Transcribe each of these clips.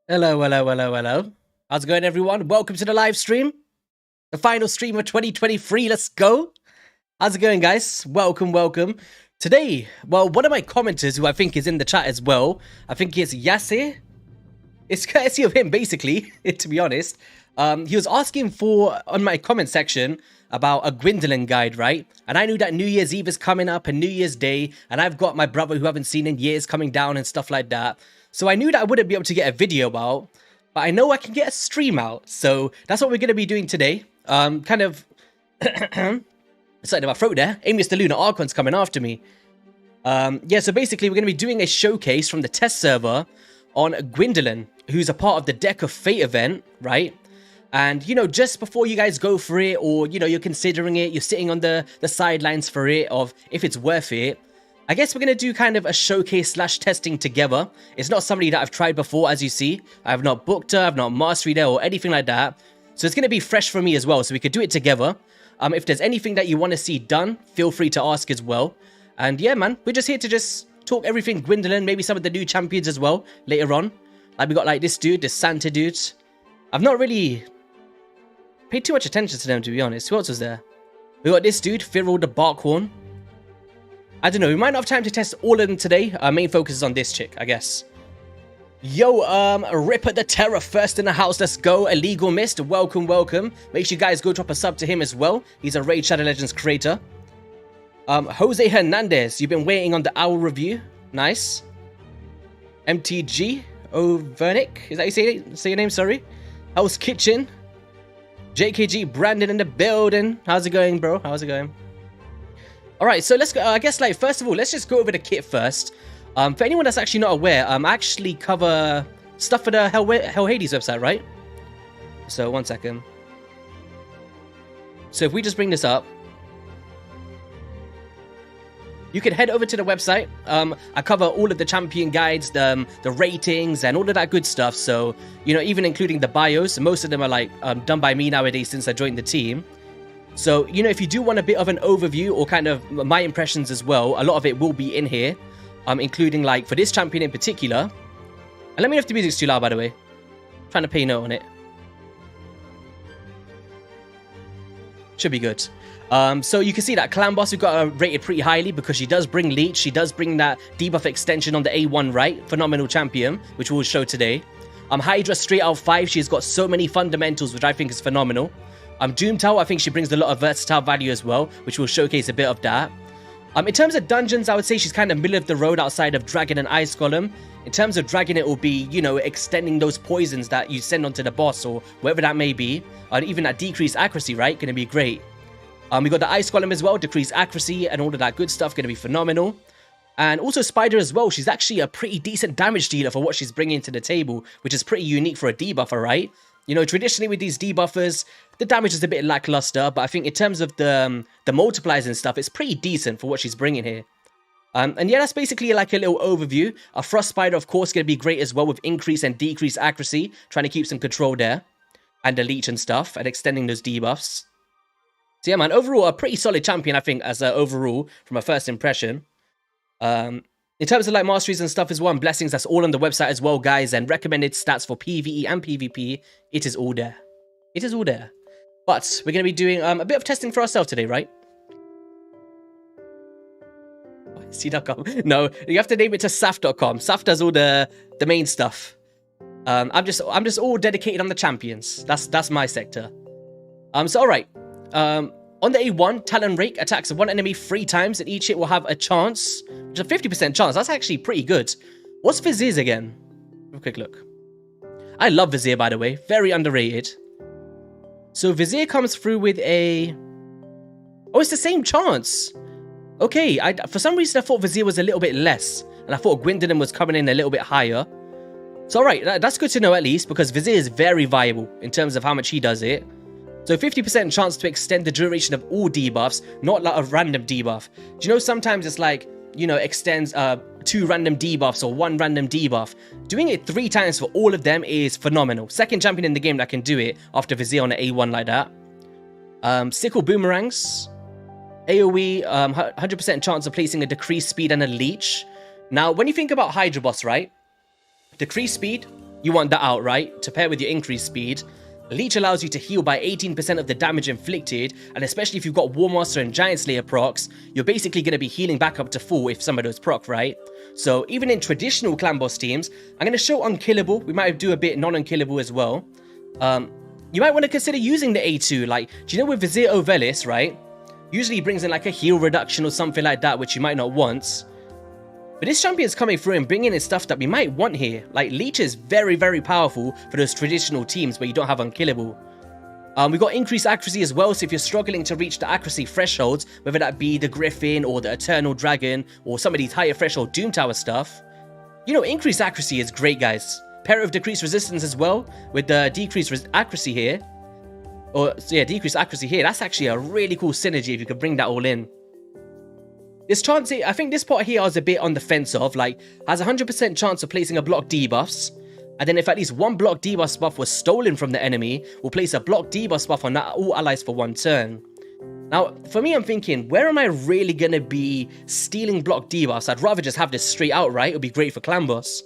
Hello, hello, hello, hello. How's it going, everyone? Welcome to the live stream. The final stream of 2023. Let's go. How's it going, guys? Welcome, welcome. Today, well, one of my commenters, who I think is in the chat as well, I think it's Yasir. It's courtesy of him, basically, to be honest. He was asking for, on my comment section, about a Gwyndolin guide, right? And I knew that New Year's Eve is coming up and New Year's Day, and I've got my brother who I haven't seen in years coming down and stuff like that. So I knew that I wouldn't be able to get a video out, but I know I can get a stream out. So that's what we're going to be doing today. Kind of... Something in my throat there. Amius the Lunar Archon's coming after me. Yeah, so basically we're going to be doing a showcase from the test server on Gwyndolin, who's a part of the Deck of Fate event, right? And, you know, just before you guys go for it, or, you know, you're considering it, you're sitting on the sidelines for it, of if it's worth it, I guess we're going to do kind of a showcase slash testing together. It's not somebody that I've tried before, as you see. I have not booked her, I've not mastered her, or anything like that. So it's going to be fresh for me as well, so we could do it together. If there's anything that you want to see done, feel free to ask as well. And yeah, man, we're just here to just talk everything Gwyndolin, maybe some of the new champions as well, later on. Like, we got, like, this dude, this Santa dude. I've not really paid too much attention to them, to be honest. Who else was there? We got this dude, Firrell the Barkhorn. I don't know, we might not have time to test all of them today. Our main focus is on this chick, I guess. Yo, Ripper the Terror first in the house. Let's go. Illegal Mist, welcome, welcome. Make sure you guys go drop a sub to him as well. He's a Raid Shadow Legends creator. Jose Hernandez, you've been waiting on the owl review. Nice. MTG Overnick, is that you say your name? Sorry. Hell's Kitchen. JKG Brandon in the building. How's it going, bro? How's it going? All right, so let's go. I guess, like, first of all, let's just go over the kit first. For anyone that's actually not aware, I actually cover stuff for the Hell Hades website, right? So, one second. So if we just bring this up, you can head over to the website. I cover all of the champion guides, the ratings, and all of that good stuff. So, you know, even including the bios, most of them are, like, done by me nowadays since I joined the team. So, you know, if you do want a bit of an overview or kind of my impressions as well, a lot of it will be in here. Including, like, for this champion in particular. And let me know if the music's too loud, by the way. I'm trying to pay note on it. Should be good. So you can see that Clan Boss, we've got her rated pretty highly because she does bring Leech. She does bring that debuff extension on the A1, right? Phenomenal champion, which we'll show today. Hydra, straight out of 5. She's got so many fundamentals, which I think is phenomenal. Doom Tower, I think she brings a lot of versatile value as well, which will showcase a bit of that. In terms of dungeons, I would say she's kind of middle of the road outside of Dragon and Ice Golem. In terms of Dragon, it will be, you know, extending those poisons that you send onto the boss or whatever that may be. And even that decreased accuracy, right? Going to be great. We got the Ice Golem as well, decreased accuracy and all of that good stuff. Going to be phenomenal. And also Spider as well. She's actually a pretty decent damage dealer for what she's bringing to the table, which is pretty unique for a debuffer, right? You know, traditionally with these debuffers, the damage is a bit lackluster, but I think in terms of the multipliers and stuff, it's pretty decent for what she's bringing here. And yeah, that's basically like a little overview. A Frost Spider, of course, going to be great as well with increased and decreased accuracy, trying to keep some control there. And the Leech and stuff, and extending those debuffs. So yeah, man, overall, a pretty solid champion, I think, as overall, from a first impression. In terms of, like, masteries and stuff as well, and blessings, that's all on the website as well, guys. And recommended stats for PvE and PvP, it is all there. It is all there. But we're going to be doing a bit of testing for ourselves today, right? C.com. No, you have to name it to Saf.com. Saf does all the main stuff. I'm just all dedicated on the champions. That's my sector. So all right. On the A1, Talon Rake attacks one enemy 3 times, and each hit will have a chance, which is a 50% chance. That's actually pretty good. What's Vizier's again? Have a quick look. I love Vizier, by the way. Very underrated. So Vizier comes through with a... Oh, it's the same chance. Okay, for some reason I thought Vizier was a little bit less, and I thought Gwyndolin was coming in a little bit higher. So alright, that's good to know at least, because Vizier is very viable in terms of how much he does it. So 50% chance to extend the duration of all debuffs, not like a random debuff. Do you know sometimes it's like, you know, extends 2 random debuffs or 1 random debuff. Doing it 3 times for all of them is phenomenal. Second champion in the game that can do it after Vizier on an A1 like that. Sickle Boomerangs. AoE, 100% chance of placing a decreased speed and a leech. Now, when you think about Hydra Boss, right? Decreased speed, You want that out, right? To pair with your increased speed. Leech allows you to heal by 18% of the damage inflicted, and especially if you've got War Master and Giant Slayer procs, you're basically going to be healing back up to full if some of those proc, right? So even in traditional clan boss teams, I'm going to show unkillable. We might do a bit non-unkillable as well. You might want to consider using the A2. Like, do you know with Vizier Ovelis, right? Usually he brings in like a heal reduction or something like that, which you might not want. But this champion's coming through and bringing in stuff that we might want here. Like, Leech is very, very powerful for those traditional teams where you don't have unkillable. We've got increased accuracy as well, so if you're struggling to reach the accuracy thresholds, whether that be the Griffin or the Eternal Dragon or some of these higher threshold Doom Tower stuff, you know, increased accuracy is great, guys. Pair of decreased resistance as well, with the decreased accuracy here. Decreased accuracy here. That's actually a really cool synergy if you could bring that all in. This chance, I think this part here I was a bit on the fence of, like, has a 100% chance of placing a block debuffs, and then if at least one block debuff buff was stolen from the enemy, we'll place a block debuff buff on all allies for one turn. Now, for me, I'm thinking, where am I really going to be stealing block debuffs? I'd rather just have this straight out, right? It'll be great for clan boss.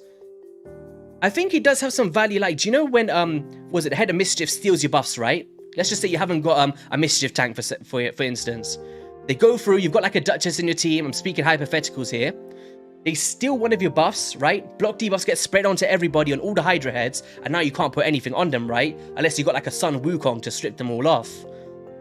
I think it does have some value, like, do you know when, was it Head of Mischief steals your buffs, right? Let's just say you haven't got a Mischief tank, for instance. They go through, you've got like a Duchess in your team, I'm speaking hypotheticals here. They steal one of your buffs, right? Block debuffs get spread onto everybody on all the Hydra heads, and now you can't put anything on them, right? Unless you got like a Sun Wukong to strip them all off.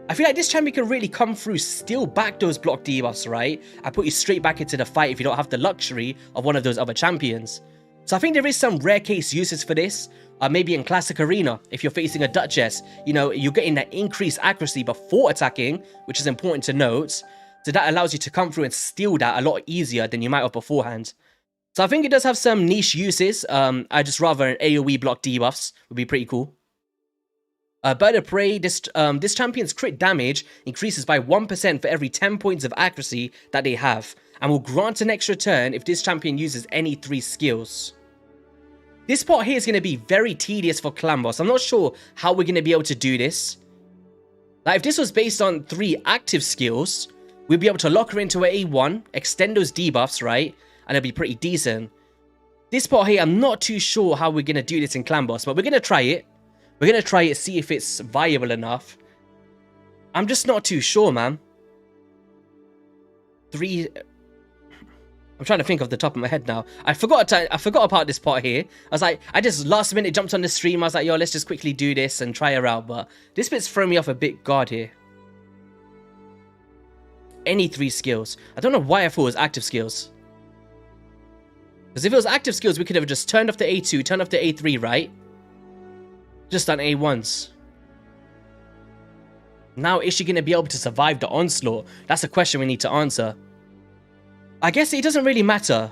I feel like this champion can really come through, steal back those block debuffs, right? And put you straight back into the fight if you don't have the luxury of one of those other champions. So I think there is some rare case uses for this. Maybe in Classic Arena, if you're facing a Duchess, you know, you're getting that increased accuracy before attacking, which is important to note. So that allows you to come through and steal that a lot easier than you might have beforehand. So I think it does have some niche uses. I just rather an AoE block debuffs would be pretty cool. Bird of Prey, this champion's crit damage increases by 1% for every 10 points of accuracy that they have, and will grant an extra turn if this champion uses any 3 skills. This part here is going to be very tedious for clan boss. I'm not sure how we're going to be able to do this. Like, if this was based on 3 active skills, we'd be able to lock her into an A1, extend those debuffs, right? And it'd be pretty decent. This part here, I'm not too sure how we're going to do this in clan boss, but we're going to try it. We're going to try it, see if it's viable enough. I'm just not too sure, man. 3... I'm trying to think off the top of my head now. I forgot about this part here. I was like, I just last minute jumped on the stream. I was like, yo, let's just quickly do this and try her out. But this bit's throwing me off a bit guard here. Any 3 skills. I don't know why I thought it was active skills. Because if it was active skills, we could have just turned off the A2, turned off the A3, right? Just done A1s. Now, is she going to be able to survive the onslaught? That's a question we need to answer. I guess it doesn't really matter.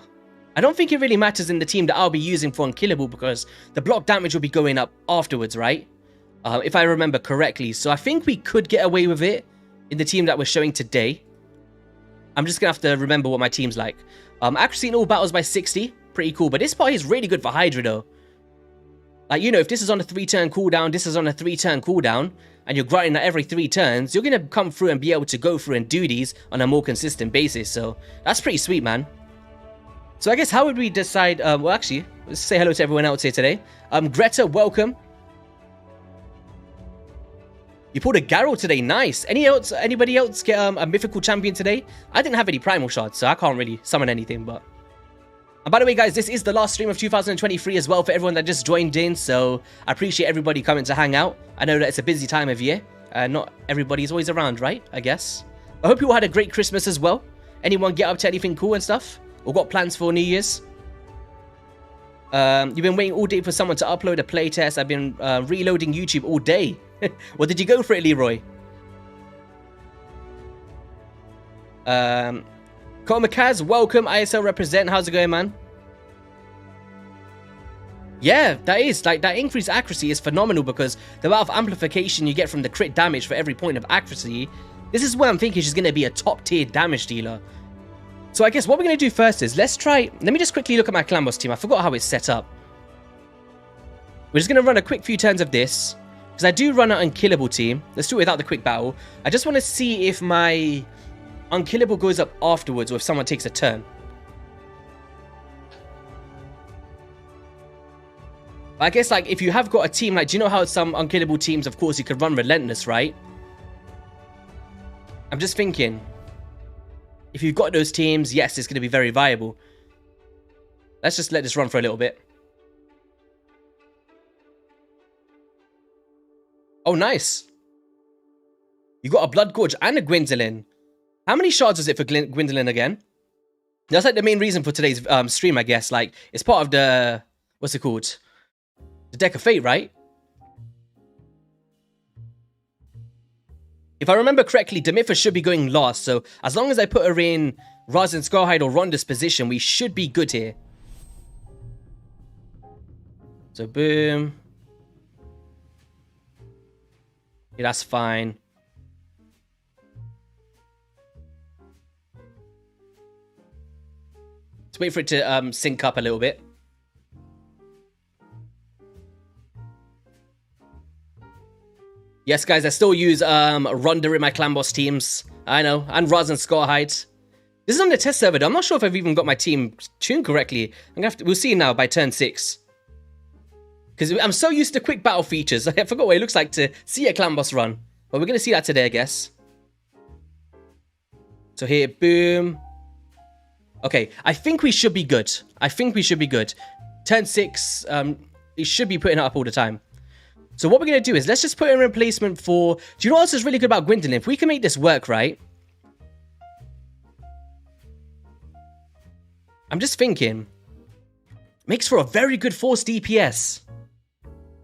I don't think it really matters in the team that I'll be using for unkillable because the block damage will be going up afterwards, right? If I remember correctly. So I think we could get away with it in the team that we're showing today. I'm just going to have to remember what my team's like. Accuracy in all battles by 60. Pretty cool. But this part is really good for Hydra though. Like, you know, if this is on a 3-turn cooldown, this is on a 3-turn cooldown, and you're grinding that every 3 turns, you're going to come through and be able to go through and do these on a more consistent basis. So that's pretty sweet, man. So I guess how would we decide? Well, actually, let's say hello to everyone else here today. Greta, welcome. You pulled a Garrow today. Nice. Anybody else get a mythical champion today? I didn't have any primal shards, so I can't really summon anything, but... And by the way, guys, this is the last stream of 2023 as well for everyone that just joined in, so I appreciate everybody coming to hang out. I know that it's a busy time of year. Not everybody's always around, right? I guess. I hope you all had a great Christmas as well. Anyone get up to anything cool and stuff? Or got plans for New Year's? You've been waiting all day for someone to upload a playtest. I've been reloading YouTube all day. Well, did you go for it, Leroy? Komakaz, welcome. ISL represent. How's it going, man? Yeah, that is, like, that increased accuracy is phenomenal because the amount of amplification you get from the crit damage for every point of accuracy, this is where I'm thinking she's going to be a top tier damage dealer. So I guess what we're going to do first is, let me just quickly look at my clan boss team. I forgot how it's set up. We're just going to run a quick few turns of this, because I do run an unkillable team. Let's do it without the quick battle. I just want to see if my unkillable goes up afterwards or if someone takes a turn. But I guess, like, if you have got a team, like, do you know how some unkillable teams, of course, you could run Relentless, right? I'm just thinking, if you've got those teams, yes, it's going to be very viable. Let's just let this run for a little bit. Oh, nice. You got a Blood Gorge and a Gwyndolin. How many shards was it for Gwyndolin again? That's like the main reason for today's stream, I guess. Like, it's part of the... What's it called? The Deck of Fate, right? If I remember correctly, Demiffa should be going last. So, as long as I put her in Razen, Scarhide, or Ronda's position, we should be good here. So, boom. Yeah, that's fine. Let's wait for it to sync up a little bit. Yes, guys, I still use Ronda in my clan boss teams. I know, and Razen, Scarhide. This is on the test server, though. I'm not sure if I've even got my team tuned correctly. We'll see now by turn 6. Because I'm so used to quick battle features, I forgot what it looks like to see a clan boss run. But we're going to see that today, I guess. So here, boom. Okay, I think we should be good. I think we should be good. Turn 6, it should be putting it up all the time. So what we're going to do is, let's just put in a replacement for... Do you know what else is really good about Gwyndolin? If we can make this work, right? I'm just thinking. Makes for a very good force DPS.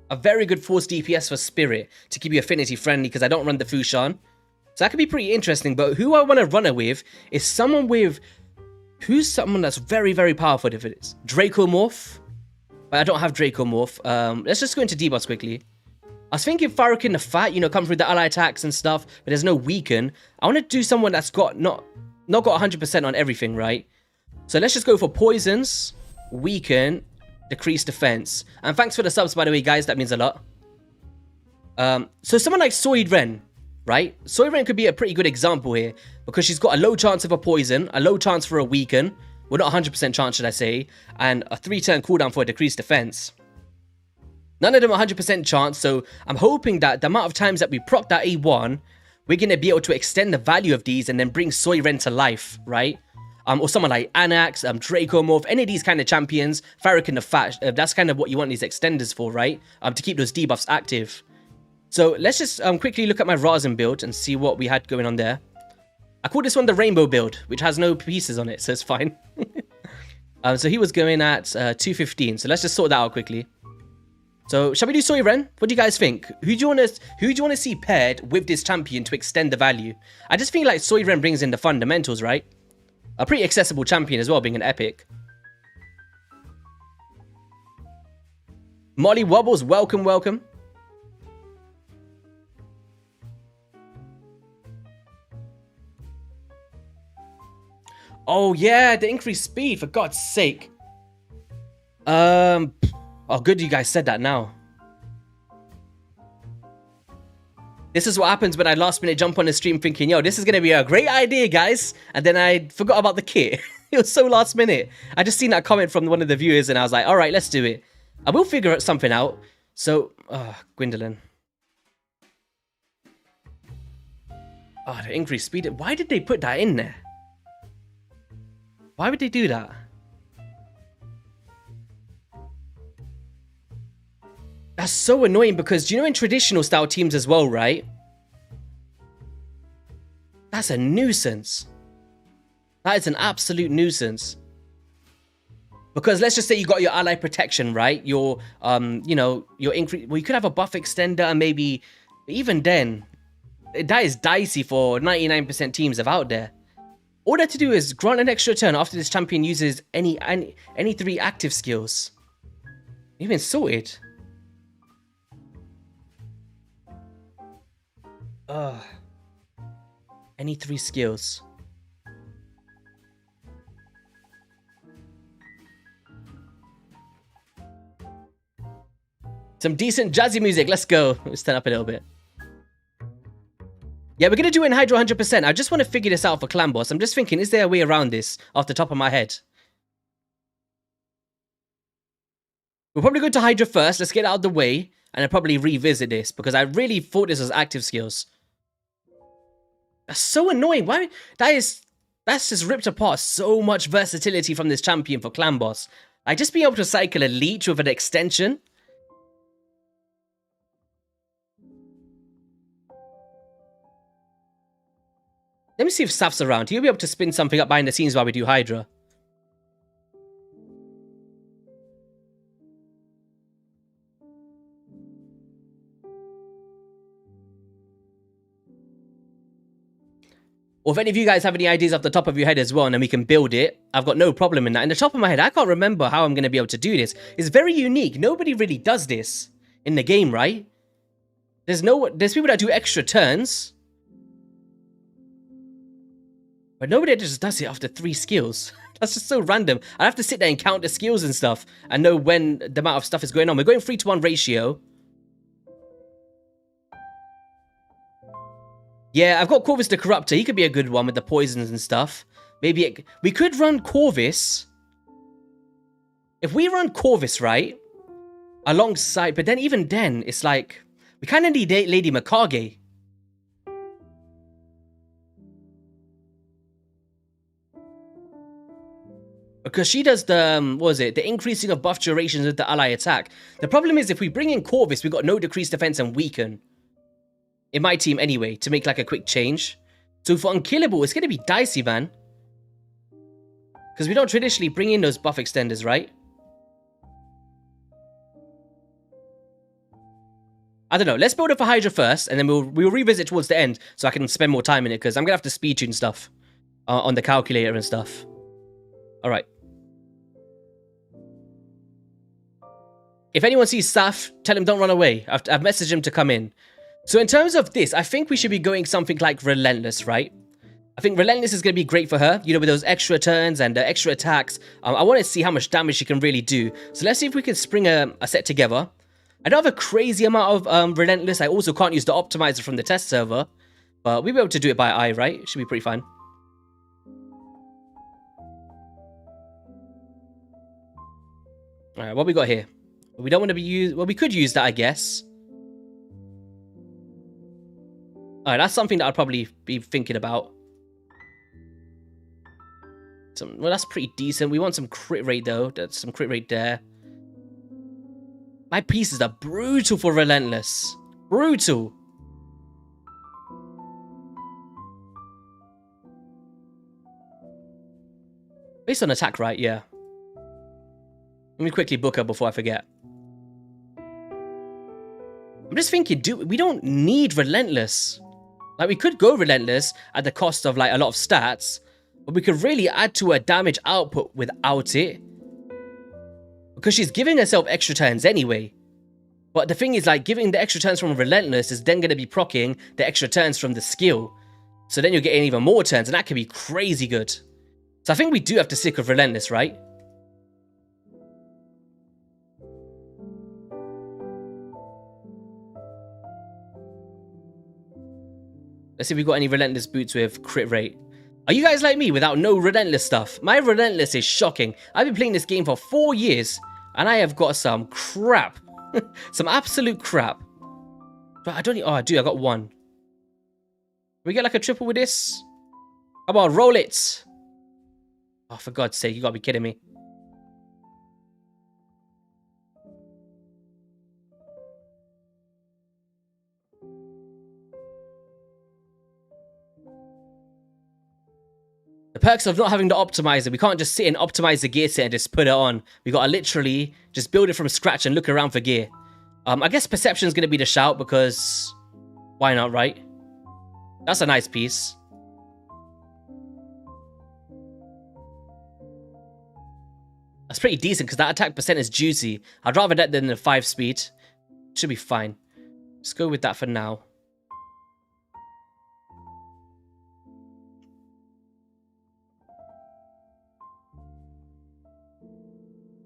A very good force DPS for Spirit to keep you affinity friendly, because I don't run the Fushan. So that could be pretty interesting, but who I want to run it with is someone with... Who's someone that's very, very powerful if it is? Dracomorph? But I don't have Dracomorph. Let's just go into debuffs quickly. I was thinking Farrakhan the Fat, you know, come through the ally attacks and stuff, but there's no weaken. I want to do someone that's got not got 100% on everything, right? So let's just go for poisons, weaken, decrease defense. And thanks for the subs, by the way, guys. That means a lot. So someone like Soy Ren, right? Soy Ren could be a pretty good example here because she's got a low chance of a poison, a low chance for a weaken, well, not 100% chance, should I say, and a 3-turn cooldown for a decreased defense. None of them are 100% chance, so I'm hoping that the amount of times that we proc that A1, we're going to be able to extend the value of these and then bring Soy Ren to life, right? Or someone like Anax, Dracomorph, any of these kind of champions, Farrakhan the Fat, that's kind of what you want these extenders for, right? To keep those debuffs active. So let's just quickly look at my Razen build and see what we had going on there. I call this one the Rainbow build, which has no pieces on it, so it's fine. So he was going at 215, so let's just sort that out quickly. So shall we do Soy Ren? What do you guys think? Who do you want to see paired with this champion to extend the value? I just feel like Soy Ren brings in the fundamentals, right? A pretty accessible champion as well, being an epic. Molly Wobbles, welcome, welcome. Oh yeah, the increased speed, for God's sake. Oh, good you guys said that now. This is what happens when I last minute jump on the stream thinking, yo, this is going to be a great idea, guys. And then I forgot about the kit. It was so last minute. I just seen that comment from one of the viewers and I was like, all right, let's do it. I will figure something out. So, Gwyndolin. Oh, the increased speed. Why did they put that in there? Why would they do that? That's so annoying because, you know, in traditional style teams as well, right? That's a nuisance. That is an absolute nuisance. Because let's just say you got your ally protection, right? Your, you know, your increase. Well, you could have a buff extender and maybe, even then, that is dicey for 99% teams of out there. All they have to do is grant an extra turn after this champion uses any 3 active skills. You've been sorted. Any 3 skills. Some decent jazzy music. Let's go. Let's turn up a little bit. Yeah, we're going to do it in Hydro 100%. I just want to figure this out for Clan Boss. I'm just thinking, is there a way around this off the top of my head? We'll probably go to Hydra first. Let's get it out of the way. And I'll probably revisit this. Because I really thought this was active skills. That's so annoying. Why? That's just ripped apart so much versatility from this champion for clan boss. Like, just being able to cycle a leech with an extension. Let me see if Saph's around. He'll be able to spin something up behind the scenes while we do Hydra. Or if any of you guys have any ideas off the top of your head as well, and then we can build it, I've got no problem in that. In the top of my head, I can't remember how I'm going to be able to do this. It's very unique. Nobody really does this in the game, right? There's people that do extra turns. But nobody just does it after 3 skills. That's just so random. I have to sit there and count the skills and stuff and know when the amount of stuff is going on. We're going 3-to-1 ratio. Yeah, I've got Corvus the Corruptor. He could be a good one with the poisons and stuff. Maybe we could run Corvus. If we run Corvus, right? Alongside, but then even then, it's like, we kind of need Lady Mikage. Because she does the, what was it? The increasing of buff durations of the ally attack. The problem is if we bring in Corvus, we got no decreased defense and weaken. In my team anyway, to make like a quick change. So for Unkillable, it's going to be dicey, man. Because we don't traditionally bring in those buff extenders, right? I don't know. Let's build it for Hydra first, and then we'll revisit towards the end so I can spend more time in it, because I'm going to have to speed tune stuff on the calculator and stuff. Alright. If anyone sees Saph, tell him don't run away. I've messaged him to come in. So in terms of this, I think we should be going something like Relentless, right? I think Relentless is going to be great for her, you know, with those extra turns and extra attacks. I want to see how much damage she can really do. So let's see if we can spring a set together. I don't have a crazy amount of Relentless. I also can't use the optimizer from the test server. But we'll be able to do it by eye, right? It should be pretty fine. Alright, what we got here? We don't want to be well, we could use that, I guess. Alright, that's something that I'd probably be thinking about. Well, that's pretty decent. We want some crit rate, though. That's some crit rate there. My pieces are brutal for Relentless. Brutal. Based on attack, right? Yeah. Let me quickly book her before I forget. I'm just thinking, we don't need Relentless. Like, we could go Relentless at the cost of, like, a lot of stats. But we could really add to her damage output without it. Because she's giving herself extra turns anyway. But the thing is, like, giving the extra turns from Relentless is then going to be proccing the extra turns from the skill. So then you're getting even more turns, and that could be crazy good. So I think we do have to stick with Relentless, right? Let's see if we've got any Relentless boots with crit rate. Are you guys like me without no Relentless stuff? My Relentless is shocking. I've been playing this game for 4 years, and I have got some crap. Some absolute crap. But I don't need... Oh, I do. I got 1. Can we get like a triple with this? How about roll it? Oh, for God's sake. You gotta be kidding me. The perks of not having the optimizer, we can't just sit and optimize the gear set and just put it on. We gotta literally just build it from scratch and look around for gear. I guess Perception is gonna be the shout because why not, right? That's a nice piece. That's pretty decent because that attack percent is juicy. I'd rather that than the 5 speed. Should be fine. Let's go with that for now.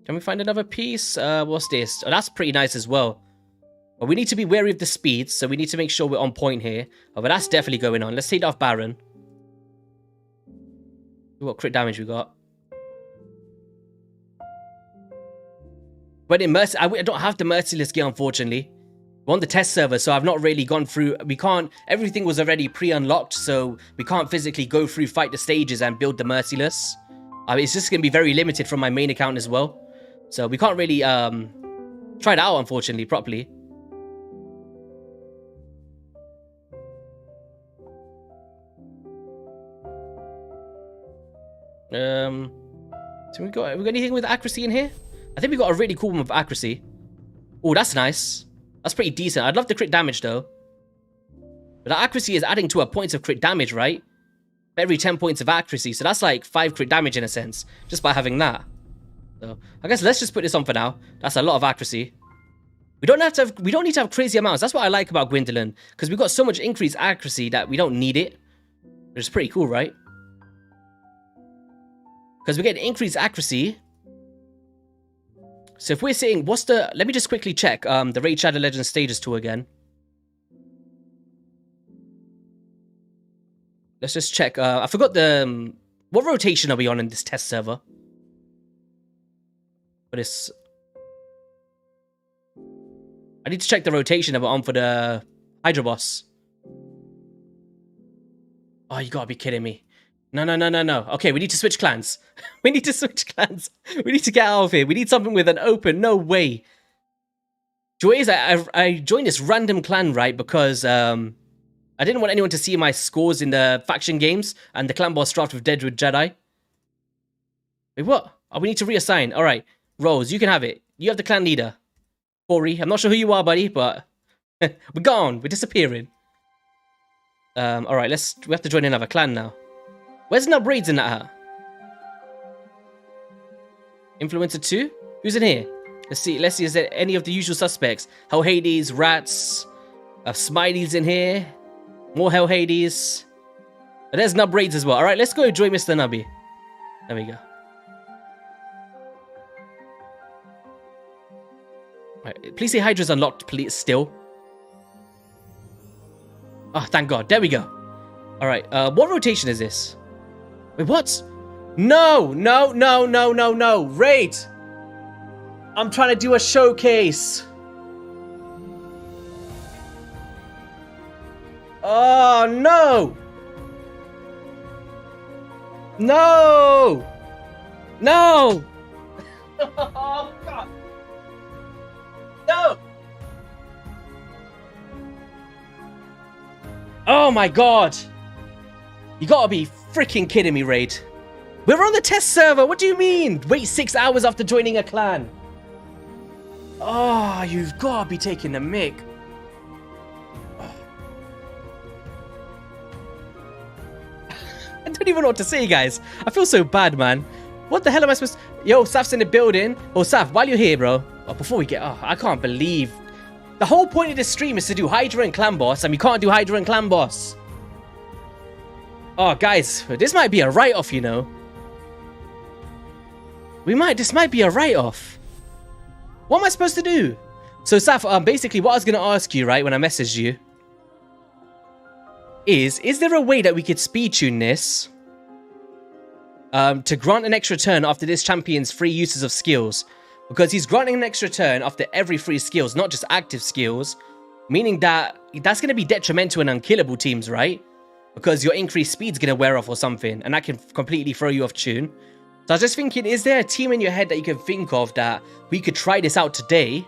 Can we find another piece? What's this? Oh, that's pretty nice as well. But we need to be wary of the speeds, so we need to make sure we're on point here. Oh, but that's definitely going on. Let's take that off Baron. What crit damage we got? But in Mercy, I don't have the Merciless gear, unfortunately. We're on the test server, so I've not really gone through. We can't. Everything was already pre-unlocked, so we can't physically go through, fight the stages, and build the Merciless. It's just going to be very limited from my main account as well. So we can't really try it out, unfortunately, properly. So we got anything with accuracy in here? I think we got a really cool one with accuracy. Oh, that's nice. That's pretty decent. I'd love the crit damage though. But the accuracy is adding to our points of crit damage, right? For every 10 points of accuracy. So that's like 5 crit damage in a sense, just by having that. So I guess let's just put this on for now. That's a lot of accuracy. We don't need to have crazy amounts. That's what I like about Gwyndolin, because we've got so much increased accuracy that we don't need it. Which is pretty cool, right? Because we get increased accuracy. So if we're saying, what's the... Let me just quickly check the Raid Shadow Legends status tool again. Let's just check. I forgot the... what rotation are we on in this test server? But it's... I need to check the rotation that we're on for the Hydra boss. Oh, you gotta be kidding me. No. Okay, we need to switch clans. We need to switch clans. We need to get out of here. We need something with an open. No way. Joy is, I joined this random clan, right? Because I didn't want anyone to see my scores in the faction games and the clan boss draft with Deadwood Jedi. Wait, what? Oh, we need to reassign. All right, Rose, you can have it. You have the clan leader. Corey, I'm not sure who you are, buddy, but we're gone. We're disappearing. All right, we have to join another clan now. Where's no braids in that hat? Influencer 2? Who's in here? Let's see, is there any of the usual suspects? Hell Hades, Rats, Smiley's in here. More Hell Hades. But there's Nub Raids as well. Alright, let's go join Mr. Nubby. There we go. Alright, please say Hydra's unlocked, please, still. Oh, thank God. There we go. Alright, what rotation is this? Wait, what? No! Raid! I'm trying to do a showcase. Oh, no! No! No! Oh, God! No! Oh, my God! You gotta be freaking kidding me, Raid. We're on the test server. What do you mean? Wait 6 hours after joining a clan. Oh, you've gotta be taking the mick. Oh. I don't even know what to say, guys. I feel so bad, man. What the hell am I supposed to... Yo, Saf's in the building. Oh, Saf, while you're here, bro. Oh, before we get... Oh, I can't believe... The whole point of this stream is to do Hydra and Clan Boss, and we can't do Hydra and Clan Boss. Oh, guys, this might be a write-off, you know. This might be a write-off. What am I supposed to do? So, Saf, basically what I was going to ask you, right, when I messaged you, is there a way that we could speed tune this to grant an extra turn after this champion's free uses of skills? Because he's granting an extra turn after every free skills, not just active skills, meaning that that's going to be detrimental in unkillable teams, right? Because your increased speed's going to wear off or something, and that can completely throw you off tune. So I was just thinking, is there a team in your head that you can think of that we could try this out today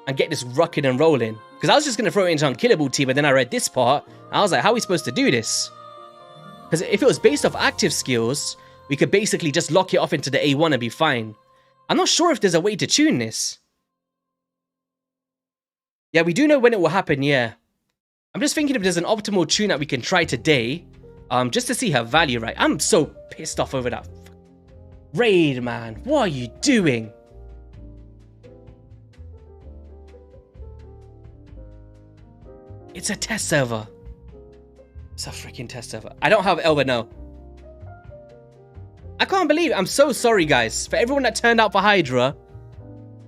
and get this rocking and rolling? Because I was just going to throw it into unkillable team, and then I read this part, and I was like, how are we supposed to do this? Because if it was based off active skills, we could basically just lock it off into the A1 and be fine. I'm not sure if there's a way to tune this. Yeah, we do know when it will happen, yeah. I'm just thinking if there's an optimal tune that we can try today, just to see her value, right? I'm so pissed off over that. Raid, man. What are you doing? It's a test server. It's a freaking test server. I don't have Elba, no. I can't believe it. I'm so sorry, guys. For everyone that turned out for Hydra,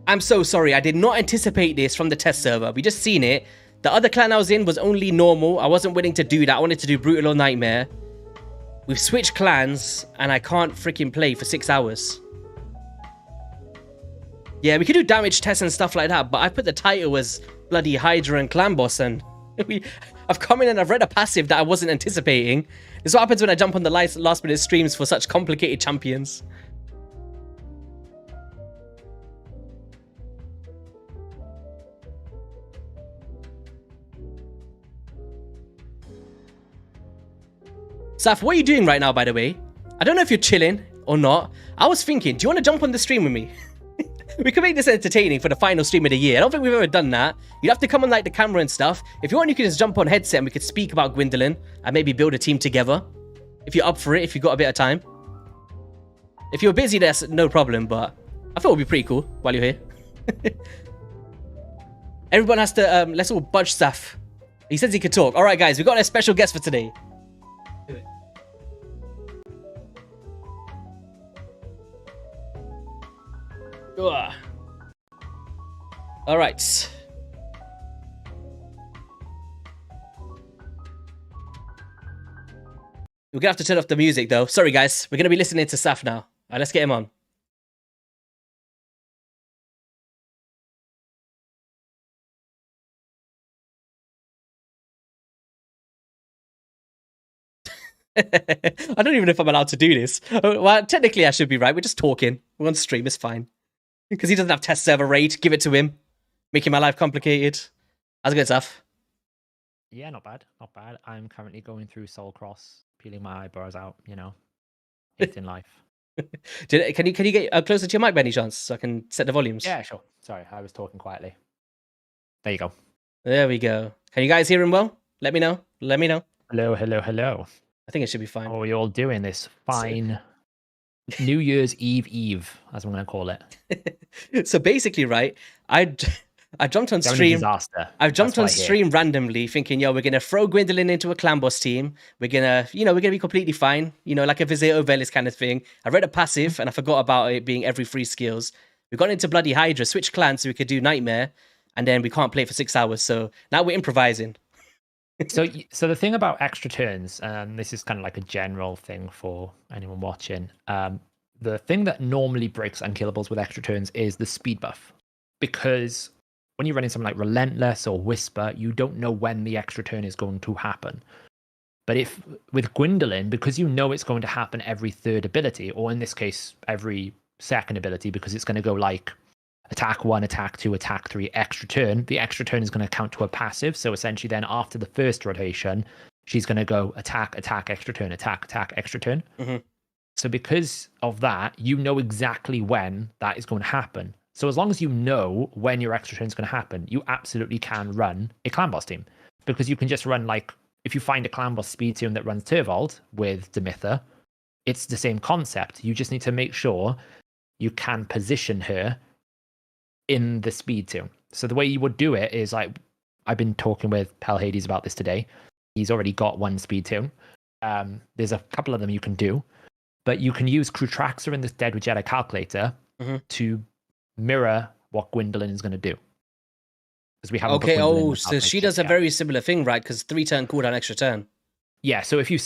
I'm so sorry. I did not anticipate this from the test server. We just seen it. The other clan I was in was only normal. I wasn't willing to do that. I wanted to do Brutal or Nightmare. We've switched clans, and I can't freaking play for 6 hours. Yeah, we could do damage tests and stuff like that, but I put the title as bloody Hydra and Clan Boss, and I've come in and I've read a passive that I wasn't anticipating. This is what happens when I jump on the last minute streams for such complicated champions. Saf, what are you doing right now, by the way? I don't know if you're chilling or not. I was thinking, do you want to jump on the stream with me? We could make this entertaining for the final stream of the year. I don't think we've ever done that. You'd have to come on like the camera and stuff. If you want, you can just jump on headset and we could speak about Gwyndolin and maybe build a team together. If you're up for it, if you've got a bit of time. If you're busy, that's no problem, but I thought it would be pretty cool while you're here. Everyone has to, let's all budge Saf. He says he could talk. All right, guys, we've got a special guest for today. Ugh. All right. We're gonna have to turn off the music though. Sorry guys, we're gonna be listening to Saf now. All right, let's get him on. I don't even know if I'm allowed to do this. Well, technically I should be right. We're just talking. We're on stream, it's fine. Because he doesn't have test server raid. Give it to him. Making my life complicated. How's it going, Saf? Yeah, not bad. Not bad. I'm currently going through Soul Cross, peeling my eyebrows out, you know. Hating life. Can you get closer to your mic by any chance so I can set the volumes? Yeah, sure. Sorry, I was talking quietly. There you go. There we go. Can you guys hear him well? Let me know. Let me know. Hello, hello, hello. I think it should be fine. How are you all doing this fine New Year's Eve, as I'm going to call it? So basically, right, I jumped on stream. I've jumped on stream randomly, thinking, yo, we're gonna throw Gwyndolin into a clan boss team. We're gonna be completely fine, like a Vizier Ovelis kind of thing. I read a passive and I forgot about it being every 3 skills. We got into bloody Hydra, switched clans so we could do Nightmare, and then we can't play it for 6 hours. So now we're improvising. So the thing about extra turns, and this is kind of like a general thing for anyone watching. The thing that normally breaks unkillables with extra turns is the speed buff, because when you're running something like Relentless or Whisper, you don't know when the extra turn is going to happen. But if with Gwyndolin, because you know it's going to happen every 3rd ability, or in this case, every 2nd ability, because it's going to go like attack 1, attack 2, attack 3, extra turn, the extra turn is going to count to a passive. So essentially then after the 1st rotation, she's going to go attack, attack, extra turn, attack, attack, extra turn. Mm-hmm. So because of that, you know exactly when that is going to happen. So as long as you know when your extra turn is going to happen, you absolutely can run a clan boss team, because you can just run like, if you find a clan boss speed team that runs Turvold with Demitha, it's the same concept. You just need to make sure you can position her in the speed tune. So the way you would do it is, like, I've been talking with Pal Hades about this today. He's already got 1 speed tune. There's a couple of them you can do, but you can use Crutraxa in this Dead with Jedi calculator to mirror what Gwyndolin is going to do. Because we have so she does a very similar thing, right? Because 3-turn cooldown, extra turn. Yeah, so if you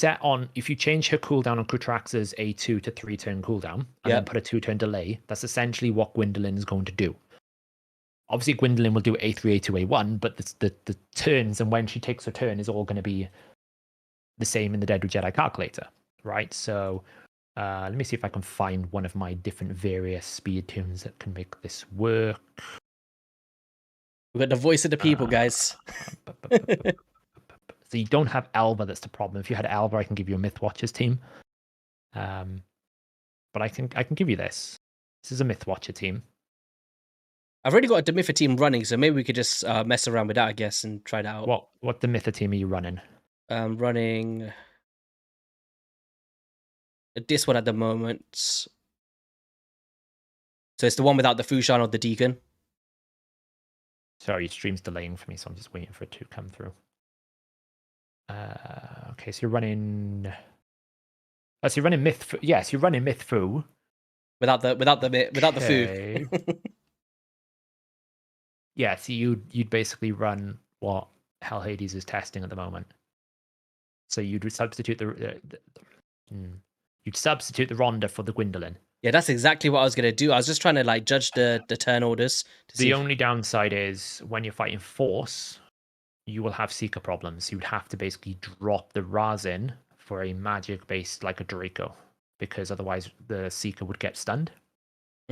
change her cooldown on Crutraxa's a 2 to 3-turn cooldown and then put a 2-turn delay, that's essentially what Gwyndolin is going to do. Obviously, Gwyndolin will do A3, A2, A1, but the turns and when she takes her turn is all going to be the same in the Dead with Jedi calculator, right? So let me see if I can find one of my different various speed tunes that can make this work. We've got the voice of the people, guys. So you don't have Elva, that's the problem. If you had Elva, I can give you a Myth Watchers team. But I can give you this. This is a Myth Watcher team. I've already got a Demitha team running, so maybe we could just mess around with that, I guess, and try that out. What Demitha team are you running? Running this one at the moment. So it's the one without the Fushan or the Deacon. Sorry, your stream's delaying for me, so I'm just waiting for it to come through. Okay, so you're running. Oh, so you're running Myth. Yes, you're running Myth Fu. Without the Fu. Yeah, so you'd basically run what Hell Hades is testing at the moment. So you'd substitute the Rhonda for the Gwyndolin. Yeah, that's exactly what I was gonna do. I was just trying to like judge the turn orders. The only downside is when you're fighting force, you will have Seeker problems. You would have to basically drop the Razin for a magic based like a Draco, because otherwise the Seeker would get stunned.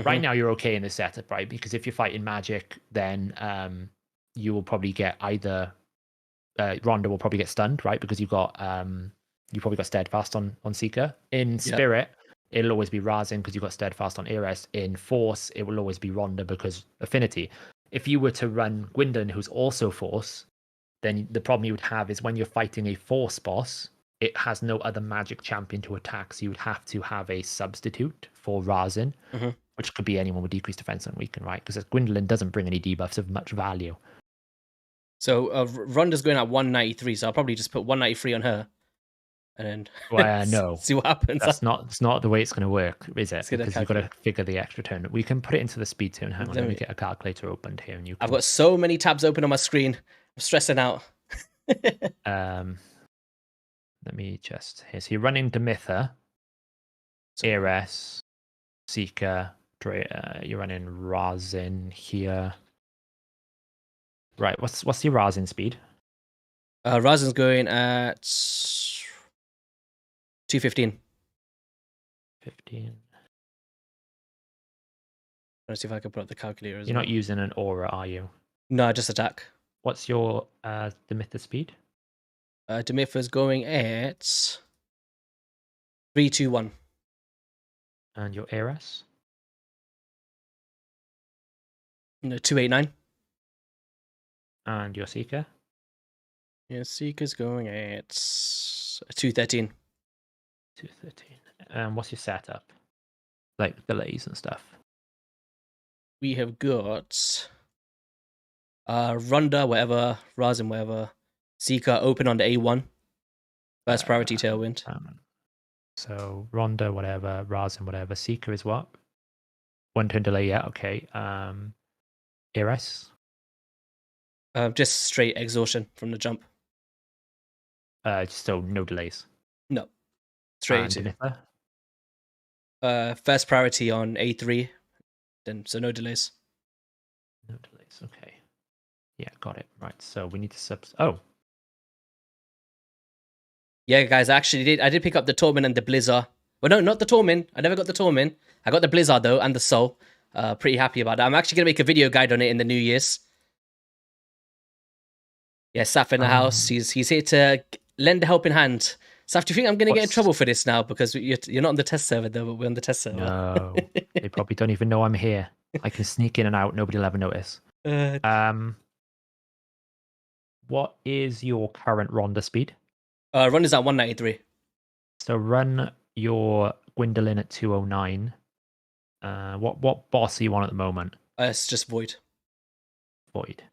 Right now you're okay in this setup, right? Because if you're fighting magic, then you will probably get either Rhonda will probably get stunned, right? Because you probably got steadfast on Seeker. In Spirit, it'll always be Razin because you've got steadfast on Eris. In Force, it will always be Rhonda because affinity. If you were to run Gwyndolin, who's also Force, then the problem you would have is when you're fighting a Force boss, it has no other magic champion to attack, so you would have to have a substitute for Razin, which could be anyone with decreased defense and weaken, right? Because Gwyndolin doesn't bring any debuffs of much value. So Rhonda's going at 193, so I'll probably just put 193 on her, and then no, see what happens. It's not the way it's going to work, is it? Because you've got to figure the extra turn. We can put it into the speed turn. Hang on, let me get a calculator opened here, and you. I've got so many tabs open on my screen. I'm stressing out. Let me just here. So you're running Demitha, Eris, Seeker. You're running Razin here. Right, what's your Razin speed? Razin's going at 215. 15. Let's see if I can put up the calculator as You're not using an aura, are you? No, just attack. What's your Demitha speed? Demitha's going at 321. And your Eris? No, 289. And your Seeker? Yeah, Seeker's going at 213. 213. What's your setup? Like delays and stuff. We have got Rhonda, whatever, Razin, whatever. Seeker open on the A1. First priority tailwind. So Rhonda, whatever, Razin, whatever. Seeker is what? 1 turn delay, yeah, okay. Eris? Just straight exhaustion from the jump. So no delays. No. Straight into. First priority on A3. Then so no delays. No delays, okay. Yeah, got it. Right. So we need to oh. Yeah, guys, I did pick up the Torment and the Blizzard. Well, no, not the Torment. I never got the Torment. I got the Blizzard though, and the Soul. Pretty happy about that. I'm actually gonna make a video guide on it in the New Year's. Yeah, Saf in the house. He's here to lend a helping hand. Saf, do you think I'm gonna get in trouble for this now because you're not on the test server though, but we're on the test server? No, they probably don't even know I'm here. I can sneak in and out. Nobody will ever notice. What is your current Rhonda speed? Rhonda's at 193. So run your Gwyndolin at 209. What boss are you on at the moment? It's just Void. Void.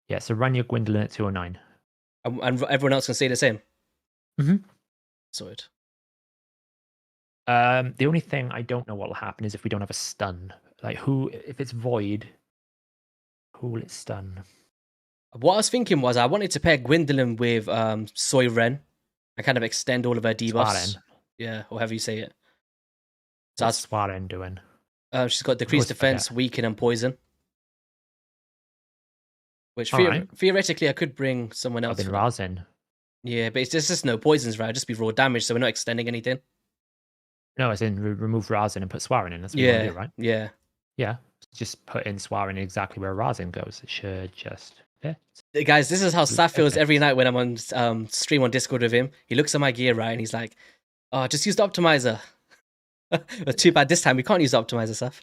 Yeah, so run your Gwyndolin at 209. And everyone else can say the same? Mm-hmm. Sorted. The only thing I don't know what will happen is if we don't have a stun. Like if it's Void, who will it stun? What I was thinking was I wanted to pair Gwyndolin with Soy Ren and kind of extend all of her debuffs. Yeah, or however you say it. So what's Swaren doing? She's got decreased defense, weaken, and poison. Which theoretically I could bring someone else. Razin. Yeah, but it's just no poisons, right? It'd just be raw damage, so we're not extending anything. No, as in remove Razin and put Swaren in. That's what you want to do, right? Yeah. Yeah. Just put in Swaren exactly where Razin goes. It should just fit. Guys, this is how Saf feels every night when I'm on stream on Discord with him. He looks at my gear, right, and he's like, "Oh, just use the optimizer." But too bad this time we can't use the optimizer, Saf.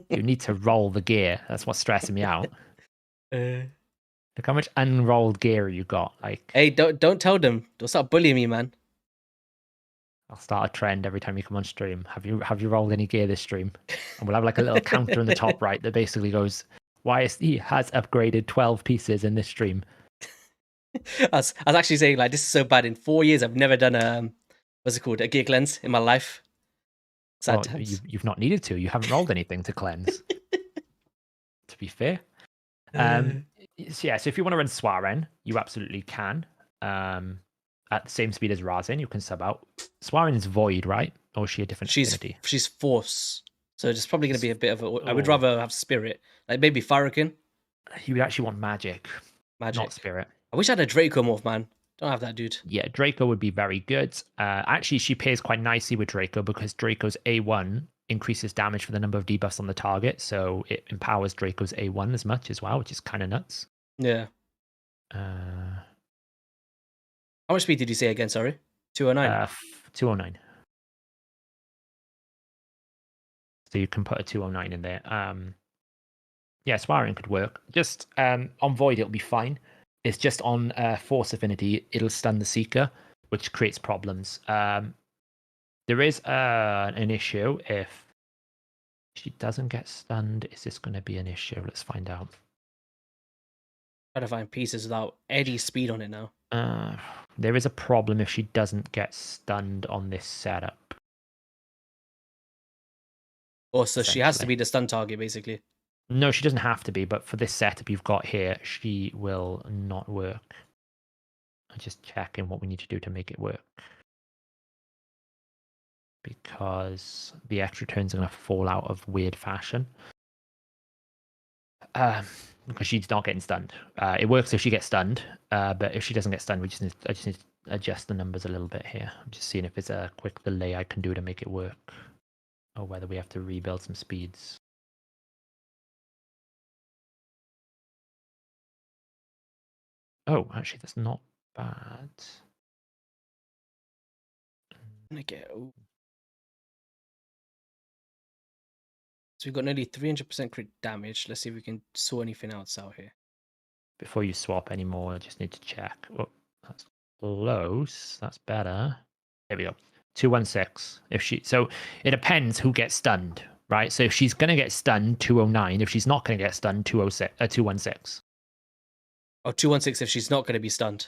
You need to roll the gear. That's what's stressing me out. Look how much unrolled gear you got. Like, hey, don't tell them. Don't start bullying me, man. I'll start a trend every time you come on stream. Have you rolled any gear this stream? And we'll have like a little counter in the top right that basically goes, YSD has upgraded 12 pieces in this stream. I was actually saying, like, this is so bad. In 4 years, I've never done a gear cleanse in my life. Sad times. You've not needed to. You haven't rolled anything to cleanse. To be fair. So if you want to run Swaren, you absolutely can. At the same speed as Razin, you can sub out. Swaren is Void, right? Or is she a different She's affinity? she's force, so it's probably going to be a bit of a. I would Oh. rather have spirit, like maybe Farrakhan, You would actually want magic, magic. not spirit. I wish I had a Draco morph, man. Don't have that, dude. Yeah, Draco would be very good. Actually, she pairs quite nicely with Draco because Draco's A1 increases damage for the number of debuffs on the target, so it empowers Draco's A1 as much as well, which is kind of nuts. Yeah. How much speed did you say again? Sorry, 209. 209. So you can put a 209 in there. Yeah, Sparring could work. Just on Void, it'll be fine. It's just on Force Affinity, it'll stun the Seeker, which creates problems. There is an issue if she doesn't get stunned. Is this going to be an issue? Let's find out. Trying to find pieces without any speed on it now. There is a problem if she doesn't get stunned on this setup. Oh, so she has to be the stun target, basically. No, she doesn't have to be, but for this setup you've got here, she will not work. I'm just checking what we need to do to make it work. Because the extra turns are going to fall out of weird fashion. Because she's not getting stunned. It works if she gets stunned, but if she doesn't get stunned, I just need to adjust the numbers a little bit here. I'm just seeing if there's a quick delay I can do to make it work. Or whether we have to rebuild some speeds. Oh, actually, that's not bad. Okay. So we've got nearly 300% crit damage. Let's see if we can sort anything else out here. Before you swap anymore, I just need to check. Oh, that's close. That's better. There we go. 216. So it depends who gets stunned, right? So if she's gonna get stunned, 209. If she's not gonna get stunned, 216. Oh, 216 if she's not going to be stunned.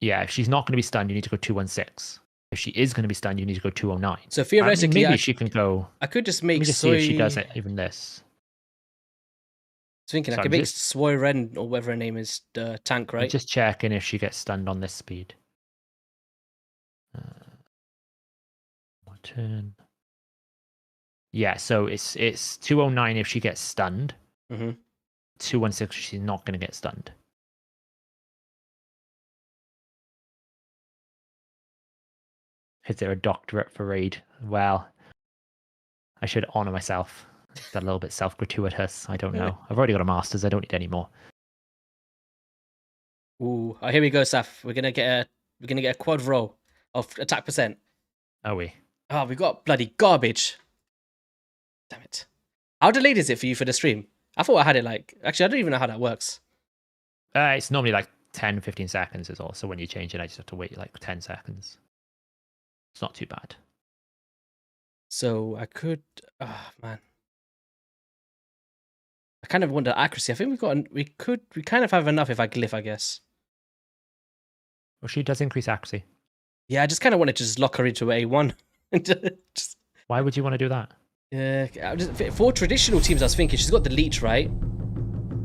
Yeah, if she's not gonna be stunned, you need to go 216. If she is gonna be stunned, you need to go 209. So theoretically, maybe she can go. I could just make. Let me just see if she does it. Even this. Thinking I could make Soy Ren or whatever her name is the tank, right? I'm just checking if she gets stunned on this speed. One turn. Yeah, so it's 209 if she gets stunned. 216 if she's not going to get stunned. Is there a doctorate for raid? Well, I should honor myself. It's a little bit self-gratuitous. I don't know. I've already got a master's. I don't need any more. Ooh, here we go, Saf. We're gonna get a quad roll of attack percent. Are we? Oh, we got bloody garbage. Damn it. How delayed is it for you for the stream? I thought I had it actually I don't even know how that works. It's normally like 10, 15 seconds is all. So when you change it, I just have to wait like 10 seconds. It's not too bad. So I could, man. I kind of want the accuracy. I think we kind of have enough if I glyph, I guess. Well, she does increase accuracy. Yeah, I just kind of wanted to just lock her into A1. Why would you want to do that? Yeah, for traditional teams, I was thinking she's got the leech, right?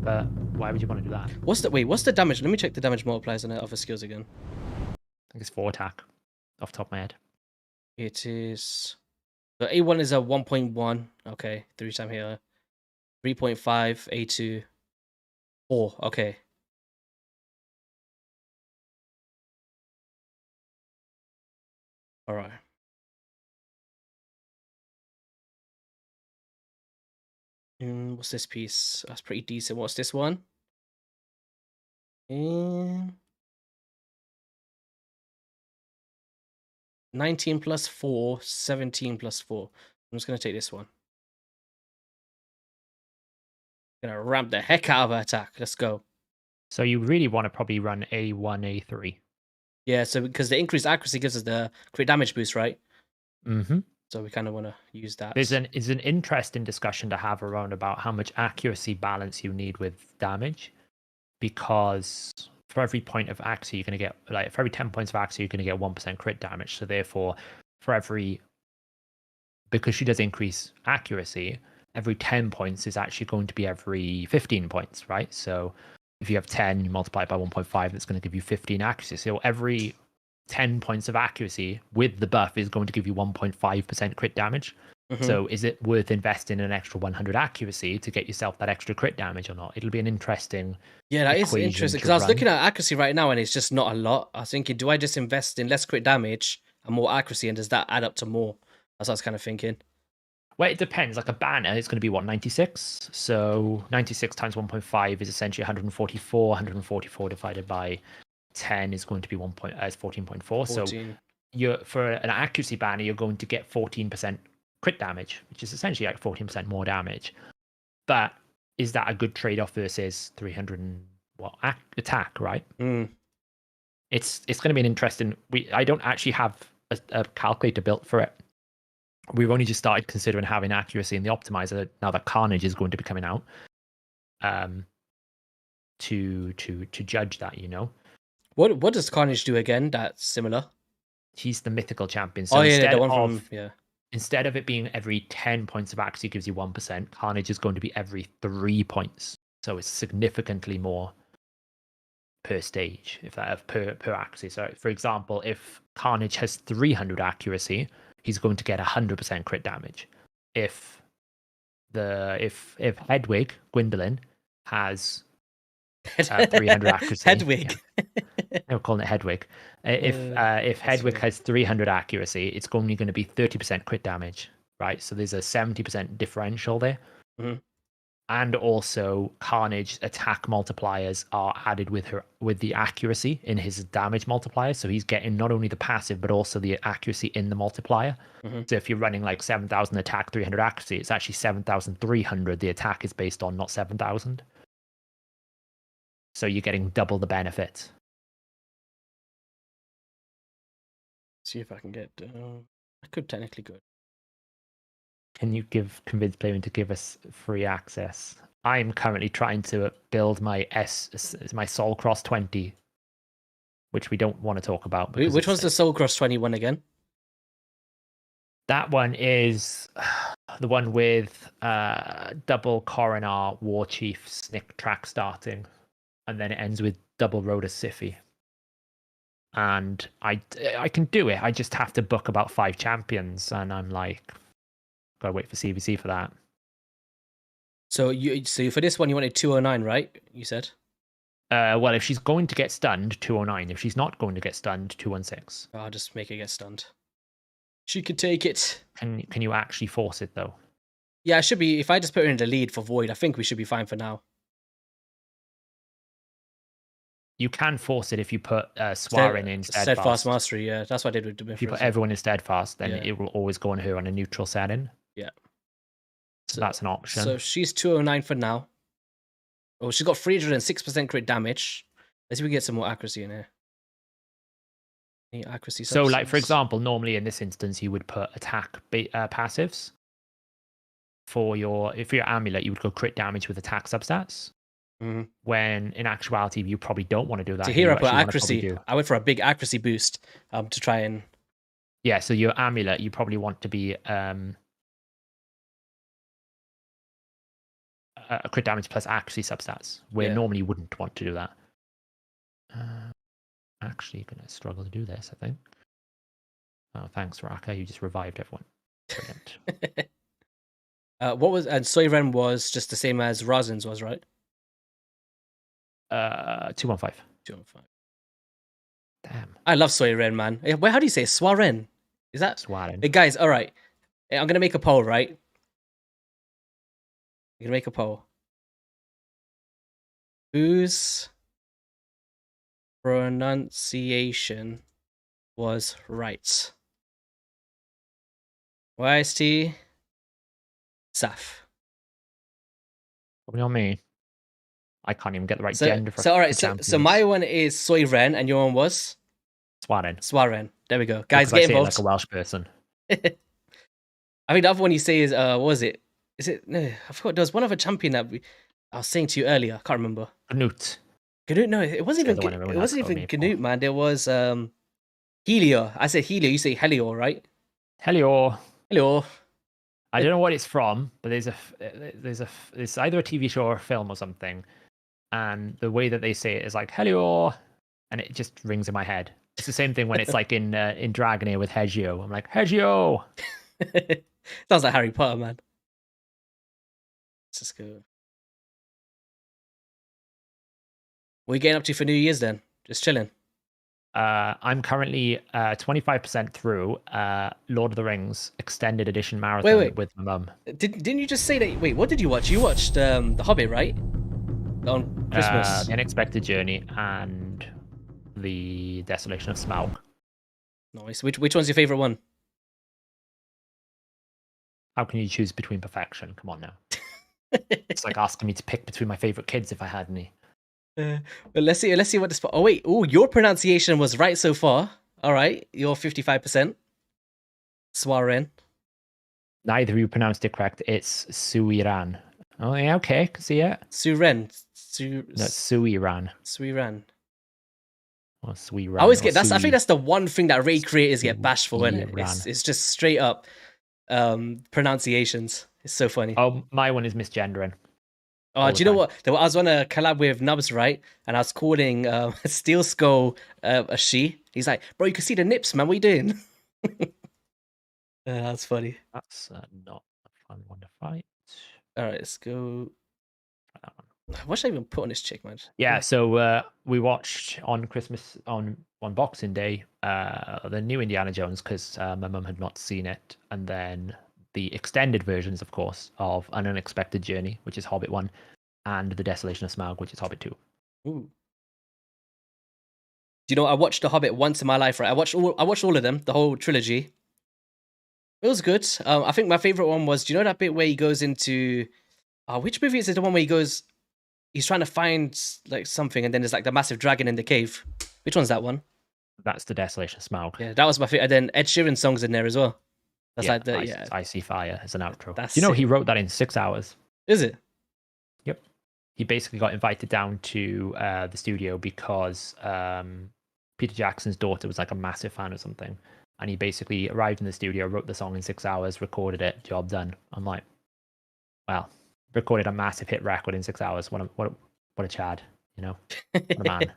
But why would you want to do that? What's the damage? Let me check the damage multipliers on her other skills again. I think it's 4 attack, off the top of my head. It is. So A1 is a 1.1. Okay, 3 time here. 3.5, A2, 4. Okay. All right. What's this piece? That's pretty decent. What's this one? 19 plus 4, 17 plus 4. I'm just going to take this one. Gonna ramp the heck out of her attack. Let's go. So you really want to probably run A1, A3. Yeah, so because the increased accuracy gives us the crit damage boost, right? Mm-hmm. So we kind of want to use that. There's an interesting discussion to have around about how much accuracy balance you need with damage, because for every point of accuracy, you're going to get, like, for every 10 points of accuracy, you're going to get 1% crit damage. So therefore, because she does increase accuracy, every 10 points is actually going to be every 15 points, right? So if you have 10, you multiply it by 1.5, that's going to give you 15 accuracy. So every 10 points of accuracy with the buff is going to give you 1.5% crit damage. So is it worth investing in an extra 100 accuracy to get yourself that extra crit damage or not? It'll be an interesting that is interesting, because I was looking at accuracy right now and it's just not a lot. I was thinking, do I just invest in less crit damage and more accuracy, and does that add up to more? That's what I was kind of thinking. Well, it depends. Like a banner, it's going to be what, 96? So 96 times 1.5 is essentially 144. 144 divided by 10 is going to be 14.4. So for an accuracy banner, you're going to get 14% crit damage, which is essentially like 14% more damage. But is that a good trade-off versus 300 and attack, right? It's going to be an interesting. I don't actually have a calculator built for it. We've only just started considering having accuracy in the optimizer now that Carnage is going to be coming out. To judge that, What does Carnage do again? That's similar. He's the mythical champion. So instead of it being every 10 points of accuracy gives you 1%, Carnage is going to be every 3 points. So it's significantly more per stage, if that per accuracy. So for example, if Carnage has 300 accuracy, he's going to get 100% crit damage. If Hedwig, Gwyndolin, has 300 accuracy. Hedwig. Yeah. We're calling it Hedwig. If Hedwig has 300 accuracy, it's only going to be 30% crit damage, right? So there's a 70% differential there. And also, Carnage attack multipliers are added with the accuracy in his damage multiplier. So he's getting not only the passive, but also the accuracy in the multiplier. So if you're running like 7,000 attack, 300 accuracy, it's actually 7,300. The attack is based on, not 7,000. So you're getting double the benefit. See if I can get. I could technically go. Can you convince Playman to give us free access? I'm currently trying to build my Soul Cross 20, which we don't want to talk about. Which one's the Soul Cross 21 again? That one is the one with double Coronar War Chief Snick track starting, and then it ends with double Rhoda Siffy. And I can do it. I just have to book about 5 champions, and I'm like, gotta wait for CVC for that. So for this one you wanted 209, right? You said. Well, if she's going to get stunned, 209. If she's not going to get stunned, 216. I'll just make her get stunned. She could take it. Can you actually force it though? Yeah, it should be. If I just put her in the lead for Void, I think we should be fine for now. You can force it if you put Swarin in Steadfast Mastery, yeah. That's what I did with Dimitri. If you put everyone in Steadfast, then it will always go on her on a neutral setting. Yeah. So that's an option. So she's 209 for now. Oh, she's got 306% crit damage. Let's see if we get some more accuracy in here. Any accuracy so, like, for example, normally in this instance, you would put attack passives. If for your amulet, you would go crit damage with attack substats. When in actuality, you probably don't want to do that. To here, I put accuracy. I went for a big accuracy boost to try and. Yeah, so your amulet, you probably want to be a crit damage plus accuracy substats, where normally you wouldn't want to do that. Actually, going to struggle to do this, I think. Oh, thanks, Raka. You just revived everyone. Brilliant. And Soiren was just the same as Razin's was, right? 215. 215. Damn. I love Soiren, man. How do you say it? Swaren? Is that Swaren? Hey, guys, all right. I'm gonna make a poll, right? I'm gonna make a poll. Whose pronunciation was right? YST Saf. Probably on me. I can't even get the right gender for all right, so my one is Soiren and your one was? Swaren. There we go. Guys, get involved. Like a Welsh person. I think the other one you say is what was it? Is it no, I forgot there was one other champion that I was saying to you earlier. I can't remember. Gnut. No, it wasn't even Gnut, man. There was Helior. I said Helior, you say Helior, right? Helior. I don't know what it's from, but it's either a TV show or a film or something. And the way that they say it is like Helior. and it just rings in my head. It's the same thing when it's like in Dragonair with Hegio. I'm like, Hegio! Sounds like Harry Potter, man. Let's just go. What are you getting up to for New Year's then? Just chilling. I'm currently 25% through Lord of the Rings Extended Edition Marathon with my mum. Didn't you just say that? Wait, what did you watch? You watched The Hobbit, right? On Christmas. The Unexpected Journey and The Desolation of Smaug. Nice. Which one's your favorite one? How can you choose between perfection? Come on now. It's like asking me to pick between my favorite kids if I had any. But let's see what this. Oh wait, your pronunciation was right so far. All right, you're 55%. Swaren. Neither of you pronounced it correct. It's Suiran. Oh yeah, okay, can see it. Suren. No, Suiran. Suiran. Or Suiran. I always get that's. I think that's the one thing that raid creators get bashed for, isn't it? It's just straight up pronunciations. It's so funny. Oh, my one is misgendering. Oh, do you know what? I was on a collab with Nubs, right? And I was calling Steel Skull a she. He's like, bro, you can see the nips, man. What are you doing? That's funny. That's not a fun one to fight. All right, let's go. What should I even put on this chick, man? Yeah, so we watched on Christmas, on Boxing Day, the new Indiana Jones, because my mum had not seen it. And then the extended versions, of course, of An Unexpected Journey, which is Hobbit 1, and The Desolation of Smaug, which is Hobbit 2. Ooh. Do you know, I watched The Hobbit once in my life, right? I watched all of them, the whole trilogy. It was good. I think my favorite one was, do you know that bit where he goes into... which movie is it? The one where he's trying to find like something, and then there's like the massive dragon in the cave. Which one's that one? That's The Desolation of Smaug. Yeah, that was my favorite. And then Ed Sheeran's song's in there as well. That's yeah, like the I See Fire as an outro. That's you know, sick. he wrote that in 6 hours. Is it? Yep. He basically got invited down to the studio because Peter Jackson's daughter was like a massive fan or something. And he basically arrived in the studio, wrote the song in 6 hours, recorded it, job done. I'm like, wow, recorded a massive hit record in 6 hours. What a Chad, you know? What a man.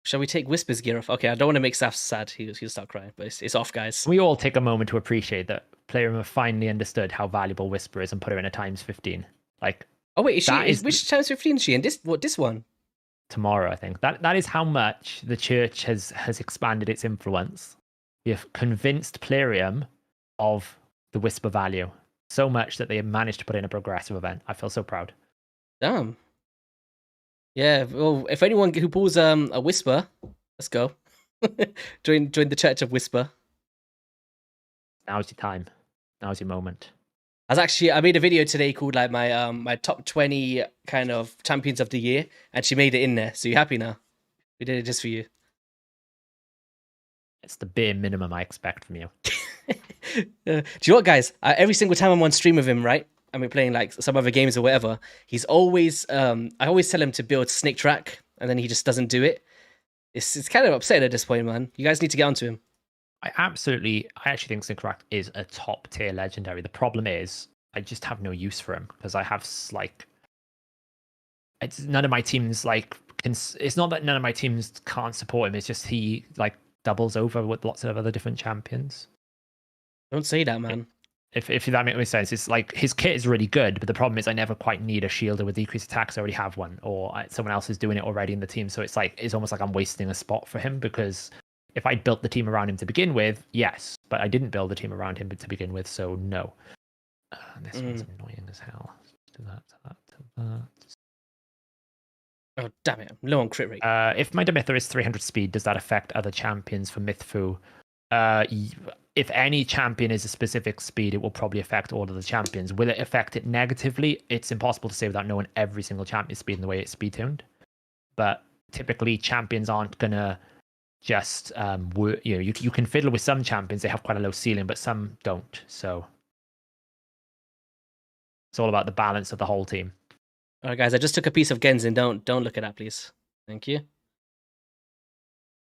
Shall we take Whisper's gear off? Okay, I don't want to make Saf sad. He'll start crying, but it's off, guys. We all take a moment to appreciate that Playroom have finally understood how valuable Whisper is and put her in a times 15. Like, oh wait, which times 15 is she in? This one? Tomorrow, I think. That is how much the church has expanded its influence. We have convinced Plarium of the Whisper value so much that they have managed to put in a progressive event. I feel so proud. Damn. Yeah, well, if anyone who pulls a Whisper, let's go. join the Church of Whisper. Now's your time. Now's your moment. I made a video today called like my top 20 kind of champions of the year, and she made it in there. So you happy now? We did it just for you. It's the bare minimum I expect from you. Do you know what, guys? Every single time I'm on stream with him, right? And we're playing like some other games or whatever, he's always I always tell him to build Snake Track, and then he just doesn't do it. It's kind of upsetting at this point, man. You guys need to get onto him. I actually think Snake Track is a top tier legendary. The problem is I just have no use for him because I have like none of my teams like it's not that none of my teams can't support him. It's just he like doubles over with lots of other different champions. Don't say that, man. If that makes sense, it's like his kit is really good, but the problem is I never quite need a shielder with decreased attacks. I already have one, or someone else is doing it already in the team. So it's almost like I'm wasting a spot for him because if I built the team around him to begin with, yes, but I didn't build the team around him to begin with, so no. This one's annoying as hell. Do that. Oh damn it! I'm low on crit rate. If my Demither is 300 speed, does that affect other champions for Mythfu? If any champion is a specific speed, it will probably affect all of the champions. Will it affect it negatively? It's impossible to say without knowing every single champion's speed and the way it's speed tuned. But typically, champions aren't gonna just you can fiddle with some champions; they have quite a low ceiling, but some don't. So it's all about the balance of the whole team. All right, guys, I just took a piece of Genzin. Don't look at that, please. Thank you.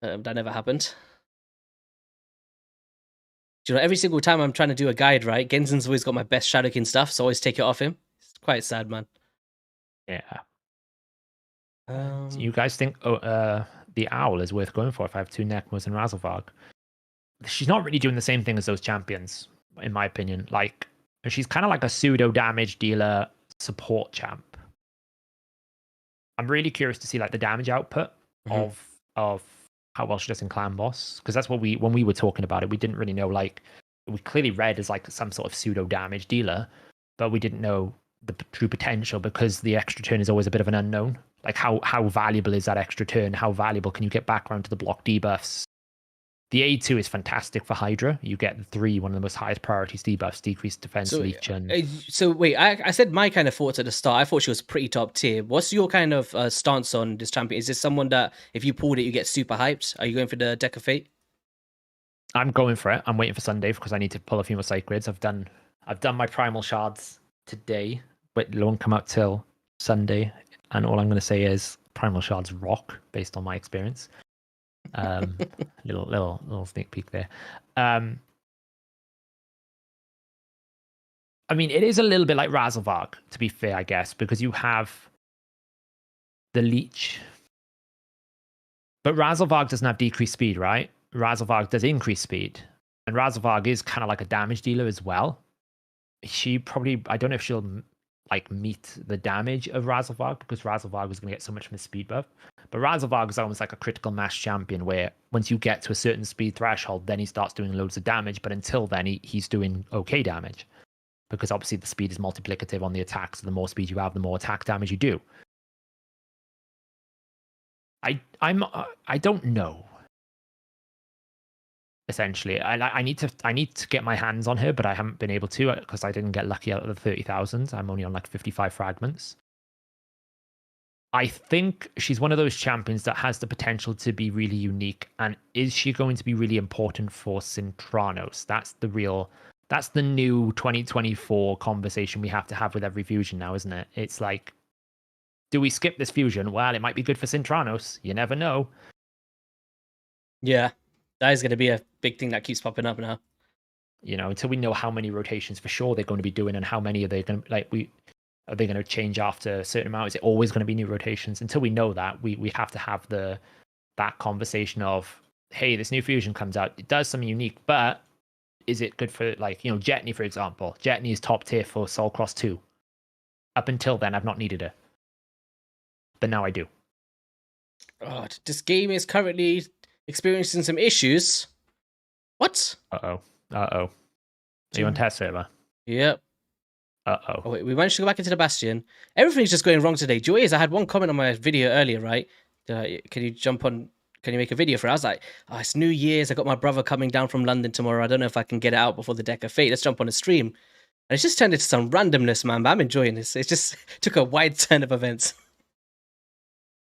That never happened. You know, every single time I'm trying to do a guide, right, Genzin's always got my best Shadowkin stuff, so I always take it off him. It's quite sad, man. Yeah. Do you guys think the Owl is worth going for if I have two Nekmos and Razelvarg? She's not really doing the same thing as those champions, in my opinion. Like, she's kind of like a pseudo damage dealer support champ. I'm really curious to see like the damage output of how well she does in Clan Boss, because that's what when we were talking about it, we didn't really know. Like, we clearly read as like some sort of pseudo damage dealer, but we didn't know the true potential because the extra turn is always a bit of an unknown. Like, how valuable is that extra turn? How valuable can you get back around to the block debuffs? The A2 is fantastic for Hydra. You get the 3, one of the most highest priorities debuffs, decreased defense, leech, and... So wait, I said my kind of thoughts at the start. I thought she was pretty top tier. What's your kind of stance on this champion? Is this someone that if you pulled it, you get super hyped? Are you going for the Deck of Fate? I'm going for it. I'm waiting for Sunday because I need to pull a few more sacreds. I've done my primal shards today, but it won't come out till Sunday. And all I'm going to say is primal shards rock based on my experience. Little sneak peek there. I mean, it is a little bit like Razelvarg, to be fair, I guess, because you have the leech, but Razelvarg doesn't have decreased speed, right? Razelvarg does increase speed, and Razelvarg is kind of like a damage dealer as well. She probably, I don't know if she'll like meet the damage of Razelvarg because Razelvarg is going to get so much from the speed buff. But Razelvarg is almost like a critical mass champion where once you get to a certain speed threshold, then he starts doing loads of damage. But until then, he's doing okay damage because obviously the speed is multiplicative on the attack. So the more speed you have, the more attack damage you do. I don't know. Essentially, I need to get my hands on her, but I haven't been able to because I didn't get lucky out of the 30,000. I'm only on like 55 fragments. I think she's one of those champions that has the potential to be really unique. And is she going to be really important for Sintranos? That's the new 2024 conversation we have to have with every fusion now, isn't it? It's like, do we skip this fusion? Well, it might be good for Sintranos. You never know. Yeah, that is going to be a big thing that keeps popping up now. You know, until we know how many rotations for sure they're going to be doing and how many are they going to, like, are they going to change after a certain amount? Is it always going to be new rotations? Until we know that, we have to have that conversation of, hey, this new fusion comes out. It does something unique, but is it good for, like, you know, Jetney, for example? Jetney is top tier for Soul Cross 2. Up until then, I've not needed her. But now I do. Oh, this game is currently experiencing some issues. What? Uh-oh. Are you on test server? Yep. Uh-oh. Oh, wait, we managed to go back into the Bastion. Everything's just going wrong today. Joy is, I had one comment on my video earlier, right? Can you jump on? Can you make a video for it? I was like, oh, it's New Year's. I got my brother coming down from London tomorrow. I don't know if I can get it out before the Deck of Fate. Let's jump on a stream. And it's just turned into some randomness, man. But I'm enjoying this. It just took a wide turn of events.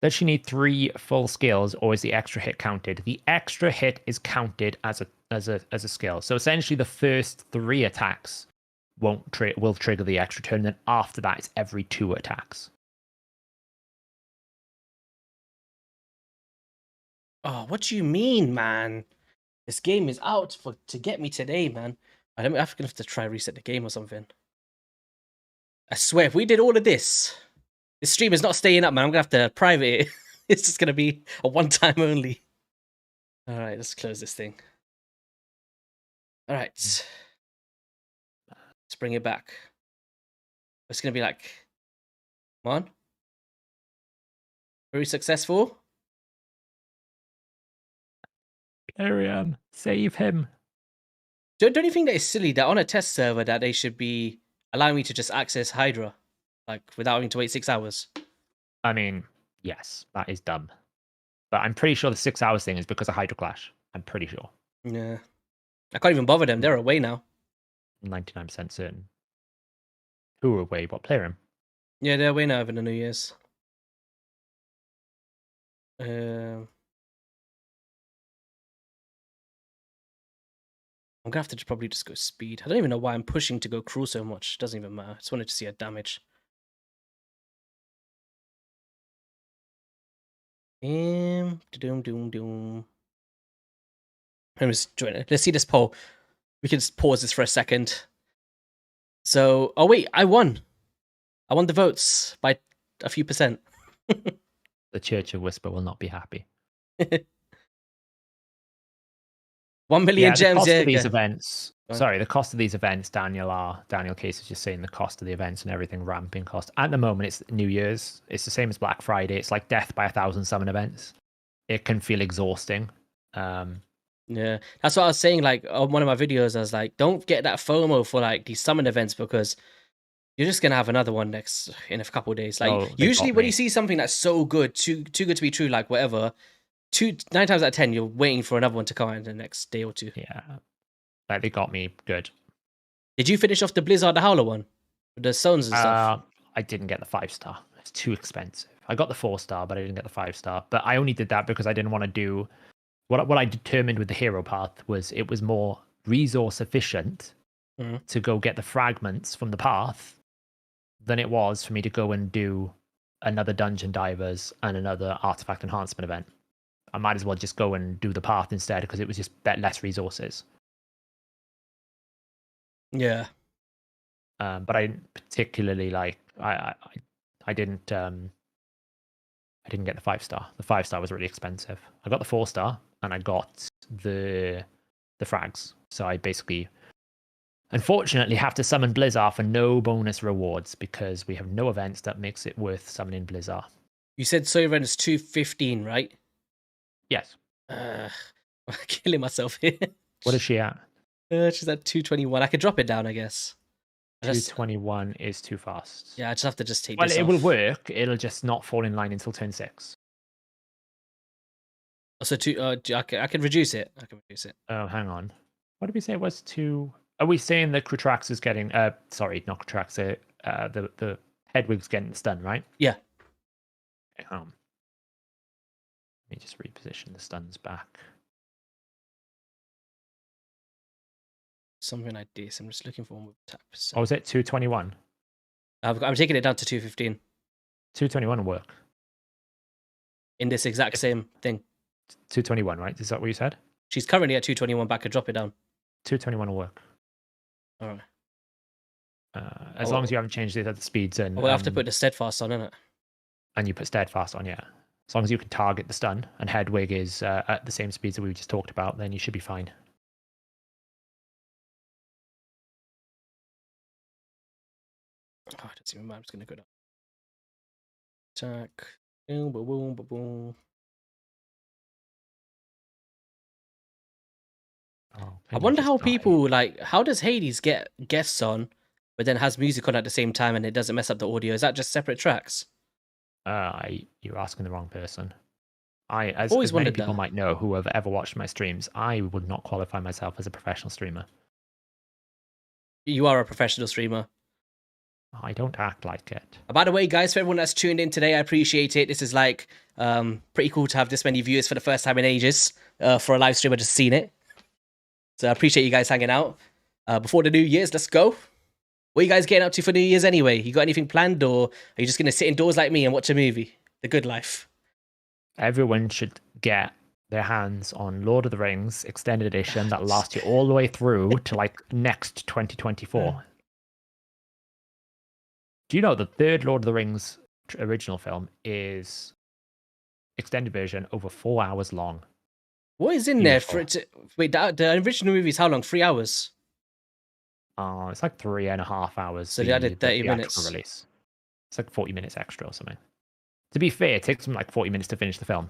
Does she need 3 full skills, or is the extra hit counted? The extra hit is counted as a skill. So essentially, the first 3 attacks will trigger the extra turn. And then after that, it's every 2 attacks. Oh, what do you mean, man? This game is out to get me today, man. I'm gonna have to try reset the game or something. I swear, if we did all of this stream is not staying up, man. I'm gonna have to private it. It's just gonna be a one-time only. All right, let's close this thing. All right, let's bring it back. It's gonna be like, come on, very successful. Arian, save him. Don't you think that it's silly that on a test server that they should be allowing me to just access Hydra, like without having to wait 6 hours? I mean, yes, that is dumb. But I'm pretty sure the 6 hours thing is because of Hydra Clash. I'm pretty sure. Yeah. I can't even bother them. They're away now. 99% certain. Who are away? What, player him? Yeah, they're away now over the New Year's. I'm gonna have to probably just go speed. I don't even know why I'm pushing to go cruel so much. It doesn't even matter. I just wanted to see a damage. Doom. Let's join it. Let's see this poll. We can just pause this for a second. So, oh wait, I won. I won the votes by a few percent. The Church of Whisper will not be happy. 1 million The gems. cost Yeah, of these okay. events. Go on. Sorry, the cost of these events. Daniel Case is just saying the cost of the events and everything ramping cost. At the moment, it's New Year's. It's the same as Black Friday. It's like death by 1,000 summon events. It can feel exhausting. Yeah, that's what I was saying. Like on one of my videos, I was like, don't get that FOMO for like these summon events because you're just gonna have another one in a couple of days. Like Oh, they usually got when me. you see something that's so good, too good to be true, like whatever, 9 times out of 10, you're waiting for another one to come out in the next day or two. Yeah, like they got me good. Did you finish off the Blizzard the Howler one? With the stones and stuff? I didn't get the 5-star. It's too expensive. I got the 4-star, but I didn't get the 5-star. But I only did that because I didn't want to do what I determined with the hero path was it was more resource efficient to go get the fragments from the path than it was for me to go and do another dungeon divers and another artifact enhancement event. I might as well just go and do the path instead because it was just less resources. Yeah. But I didn't particularly like. I didn't. I didn't get the 5-star. The 5-star was really expensive. I got the 4-star and I got the frags. So I basically, unfortunately, have to summon Blizzard for no bonus rewards because we have no events that makes it worth summoning Blizzard. You said Sovereign is 215, right? Yes. I'm killing myself here. What is she at? She's at 221. I could drop it down, I guess. 221 is too fast. Yeah, I just have to take well, this it off. will work. It'll just not fall in line until turn 6. So I can reduce it. I can reduce it. Oh, hang on. What did we say it was 2? Are we saying that Crutrax is getting? Sorry, not Crutrax. The Hedwig's getting stunned, right? Yeah. Let me just reposition the stuns back. Something like this. I'm just looking for one with tap. Oh, was it 221? I'm taking it down to 215. 221 will work. In this exact same thing. 221, right? Is that what you said? She's currently at 221, but I could drop it down. 221 will work. All right. As long as you haven't changed the other speeds. And we'll have to put the steadfast on, innit? And you put steadfast on, yeah. As long as you can target the stun and Hedwig is at the same speeds that we just talked about, then you should be fine. Oh, I don't see my I'm just going to go down. Attack. Boom, boom, boom, boom, boom. Oh, I wonder how people, like, how does Hades get guests on, but then has music on at the same time and it doesn't mess up the audio? Is that just separate tracks? You're asking the wrong person. As many people might know who have ever watched my streams, I would not qualify myself as a professional streamer. You are a professional streamer. I don't act like it. By the way, guys, for everyone that's tuned in today, I appreciate it. This is like pretty cool to have this many viewers for the first time in ages for a live stream. I just seen it. So I appreciate you guys hanging out. Before the New Year's, let's go. What are you guys getting up to for New Year's anyway? You got anything planned, or are you just going to sit indoors like me and watch a movie? The good life. Everyone should get their hands on Lord of the Rings Extended Edition that lasts you all the way through to like next 2024. Do you know the third Lord of the Rings original film is extended version over 4 hours long? What is in there for it to... Wait, the original movie is how long? 3 hours? It's like 3.5 hours. So they added 30 minutes. Release. It's like 40 minutes extra or something. To be fair, it takes them like 40 minutes to finish the film.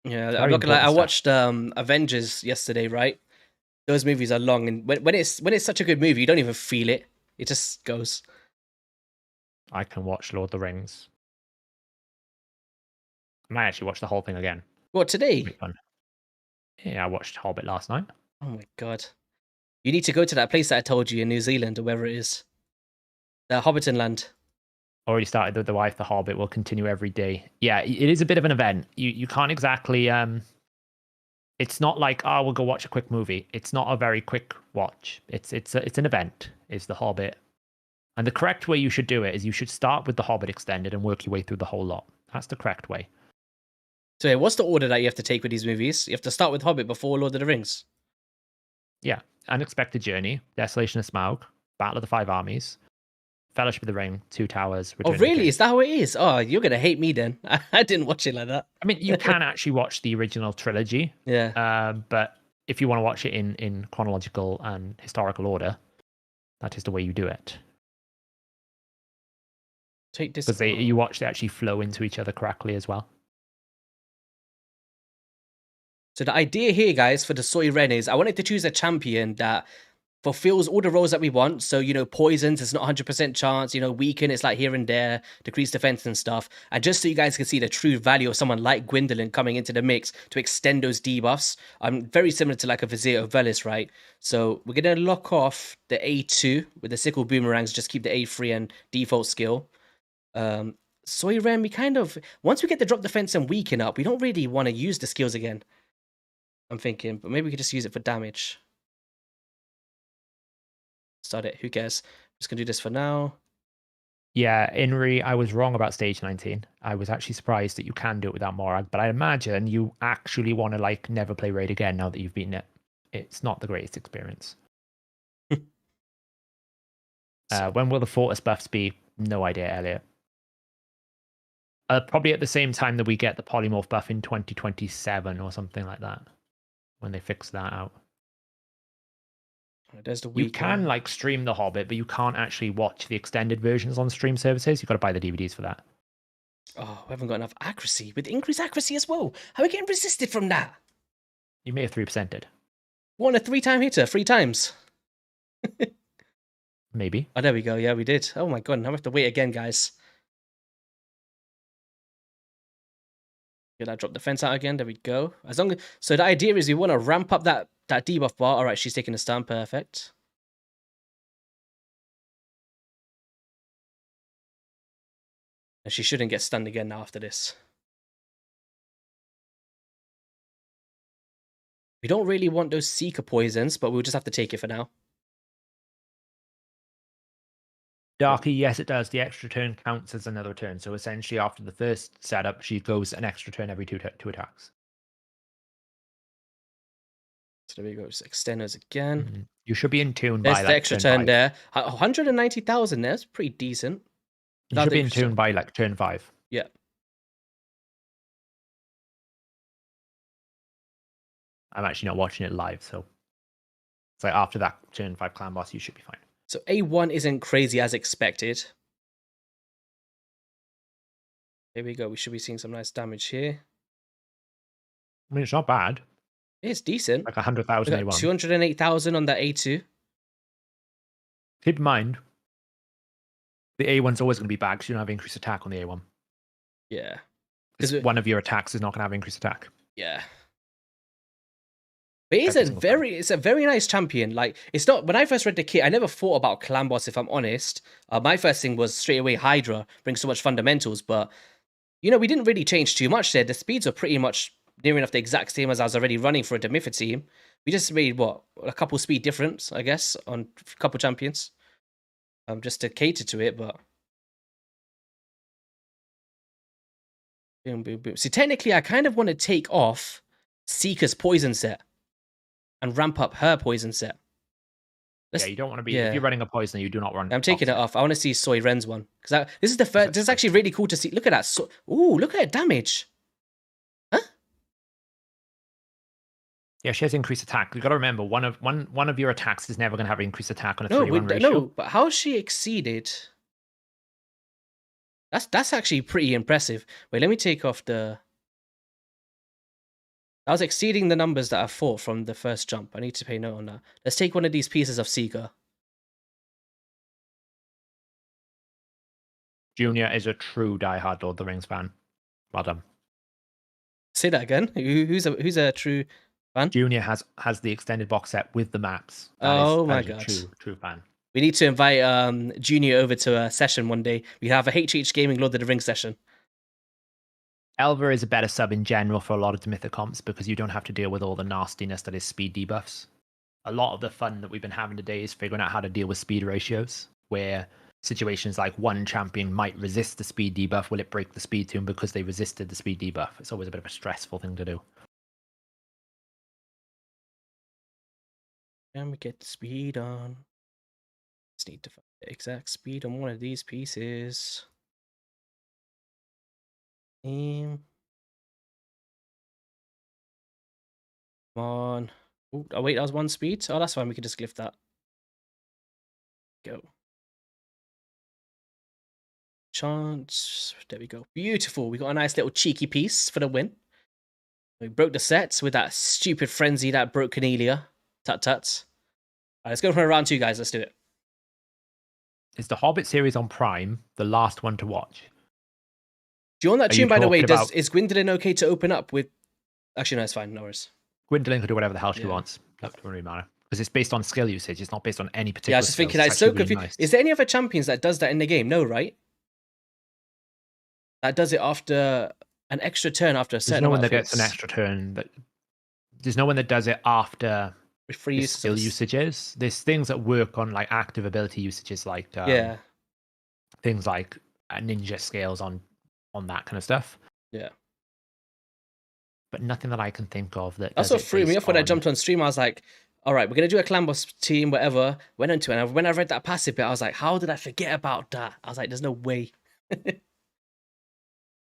Yeah, I'm not gonna lie. I watched Avengers yesterday, right? Those movies are long, and when it's such a good movie, you don't even feel it. It just goes. I can watch Lord of the Rings. I might actually watch the whole thing again. What, today? Yeah, I watched Hobbit last night. Oh my god. You need to go to that place that I told you in New Zealand or wherever it is. The Hobbiton Land. Already started with the wife, the Hobbit. Will continue every day. Yeah, it is a bit of an event. You can't exactly... It's not like, oh, we'll go watch a quick movie. It's not a very quick watch. It's an event, is the Hobbit. And the correct way you should do it is you should start with the Hobbit extended and work your way through the whole lot. That's the correct way. So what's the order that you have to take with these movies? You have to start with Hobbit before Lord of the Rings? Yeah. Unexpected Journey, Desolation of Smaug, Battle of the Five Armies, Fellowship of the Ring, Two Towers. Oh, Return of the really? King. Is that how it is? Oh, you're gonna hate me then. I didn't watch it like that. I mean, you can actually watch the original trilogy. Yeah. But if you want to watch it in chronological and historical order, that is the way you do it. Take this. Because you watch they actually flow into each other correctly as well. So the idea here, guys, for the Soy Ren is I wanted to choose a champion that fulfills all the roles that we want. So, poisons, it's not 100% chance. Weaken, it's like here and there, decrease defense and stuff. And just so you guys can see the true value of someone like Gwyndolin coming into the mix to extend those debuffs. Very similar to like a Vizier of Velis, right? So we're going to lock off the A2 with the Sickle Boomerangs, just keep the A3 and default skill. Soy Ren, once we get the drop defense and weaken up, we don't really want to use the skills again. I'm thinking, but maybe we could just use it for damage. Start it. Who cares? I'm just gonna do this for now. Yeah, Inri, I was wrong about stage 19. I was actually surprised that you can do it without Morag, but I imagine you actually want to like never play Raid again now that you've beaten it. It's not the greatest experience. When will the Fortis buffs be? No idea, Elliot. Probably at the same time that we get the polymorph buff in 2027 or something like that. When they fix that out. There's the you can like stream The Hobbit, but you can't actually watch the extended versions on stream services. You've got to buy the DVDs for that. Oh, we haven't got enough accuracy. With increased accuracy as well. How are we getting resisted from that? You may have 3%ed. What, a 3-time hitter? 3 times? Maybe. Oh, there we go. Yeah, we did. Oh my god, now we have to wait again, guys. Get that drop defense out again. There we go. So the idea is we want to ramp up that debuff bar. All right, she's taking a stun. Perfect. And she shouldn't get stunned again now after this. We don't really want those Seeker poisons, but we'll just have to take it for now. Darky, yes, it does. The extra turn counts as another turn. So essentially, after the first setup, she goes an extra turn every two attacks. So there we go. Just extend those again. Mm-hmm. You should be in tune There's by the like extra turn there. 190,000 there. That's pretty decent. You should be in tune by like turn 5. Yeah. I'm actually not watching it live, so it's like after that turn 5 clan boss, you should be fine. So A1 isn't crazy as expected. Here we go. We should be seeing some nice damage here. I mean, it's not bad. It's decent. Like 100,000 A1. 208,000 on that A2. Keep in mind, the A1's always going to be bad because you don't have increased attack on the A1. Yeah. Because one of your attacks is not going to have increased attack. Yeah. But it's a very nice champion. Like, it's not, when I first read the kit, I never thought about clan boss, if I'm honest. My first thing was straight away Hydra, brings so much fundamentals, but we didn't really change too much there. The speeds were pretty much near enough the exact same as I was already running for a Demiffa team. We just made a couple speed difference, I guess, on a couple champions. Just to cater to it, but boom, boom, boom. See, technically I kind of want to take off Seeker's poison set and ramp up her poison set. You don't want to be. If you're running a poison, you do not run. I'm taking it off. I want to see Soy Ren's one because this is the first. This is actually really cool to see. Look at that. Ooh, look at that damage. Huh? Yeah, she has increased attack. You got to remember one of your attacks is never going to have increased attack on a 3-1 ratio. No, but how she exceeded? That's actually pretty impressive. Wait, let me take off the. I was exceeding the numbers that I fought from the first jump. I need to pay note on that. Let's take one of these pieces of Seeker. Junior is a true diehard Lord of the Rings fan. Well done. Say that again. Who's a true fan? Junior has the extended box set with the maps. My god, true fan. We need to invite Junior over to a session one day. We have a HH Gaming Lord of the Rings session. Elva is a better sub in general for a lot of Demiffa comps because you don't have to deal with all the nastiness that is speed debuffs. A lot of the fun that we've been having today is figuring out how to deal with speed ratios, where situations like one champion might resist the speed debuff. Will it break the speed to him because they resisted the speed debuff? It's always a bit of a stressful thing to do. Can we get the speed on? Just need to Exact speed on one of these pieces. Come on. Oh, wait, that was one speed. Oh, that's fine. We can just glyph that. Go. Chance. There we go. Beautiful. We got a nice little cheeky piece for the win. We broke the sets with that stupid frenzy that broke Cornelia. Tut tuts. All right, let's go for round 2, guys. Let's do it. Is the Hobbit series on Prime the last one to watch? Do you want that Are you tune, by the way? talking about- Is Gwyndolin okay to open up with... Actually, no, it's fine. No worries. Gwyndolin can do whatever the hell she Yeah. wants. That doesn't really matter. Because it's based on skill usage. It's not based on any particular Yeah, I was just thinking, skills. I'm It's so actually really confused. nice. Is there any other champions that does that in the game? No, right? That does it after an extra turn after a There's certain no one amount that of gets an hits. extra turn. There's no one that does it after With free the use skill usages. There's things that work on like active ability usages, like Yeah. things like ninja scales on that kind of stuff. Yeah. But nothing that I can think of that. That's does what it threw me based off when I on- jumped on stream. I was like, all right, we're going to do a clan boss team, whatever. Went into it. And when I read that passive bit, I was like, how did I forget about that? I was like, there's no way.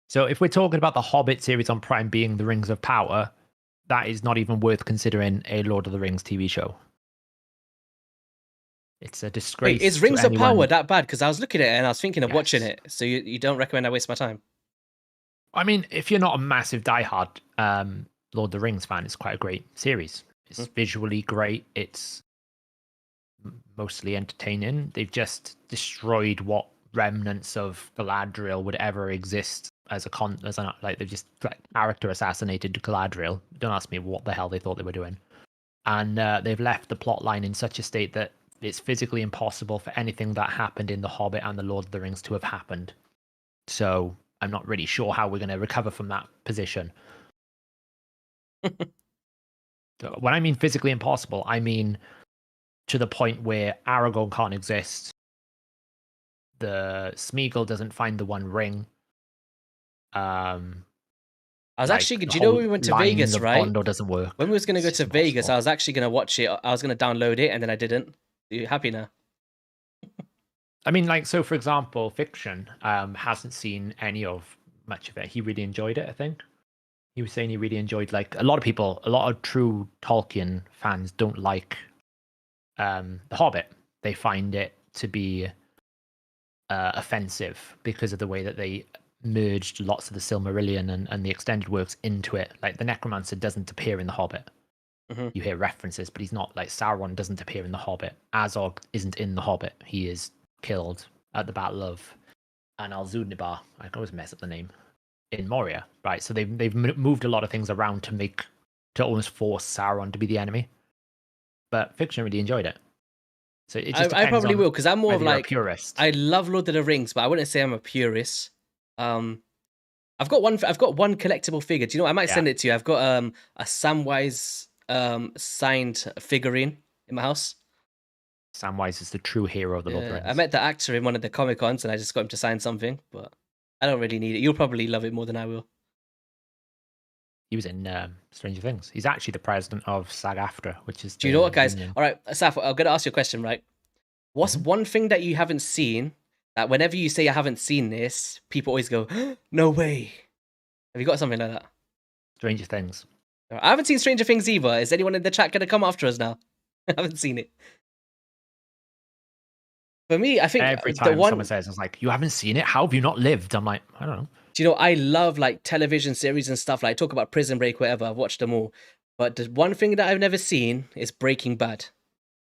So if we're talking about the Hobbit series on Prime being the Rings of Power, that is not even worth considering a Lord of the Rings TV show. It's a disgrace. Wait, is to Rings of anyone- Power that bad? Because I was looking at it and I was thinking of watching Yes. it. So you don't recommend I waste my time? I mean, if you're not a massive diehard Lord of the Rings fan, it's quite a great series. It's visually great. It's mostly entertaining. They've just destroyed what remnants of Galadriel would ever exist as like they've just like character assassinated Galadriel. Don't ask me what the hell they thought they were doing. And they've left the plot line in such a state that it's physically impossible for anything that happened in The Hobbit and The Lord of the Rings to have happened. So I'm not really sure how we're going to recover from that position. So when I mean physically impossible, I mean to the point where Aragorn can't exist. The Smeagol doesn't find the One Ring. I was actually, do you know when we went to Vegas, right? Bondo doesn't work. When we was going to go It's to just Vegas, impossible. I was actually going to watch it. I was going to download it and then I didn't. Are you happy now? I mean, like, so for example, Fiction hasn't seen any of much of it. He really enjoyed it, I think. He was saying he really enjoyed, like, a lot of true Tolkien fans don't like The Hobbit. They find it to be offensive because of the way that they merged lots of the Silmarillion and the extended works into it. Like, the Necromancer doesn't appear in The Hobbit. Mm-hmm. You hear references, but he's not, like, Sauron doesn't appear in The Hobbit. Azog isn't in The Hobbit. He is killed at the Battle of Anal-Zudnibar. I can always mess up the name. In Moria, right? So they've moved a lot of things around to almost force Sauron to be the enemy. But Fiction really enjoyed it. So it just I probably will, because I'm more of whether you're a like, purist. I love Lord of the Rings, but I wouldn't say I'm a purist. I've got one collectible figure. Do you know what? I might send it to you. I've got a Samwise signed figurine in my house. Samwise is the true hero of the Lord of the Rings. I met the actor in one of the Comic Cons and I just got him to sign something, but I don't really need it. You'll probably love it more than I will. He was in Stranger Things. He's actually the president of SAG-AFTRA, which is. Do you know what, guys? union. All right, Saf, I'm going to ask you a question, right? What's one thing that you haven't seen that whenever you say I haven't seen this, people always go, no way. Have you got something like that? Stranger Things. I haven't seen Stranger Things either. Is anyone in the chat going to come after us now? I haven't seen it. For me, I think Every time the one. someone says, "I was like, you haven't seen it? How have you not lived?" I'm like, I don't know. Do you know, I love like television series and stuff. Like talk about Prison Break, whatever. I've watched them all. But the one thing that I've never seen is Breaking Bad.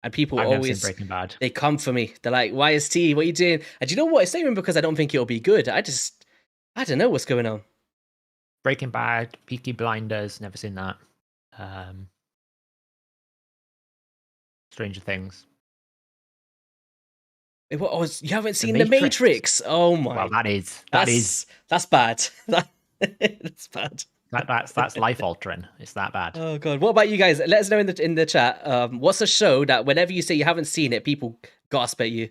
And people I've never always seen Breaking Bad. they come for me. They're like, YST, what are you doing? And do you know what? It's not even because I don't think it'll be good. I don't know what's going on. Breaking Bad, Peaky Blinders, never seen that. Stranger Things. Wait, what? Oh, you haven't seen Matrix. The Matrix? Oh my! Well, that's bad. That's bad. that's life altering. It's that bad. Oh god! What about you guys? Let us know in the chat. What's a show that whenever you say you haven't seen it, people gasp at you?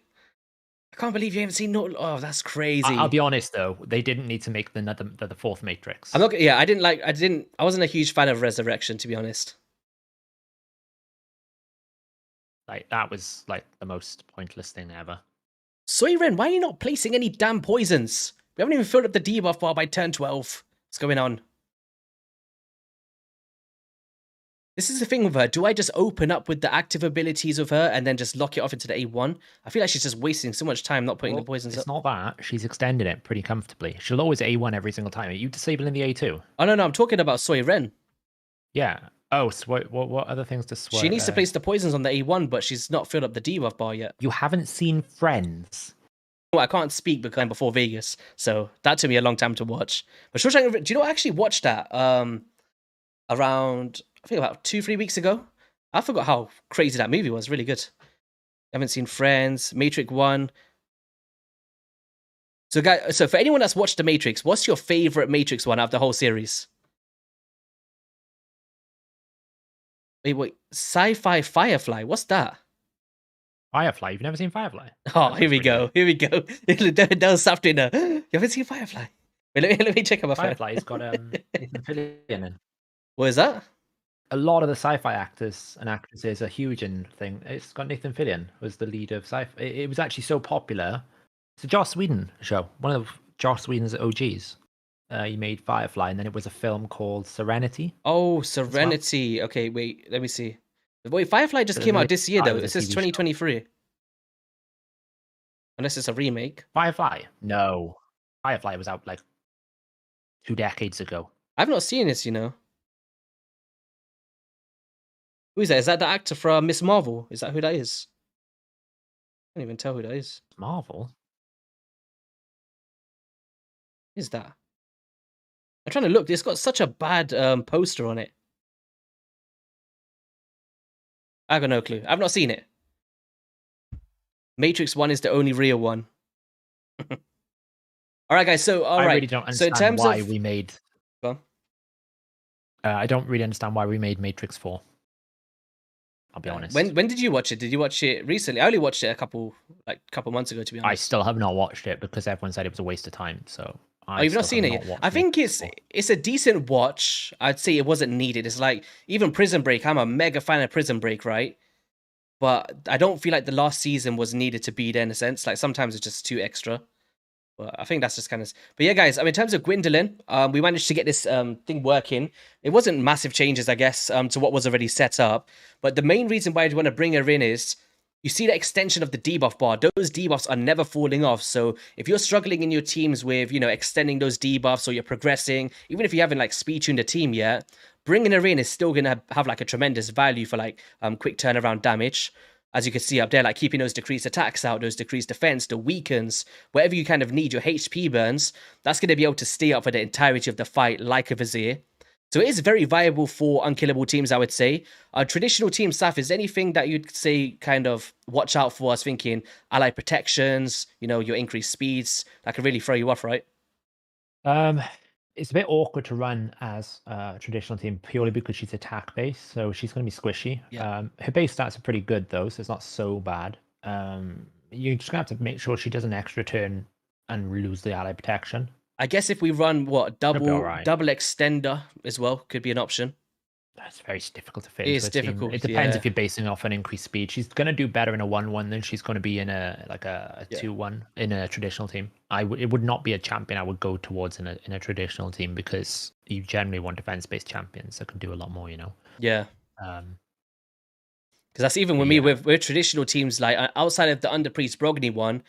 I can't believe you haven't seen no. Oh, that's crazy. I'll be honest though, they didn't need to make the fourth Matrix. I'm not. Yeah, I wasn't a huge fan of Resurrection, to be honest. Like that was like the most pointless thing ever. Soiren, why are you not placing any damn poisons? We haven't even filled up the debuff bar by turn 12. What's going on? This is the thing with her. Do I just open up with the active abilities of her and then just lock it off into the A1? I feel like she's just wasting so much time not putting the poisons up. It's not that. She's extending it pretty comfortably. She'll always A1 every single time. Are you disabling the A2? Oh, no, I'm talking about Soiren. Yeah. Oh, what other things to sway? She needs to place the poisons on the A1, but she's not filled up the debuff bar yet. You haven't seen Friends? Well, I can't speak because I'm before Vegas, so that took me a long time to watch. But Shawshank, do you know I actually watched that around, I think about 2-3 weeks ago? I forgot how crazy that movie was. Really good. Haven't seen Friends, Matrix 1. So, guys, so for anyone that's watched The Matrix, what's your favorite Matrix one out of the whole series? Wait, Sci-Fi Firefly. What's that? Firefly? You've never seen Firefly? Oh, here we go. Here we go. That was after you haven't seen Firefly? Wait, let me check out my Firefly. It's got Nathan Fillion in. What is that? A lot of the sci-fi actors and actresses are huge in thing. It's got Nathan Fillion was the lead of sci-fi. It was actually so popular. It's a Joss Whedon show. One of Joss Whedon's OGs. He made Firefly, and then it was a film called Serenity. Oh, Serenity. Well. Okay, wait. Let me see. Wait, Firefly just came out this year, though. It says 2023. Show. Unless it's a remake. Firefly? No. Firefly was out like 2 decades ago. I've not seen this, you know. Who is that? Is that the actor from Miss Marvel? Is that who that is? I can't even tell who that is. Marvel? Who is that? I'm trying to look. It's got such a bad poster on it. I got no clue. I've not seen it. Matrix 1 is the only real one. All right, guys. So, all right. I really don't understand so in terms why of... we made... Go on. I don't really understand why we made Matrix 4. I'll be honest. When did you watch it? Did you watch it recently? I only watched it a couple months ago, to be honest. I still have not watched it because everyone said it was a waste of time. So you've not seen it yet? I think it's a decent watch. I'd say it wasn't needed. It's like even Prison Break. I'm a mega fan of Prison Break, right? But I don't feel like the last season was needed to be there in a sense. Like sometimes it's just too extra. But I think that's just kind of... But yeah, guys, I mean, in terms of Gwyndolin, we managed to get this thing working. It wasn't massive changes, I guess, to what was already set up. But the main reason why I want to bring her in is you see the extension of the debuff bar. Those debuffs are never falling off. So if you're struggling in your teams with, you know, extending those debuffs or you're progressing, even if you haven't like speed tuned a team yet, bringing her in is still going to have like a tremendous value for like quick turnaround damage. As you can see up there, like keeping those decreased attacks out, those decreased defense, the weakens, whatever you kind of need, your HP burns, that's going to be able to stay up for the entirety of the fight like a Vizier. So it is very viable for unkillable teams, I would say. Traditional team, Saf, is anything that you'd say kind of watch out for? I was thinking ally protections, you know, your increased speeds, that could really throw you off, right? It's a bit awkward to run as a traditional team purely because she's attack based, so she's going to be squishy. Yeah. Her base stats are pretty good though, so it's not so bad. You're just going to have to make sure she does an extra turn and lose the ally protection. I guess if we run double extender as well, could be an option. That's very difficult to fit. It is difficult. It depends if you're basing off an increased speed. She's going to do better in a 1-1 than she's going to be in a 2-1 in a traditional team. It would not be a champion I would go towards in a traditional team because you generally want defense-based champions that can do a lot more, you know. Yeah. Because that's even with me with traditional teams, like outside of the Under Priest Brogni one.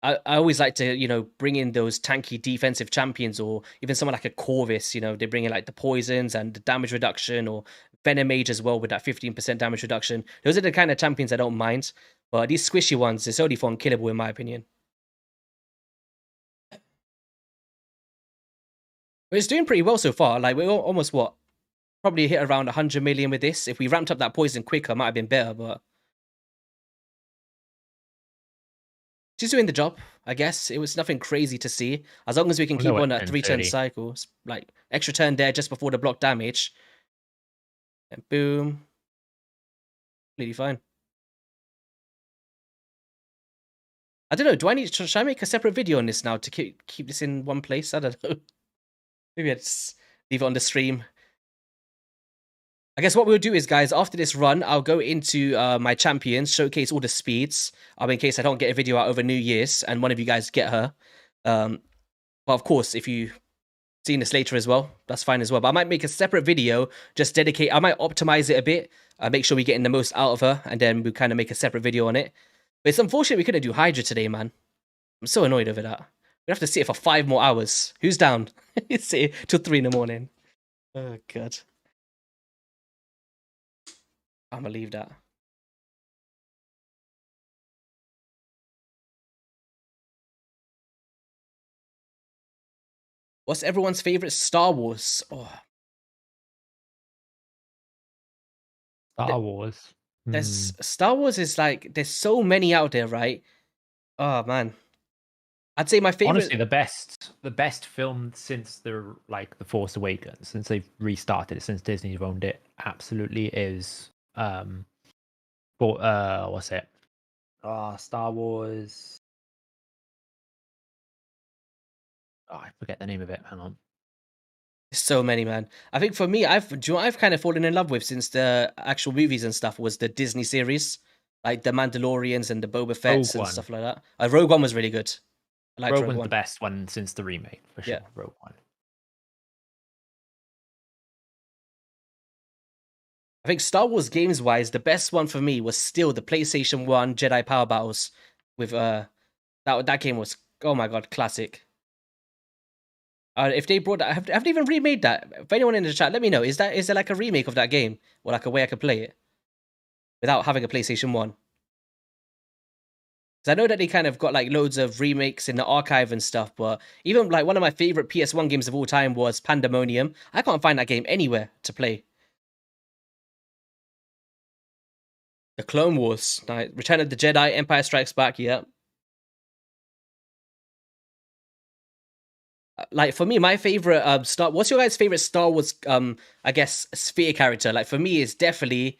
I always like to, you know, bring in those tanky defensive champions, or even someone like a Corvus, you know, they bring in like the poisons and the damage reduction, or Venom Mage as well with that 15% damage reduction. Those are the kind of champions I don't mind. But these squishy ones, it's only for unkillable in my opinion. But it's doing pretty well so far. Like we're almost probably hit around 100 million with this. If we ramped up that poison quicker, it might have been better, but she's doing the job, I guess. It was nothing crazy to see. As long as we can keep on that 3-turn cycle. Like, extra turn there just before the block damage. And boom. Completely fine. I don't know. Should I make a separate video on this now to keep this in one place? I don't know. Maybe I just leave it on the stream. I guess what we'll do is, guys, after this run, I'll go into my champions, showcase all the speeds, in case I don't get a video out over New Year's, and one of you guys get her. But of course, if you seen this later as well, that's fine as well. But I might make a separate video, just dedicate. I might optimize it a bit, make sure we're getting the most out of her, and then we'll kind of make a separate video on it. But it's unfortunate we couldn't do Hydra today, man. I'm so annoyed over that. We have to sit for 5 more hours. Who's down? Sit till 3 in the morning. Oh god. I'm gonna leave that. What's everyone's favorite Star Wars? Oh. Star Wars. There's Star Wars is like there's so many out there, right? Oh man. I'd say my favorite. Honestly, the best film since the Force Awakens, since they've restarted it, since Disney's owned it, absolutely is what's it? Star Wars. Oh, I forget the name of it. Hang on. So many, man. I think for me, I've kind of fallen in love with since the actual movies and stuff was the Disney series, like the Mandalorians and the Boba Fett's and stuff like that. Rogue One was really good. I liked Rogue One's the best one since the remake, for sure. Yeah. Rogue One. I think Star Wars games wise, the best one for me was still the PlayStation 1 Jedi Power Battles with that game was, oh my god, classic. If they brought that, have they even remade that? If anyone in the chat, let me know. Is there like a remake of that game, or like a way I could play it without having a PlayStation 1? Because I know that they kind of got like loads of remakes in the archive and stuff, but even like one of my favorite PS1 games of all time was Pandemonium. I can't find that game anywhere to play. The Clone Wars, Return of the Jedi, Empire Strikes Back, yeah. Like for me, my favorite what's your guys' favorite Star Wars I guess sphere character? Like for me, it's definitely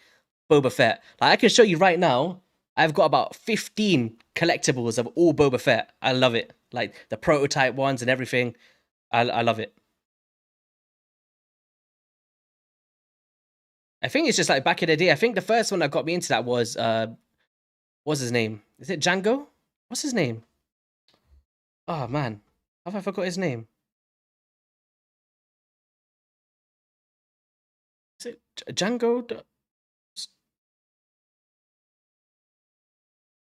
Boba Fett. Like I can show you right now, I've got about 15 collectibles of all Boba Fett. I love it. Like the prototype ones and everything. I love it. I think it's just like back in the day. I think the first one that got me into that was what's his name? Is it Django? What's his name? Oh man. Have I forgot his name? Is it Django?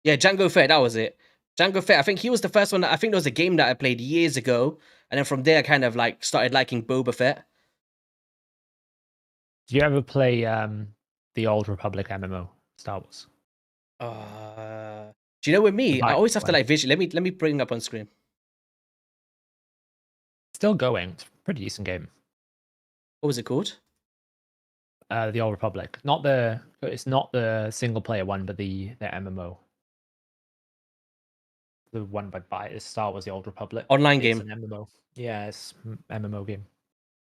Yeah, Django Fett, that was it. Django Fett, I think he was the first one I think there was a game that I played years ago, and then from there I kind of like started liking Boba Fett. Did you ever play the Old Republic MMO, Star Wars? Do you know with me, I always have to like visual. Let me bring it up on screen. Still going. It's a pretty decent game. What was it called? The Old Republic. It's not the single player one, but the MMO. The one by Star Wars: The Old Republic. Online game. It's an MMO. Yeah, it's MMO game.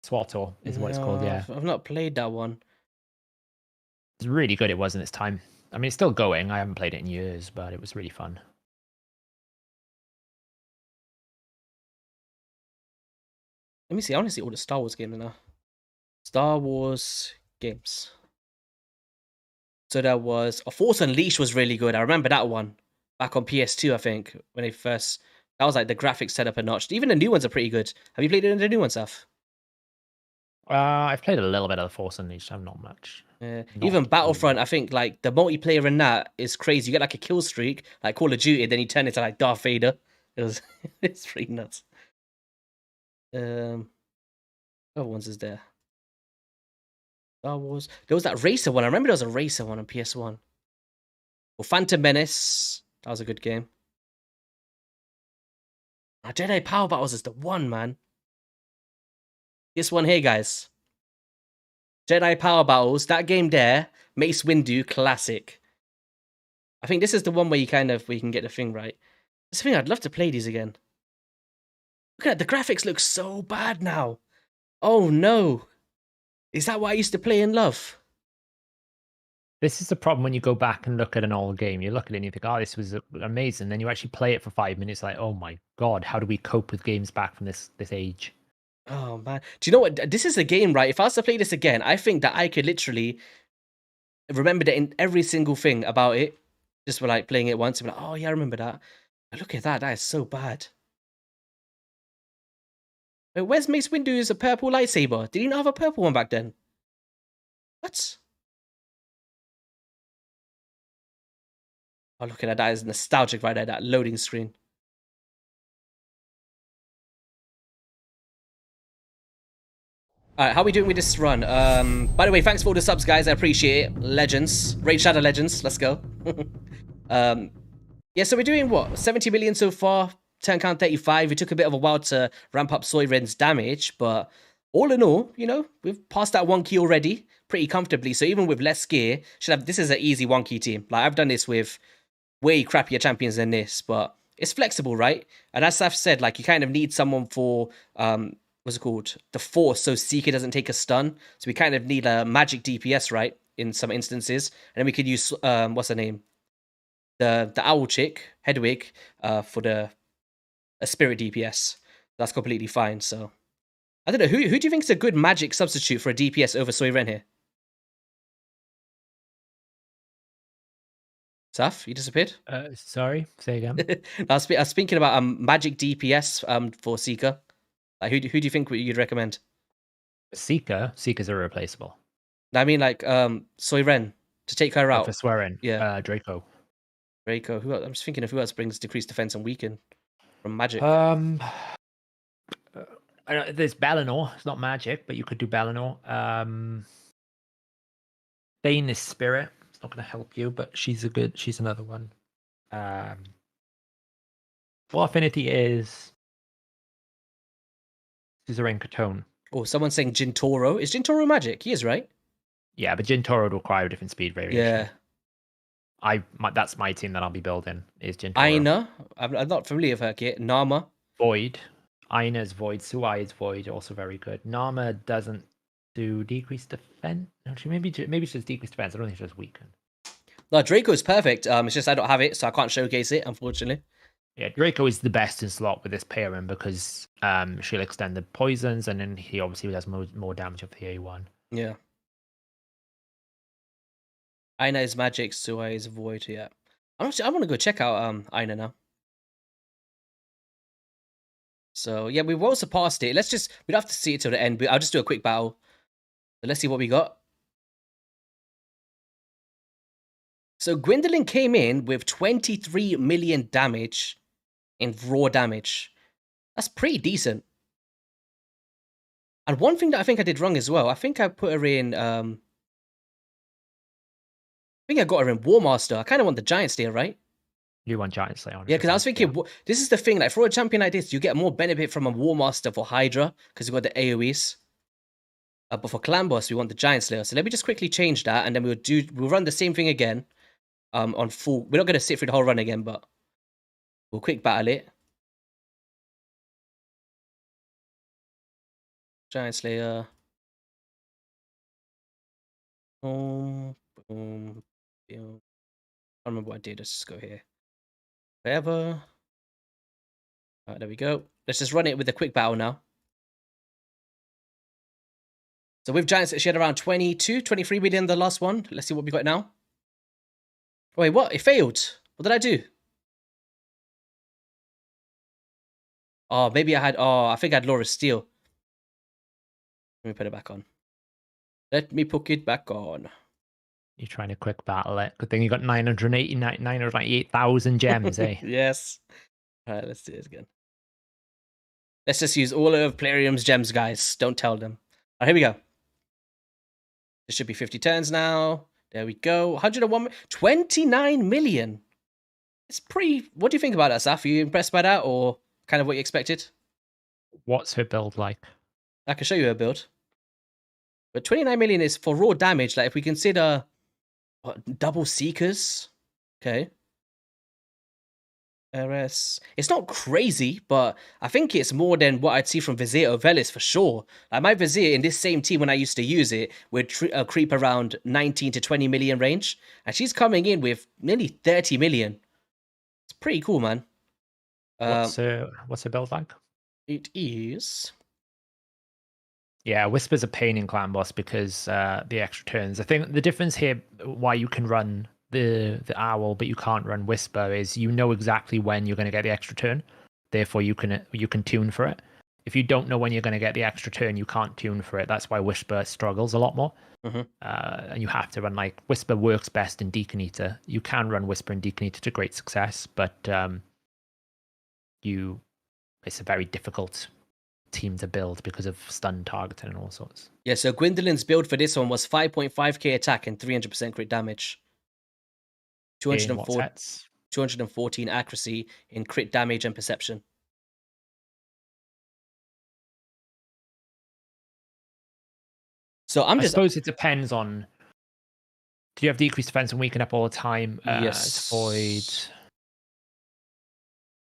SWTOR is what it's called. Yeah, I've not played that one. It's really good. It was in its time. I mean, it's still going. I haven't played it in years, but it was really fun. Let me see. I want to see all the Star Wars games now. Star Wars games. So there was Force Unleashed was really good. I remember that one back on PS2. I think when it first, that was like the graphics set up a notch. Even the new ones are pretty good. Have you played any of the new ones, Saf? I've played a little bit of the Force Unleashed. I'm not much. Even Battlefront, I think like the multiplayer in that is crazy. You get like a kill streak, like Call of Duty, then you turn into like Darth Vader. It's pretty nuts. What other ones is there? Star Wars. There was that racer one. I remember there was a racer one on PS1. Well, Phantom Menace. That was a good game. Jedi Power Battles is the one, man. This one here, guys. Jedi Power Battles. That game there. Mace Windu, classic. I think this is the one where you can get the thing right. This thing, I'd love to play these again. Look at that. The graphics look so bad now. Oh no. Is that what I used to play in love? This is the problem when you go back and look at an old game. You look at it and you think, oh, this was amazing. Then you actually play it for 5 minutes, like, oh my god, how do we cope with games back from this age? Oh man, do you know what? This is a game, right? If I was to play this again, I think that I could literally remember that in every single thing about it, just for like playing it once and be like, oh yeah, I remember that. But look at that, that is so bad. Wait, where's Mace Windu's a purple lightsaber? Did he not have a purple one back then? What? Oh, look at that, that is nostalgic right there, that loading screen. Alright, how are we doing with this run? By the way, thanks for all the subs, guys. I appreciate it. Legends. Raid Shadow Legends. Let's go. Yeah, so we're doing what? 70 million so far. Turn count 35. It took a bit of a while to ramp up Soiren's damage, but all in all, you know, we've passed that 1 key already pretty comfortably. So even with less gear, this is an easy 1 key team. Like, I've done this with way crappier champions than this, but it's flexible, right? And as Saf said, like, you kind of need someone for what's it called? The Force, so Seeker doesn't take a stun. So we kind of need a magic DPS, right? In some instances. And then we could use what's her name? The owl chick, Hedwig, for the a spirit DPS. That's completely fine. So I don't know, who do you think is a good magic substitute for a DPS over Soiren here? Saf, you disappeared? Sorry, say again. I was thinking about magic DPS for Seeker. Like, who do you think you'd recommend? Seeker's irreplaceable. I mean, like, Soiren, to take her out. For swearing, Yeah. Draco. Draco. Who else? I'm just thinking of who else brings decreased defense and weaken from magic. There's Bellinor. It's not magic, but you could do Bellinor. Bane is spirit. It's not going to help you, but she's another one. Full affinity is Suzerain Catone. Oh, someone's saying Jintoro. Is Jintoro magic? He is, right? Yeah, but Jintoro would require a different speed variation. Yeah. That's my team that I'll be building, is Jintoro. Aina. I'm not familiar with her yet. Nama. Void. Aina's Void. Suai is Void, also very good. Nama doesn't do decreased defense. Actually, maybe it's just decreased defense. I don't think it's just weaken. No, Draco is perfect. It's just I don't have it, so I can't showcase it, unfortunately. Yeah, Draco is the best in slot with this pairing because she'll extend the poisons, and then he obviously does more damage of the A1. Yeah. Aina is magic, Suai is void. Yeah. I want to go check out Aina now. So yeah, we've also passed it. We don't have to see it till the end. I'll just do a quick battle. So let's see what we got. So Gwyndolin came in with 23 million damage in raw damage. That's pretty decent. And one thing that I think I did wrong as well, I think I put her in I think I got her in War Master. I kind of want the Giant Slayer, right? You want Giant Slayer. Yeah, because I was thinking, this is the thing, like, for a champion like this, you get more benefit from a War Master for Hydra, because you've got the AoEs. But for Clan Boss, we want the Giant Slayer. So let me just quickly change that, and then we'll run the same thing again. On full. We're not going to sit through the whole run again, but we'll quick battle it. Giant Slayer. Boom, boom, boom. I don't remember what I did. Let's just go here. Wherever. Alright, there we go. Let's just run it with a quick battle now. So with Giants, she had around 22, 23 million the last one. Let's see what we got now. Wait, what? It failed. What did I do? Oh, maybe I had... Oh, I think I had Laura Steele. Let me put it back on. Let me put it back on. You're trying to quick battle it. Good thing you got 998,000 gems, eh? Yes. All right, let's do this again. Let's just use all of Plarium's gems, guys. Don't tell them. All right, here we go. This should be 50 turns now. There we go. 101... 29 million. It's pretty... What do you think about that, Saf? Are you impressed by that, or kind of what you expected? What's her build like? I can show you her build. But 29 million is for raw damage. Like, if we consider... What, double Seekers? Okay. RS. It's not crazy, but I think it's more than what I'd see from Vizier or Velis for sure. Like, my Vizier in this same team when I used to use it would creep around 19 to 20 million range. And she's coming in with nearly 30 million. It's pretty cool, man. What's her build like? It is... Yeah, Whisper's a pain in Clan Boss because the extra turns. I think the difference here, why you can run the Owl but you can't run Whisper, is you know exactly when you're going to get the extra turn. Therefore, you can tune for it. If you don't know when you're going to get the extra turn, you can't tune for it. That's why Whisper struggles a lot more. And you have to run like Whisper works best in Deacon Eater. You can run Whisper and Deacon Eater to great success, but it's a very difficult team to build because of stun targeting and all sorts. Yeah, so Gwyndolin's build for this one was 5.5k attack and 300% crit damage. 214 accuracy in crit damage and perception. So I suppose it depends on. Do you have decreased defense and weaken up all the time? Yes. Void.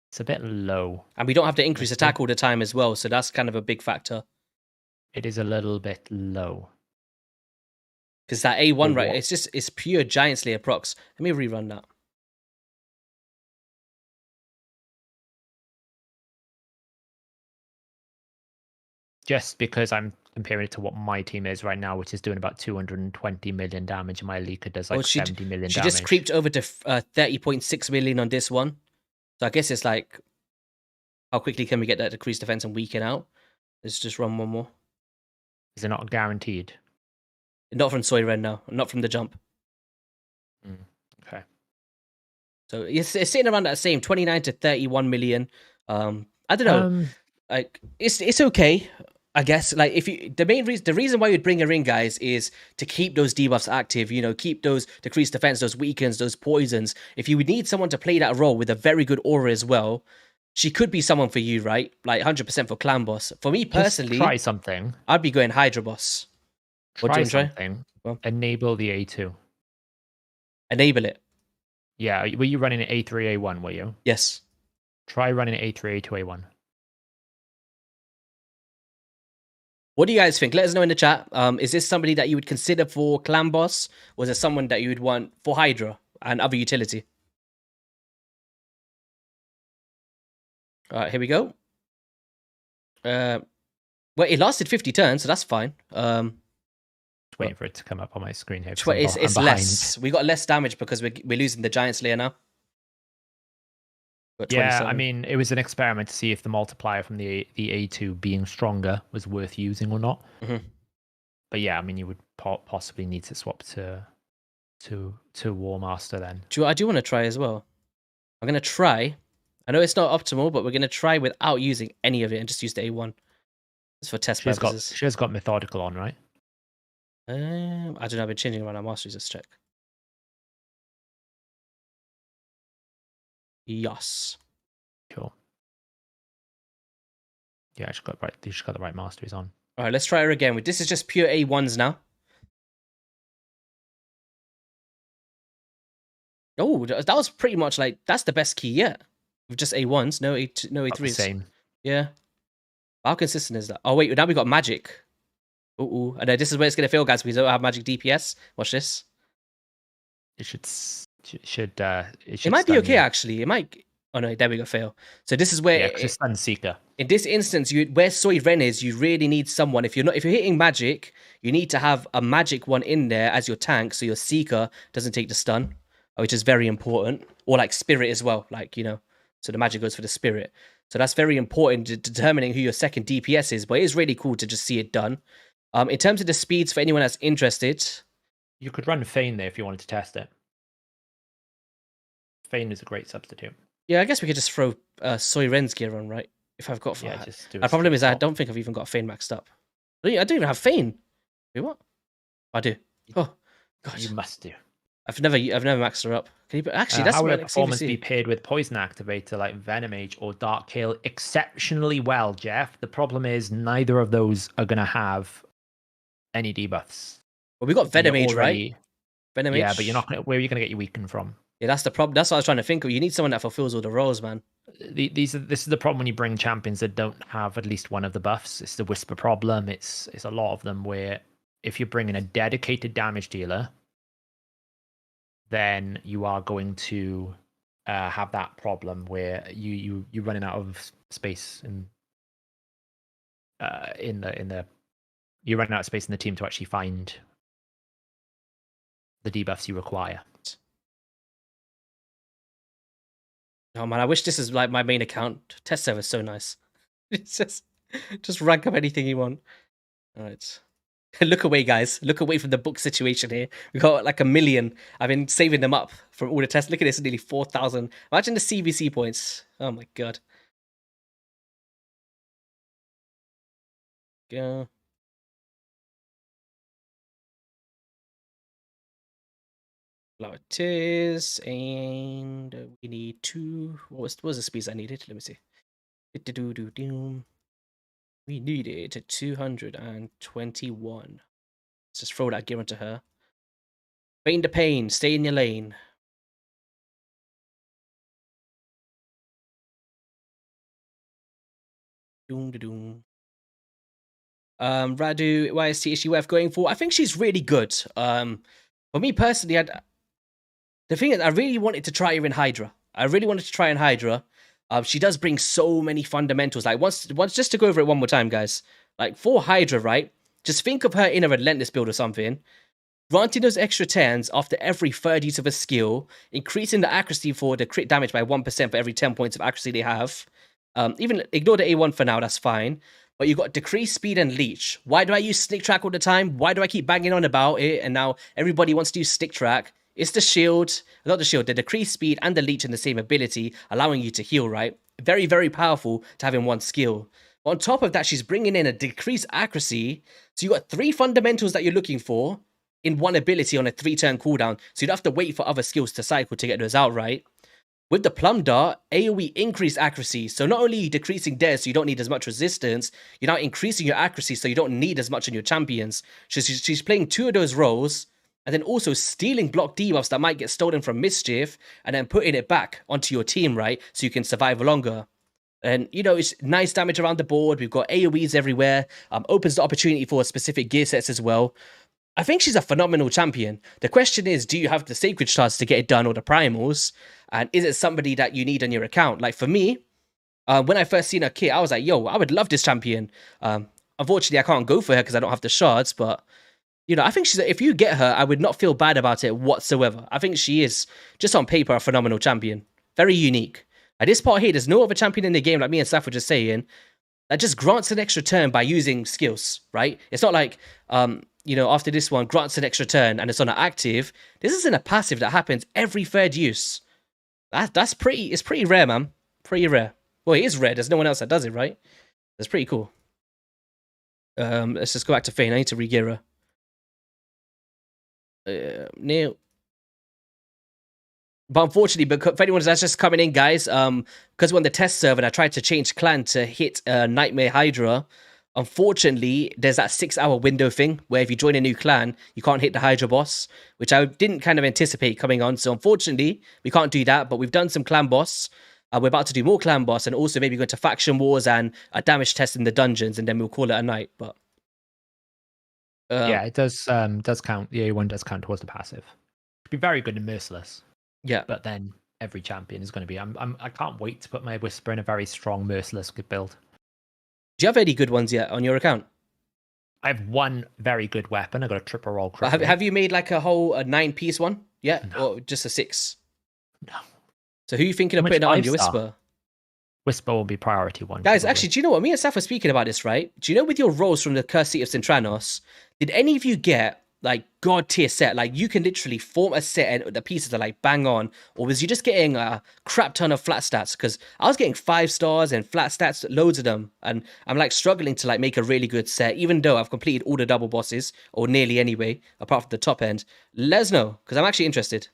It's a bit low. And we don't have to increase attack all the time as well, so that's kind of a big factor. It is a little bit low. Because that A1, right, it's pure Giant Slayer procs. Let me rerun that. Just because I'm comparing it to what my team is right now, which is doing about 220 million damage, and my Leaker does like 70 million damage. She just creeped over to 30.6 million on this one. So I guess it's like, how quickly can we get that decreased defense and weaken out? Let's just run one more. Is it not guaranteed? Not from Soyren, no. Not from the jump. Okay. So it's sitting around that same 29 to 31 million. I don't know. Like it's okay, I guess. Like the reason why you'd bring her in, guys, is to keep those debuffs active. You know, keep those decreased defense, those weakens, those poisons. If you would need someone to play that role with a very good aura as well, she could be someone for you, right? Like 100% for Clan Boss. For me personally, try something. I'd be going Hydra Boss. Try something. Well, enable the A2. Enable it. Yeah, were you running an A3, A1, were you? Yes. Try running an A3, A2, A1. What do you guys think? Let us know in the chat. Is this somebody that you would consider for Clan Boss? Or is it someone that you would want for Hydra and other utility? All right, here we go. Well, it lasted 50 turns, so that's fine. Waiting for it to come up on my screen here. It's less. We got less damage because we're losing the Giant Slayer now. Yeah, I mean, it was an experiment to see if the multiplier from the A2 being stronger was worth using or not. But yeah, I mean, you would possibly need to swap to War Master then. I do want to try as well. I'm going to try. I know it's not optimal, but we're going to try without using any of it and just use the A1. Just for test purposes. She has got Methodical on, right? I don't know. I've been changing around our masters. Let's check. Yes. Cool. Yeah, she's got the right masteries on. All right, let's try her again. This is just pure A1s now. Oh, that was pretty much like, that's the best key yet. With just A1s, no A3s. Same. Yeah. How consistent is that? Oh, wait, now we got magic. Ooh, I know this is where it's going to fail, guys, because we don't have magic DPS. Watch this. It might be okay, actually. It might... Oh, no, there we go, fail. So this is where... Yeah, it's stun Seeker. In this instance, where Soy Ren is, you really need someone. If you're hitting magic, you need to have a magic one in there as your tank, so your Seeker doesn't take the stun, which is very important. Or like Spirit as well, like, you know. So the magic goes for the Spirit. So that's very important to determining who your second DPS is, but it is really cool to just see it done. In terms of the speeds, for anyone that's interested... You could run Feign there if you wanted to test it. Feign is a great substitute. Yeah, I guess we could just throw Soy Ren's gear on, right? If I've got... Yeah, just do it. The problem is I don't think I've even got Feign maxed up. I don't even have Feign. Wait, what? I do. Oh, God. You must do. I've never maxed her up. Can you... Actually, that's... How would a performance be paired with Poison Activator like Venomage or Dark Kill? Exceptionally well, Jeff. The problem is neither of those are going to have any debuffs. Well, we got Venomage, right? Venomage. Yeah, but you're not gonna, where are you going to get your weaken from? Yeah, that's the problem. That's what I was trying to think of. You need someone that fulfills all the roles, man. This is the problem when you bring champions that don't have at least one of the buffs. It's the Whisper problem. It's a lot of them where if you're bringing a dedicated damage dealer, then you are going to have that problem where you're running out of space in the you run out of space in the team to actually find the debuffs you require. Oh man, I wish this is like my main account. Test server is so nice. It's just rank up anything you want. All right. Look away, guys. Look away from the book situation here. We got like 1 million. I've been saving them up from all the tests. Look at this, nearly 4,000. Imagine the CVC points. Oh my god. Go. Flower tears, and we need 2. What was the speeds I needed? Let me see. We needed 221. Let's just throw that gear onto her. Feign the pain. Stay in your lane. Doom. Radu, YST, is she worth going for? I think she's really good. For me personally, the thing is, I really wanted to try her in Hydra. She does bring so many fundamentals. Like once, just to go over it one more time, guys. Like for Hydra, right? Just think of her in a relentless build or something. Granting those extra turns after every third use of a skill, increasing the accuracy for the crit damage by 1% for every 10 points of accuracy they have. Even ignore the A1 for now, that's fine. But you've got decreased speed and leech. Why do I use sneak track all the time? Why do I keep banging on about it? And now everybody wants to use stick track. It's the shield, not the shield, the decreased speed and the leech in the same ability, allowing you to heal, right? Very, very powerful to have in one skill. But on top of that, she's bringing in a decreased accuracy. So you got 3 fundamentals that you're looking for in one ability on a 3-turn cooldown. So you don't have to wait for other skills to cycle to get those out, right? With the Plum Dart, AoE increased accuracy. So not only are you decreasing theirs so you don't need as much resistance, you're now increasing your accuracy so you don't need as much on your champions. She's playing 2 of those roles, and then also stealing block debuffs that might get stolen from Mischief, and then putting it back onto your team, right? So you can survive longer. And, you know, it's nice damage around the board. We've got AoEs everywhere. Opens the opportunity for specific gear sets as well. I think she's a phenomenal champion. The question is, do you have the Sacred Shards to get it done or the Primals? And is it somebody that you need on your account? Like for me, when I first seen her kit, I was like, yo, I would love this champion. Unfortunately, I can't go for her because I don't have the shards. But, you know, I think if you get her, I would not feel bad about it whatsoever. I think she is, just on paper, a phenomenal champion. Very unique. At this part here, there's no other champion in the game, like me and Saf were just saying, that just grants an extra turn by using skills, right? It's not like, you know, after this one, grants an extra turn and it's on an active. This isn't a passive that happens every third use. It's pretty rare, man. Pretty rare. Well, it is rare. There's no one else that does it, right? That's pretty cool. Let's just go back to Fane. I need to re-gear her. Neil. But unfortunately, for anyone that's just coming in, guys, because we're on the test server and I tried to change clan to hit Nightmare Hydra, unfortunately, there's that 6-hour window thing where if you join a new clan, you can't hit the Hydra boss, which I didn't kind of anticipate coming on. So unfortunately, we can't do that, but we've done some clan boss. We're about to do more clan boss and also maybe go into faction wars and a damage test in the dungeons, and then we'll call it a night. But yeah, it does count. The A1 does count towards the passive. It'd be very good and merciless. Yeah, but then every champion is going to be. I can't wait to put my Whisper in a very strong, merciless build. Do you have any good ones yet on your account? I have one very good weapon. I got a triple roll. Have you made like a whole 9-piece one yet, or just a 6? No. So who are you thinking of putting on your Whisper? Whisper will be priority 1. Guys, actually, do you know what? Me and Saf were speaking about this, right? Do you know with your rolls from the Cursed Seat of Centranos, did any of you get like god tier set? Like you can literally form a set and the pieces are like bang on, or was you just getting a crap ton of flat stats? Because I was getting 5 stars and flat stats, loads of them, and I'm like struggling to like make a really good set, even though I've completed all the double bosses, or nearly anyway, apart from the top end. Let us know, because I'm actually interested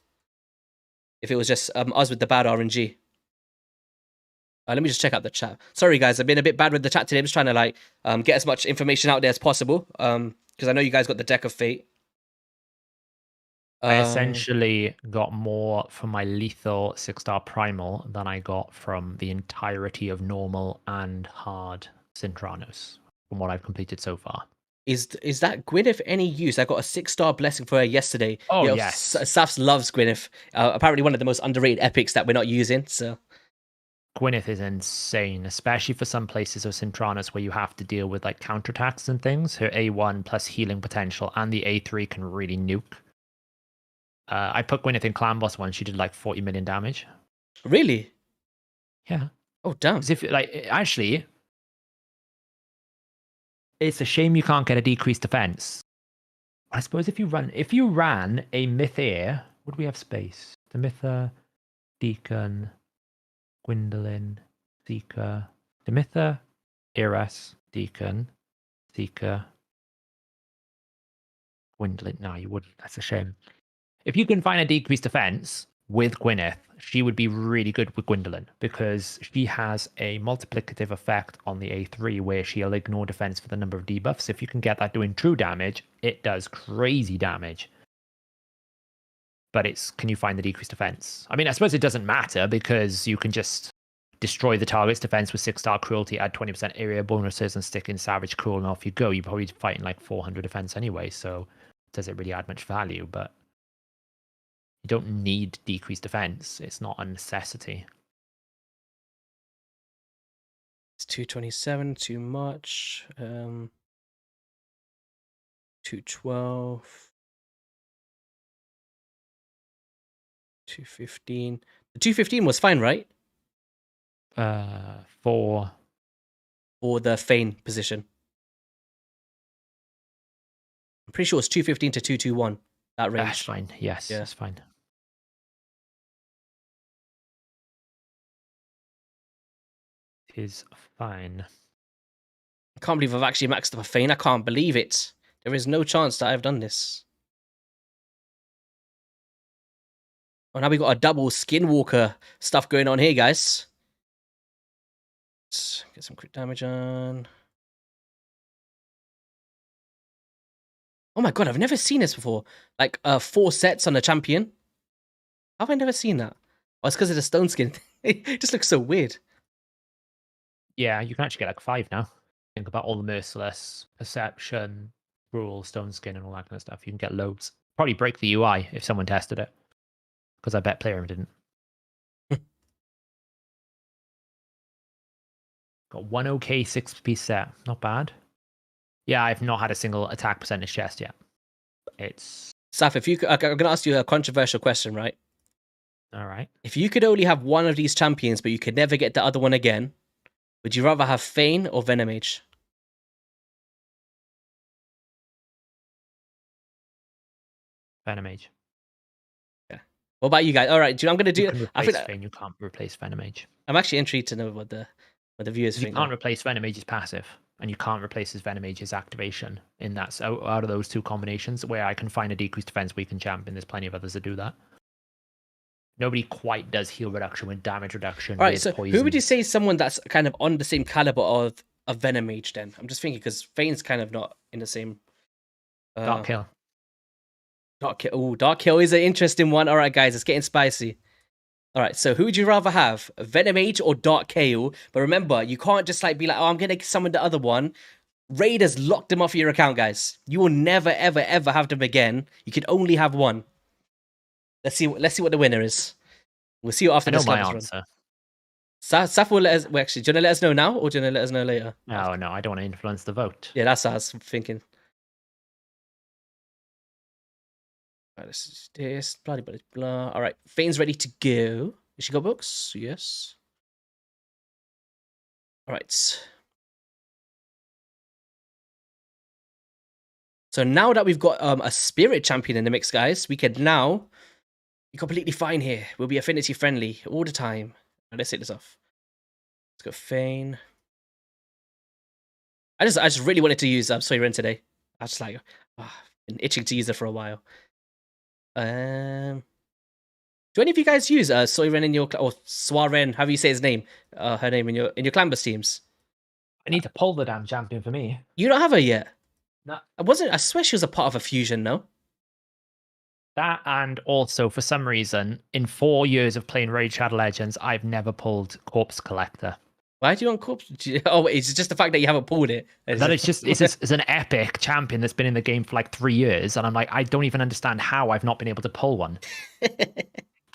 if it was just us with the bad RNG. Let me just check out the chat. Sorry guys, I've been a bit bad with the chat today. I'm just trying to like get as much information out there as possible, because I know you guys got the Deck of Fate. I essentially got more from my lethal 6-star primal than I got from the entirety of normal and hard Centranos from what I've completed so far. Is that Gwyneth any use? I got a 6-star blessing for her yesterday. Oh, yes. Safs loves Gwyneth. Apparently one of the most underrated epics that we're not using. So Gwyneth is insane, especially for some places of Cintranas where you have to deal with like counterattacks and things. Her A1 plus healing potential and the A3 can really nuke. I put Gwyneth in Clan Boss once. She did like 40 million damage. Really? Yeah. Oh, damn. If like actually, it's a shame you can't get a decreased defense. I suppose if you ran a Myth Air, would we have space? The Mytha, Deacon, Gwyndolin, Seeker, Demitha, Eras, Deacon, Seeker, Gwyndolin. No, you wouldn't. That's a shame. If you can find a decreased defense with Gwyneth, she would be really good with Gwyndolin because she has a multiplicative effect on the A3 where she'll ignore defense for the number of debuffs. If you can get that doing true damage, it does crazy damage. But can you find the decreased defense? I mean, I suppose it doesn't matter because you can just destroy the target's defense with 6-star cruelty, add 20% area bonuses, and stick in Savage Cruel, and off you go. You're probably fighting like 400 defense anyway, so does it really add much value? But you don't need decreased defense. It's not a necessity. It's 227, too much. 212. 215. The 215 was fine, right? For the Feign position. I'm pretty sure it's 215 to 221. That range. That's fine. Yes, Yeah. that's fine. It is fine. I can't believe I've actually maxed up a Feign. I can't believe it. There is no chance that I've done this. Oh, now we got a double Skinwalker stuff going on here, guys. Let's get some crit damage on. Oh my god, I've never seen this before. Like 4 sets on a champion. How have I never seen that? Oh, it's because of the stone skin. It just looks so weird. Yeah, you can actually get like 5 now. Think about all the merciless, perception, rule, stone skin, and all that kind of stuff. You can get loads. Probably break the UI if someone tested it. Because I bet Player didn't. Got 1 OK 6-piece set. Not bad. Yeah, I've not had a single attack percentage chest yet. It's... Saf, if you could, I'm going to ask you a controversial question, right? All right. If you could only have one of these champions, but you could never get the other one again, would you rather have Feign or Venomage? Venomage. Yeah. What about you guys? All right, I'm going to do... You can replace Feign, you can't replace Venomage. I'm actually intrigued to know what the viewers think. You can't replace Venemage's passive, and you can't replace his Venemage's activation in that. So out of those 2 combinations, where I can find a decreased defense weakened champion, there's plenty of others that do that. Nobody quite does heal reduction with damage reduction. All right, so poison. Who would you say is someone that's kind of on the same caliber of Venomage then? I'm just thinking because Feign's kind of not in the same... Dark Kill. Dark Kill. Ooh, Dark Kill is an interesting one. All right, guys, it's getting spicy. All right, so who would you rather have, Venomage or Dark Kael? But remember, you can't just like be like, oh, I'm gonna summon the other one. Raiders locked them off your account, guys. You will never, ever, ever have them again. You can only have one. Let's see what the winner is. We'll see you after this my answer. Saf will let us. Well, actually, do you want to let us know now, or do you want to let us know later? No, I don't want to influence the vote. Yeah, that's what I was thinking. Right, this is this. Blah, blah, blah. All right, Feign's ready to go. Has she got books? Yes. All right. So now that we've got a spirit champion in the mix, guys, we can now be completely fine here. We'll be affinity friendly all the time. Right, let's take this off. Let's go Feign. I just really wanted to use Saphyrra today. I was just like, been itching to use it for a while. Do any of you guys use Saphyrra in your or Swaren, however you say his name, her name in your Clanbus teams? I need to pull the damn champion for me. You don't have her yet. No. I swear she was a part of a fusion, no? That, and also for some reason, in 4 years of playing Raid Shadow Legends, I've never pulled Corpse Collector. Why do you want Corpse? Oh, it's just the fact that you haven't pulled it. It's an epic champion that's been in the game for like 3 years, and I'm like, I don't even understand how I've not been able to pull one.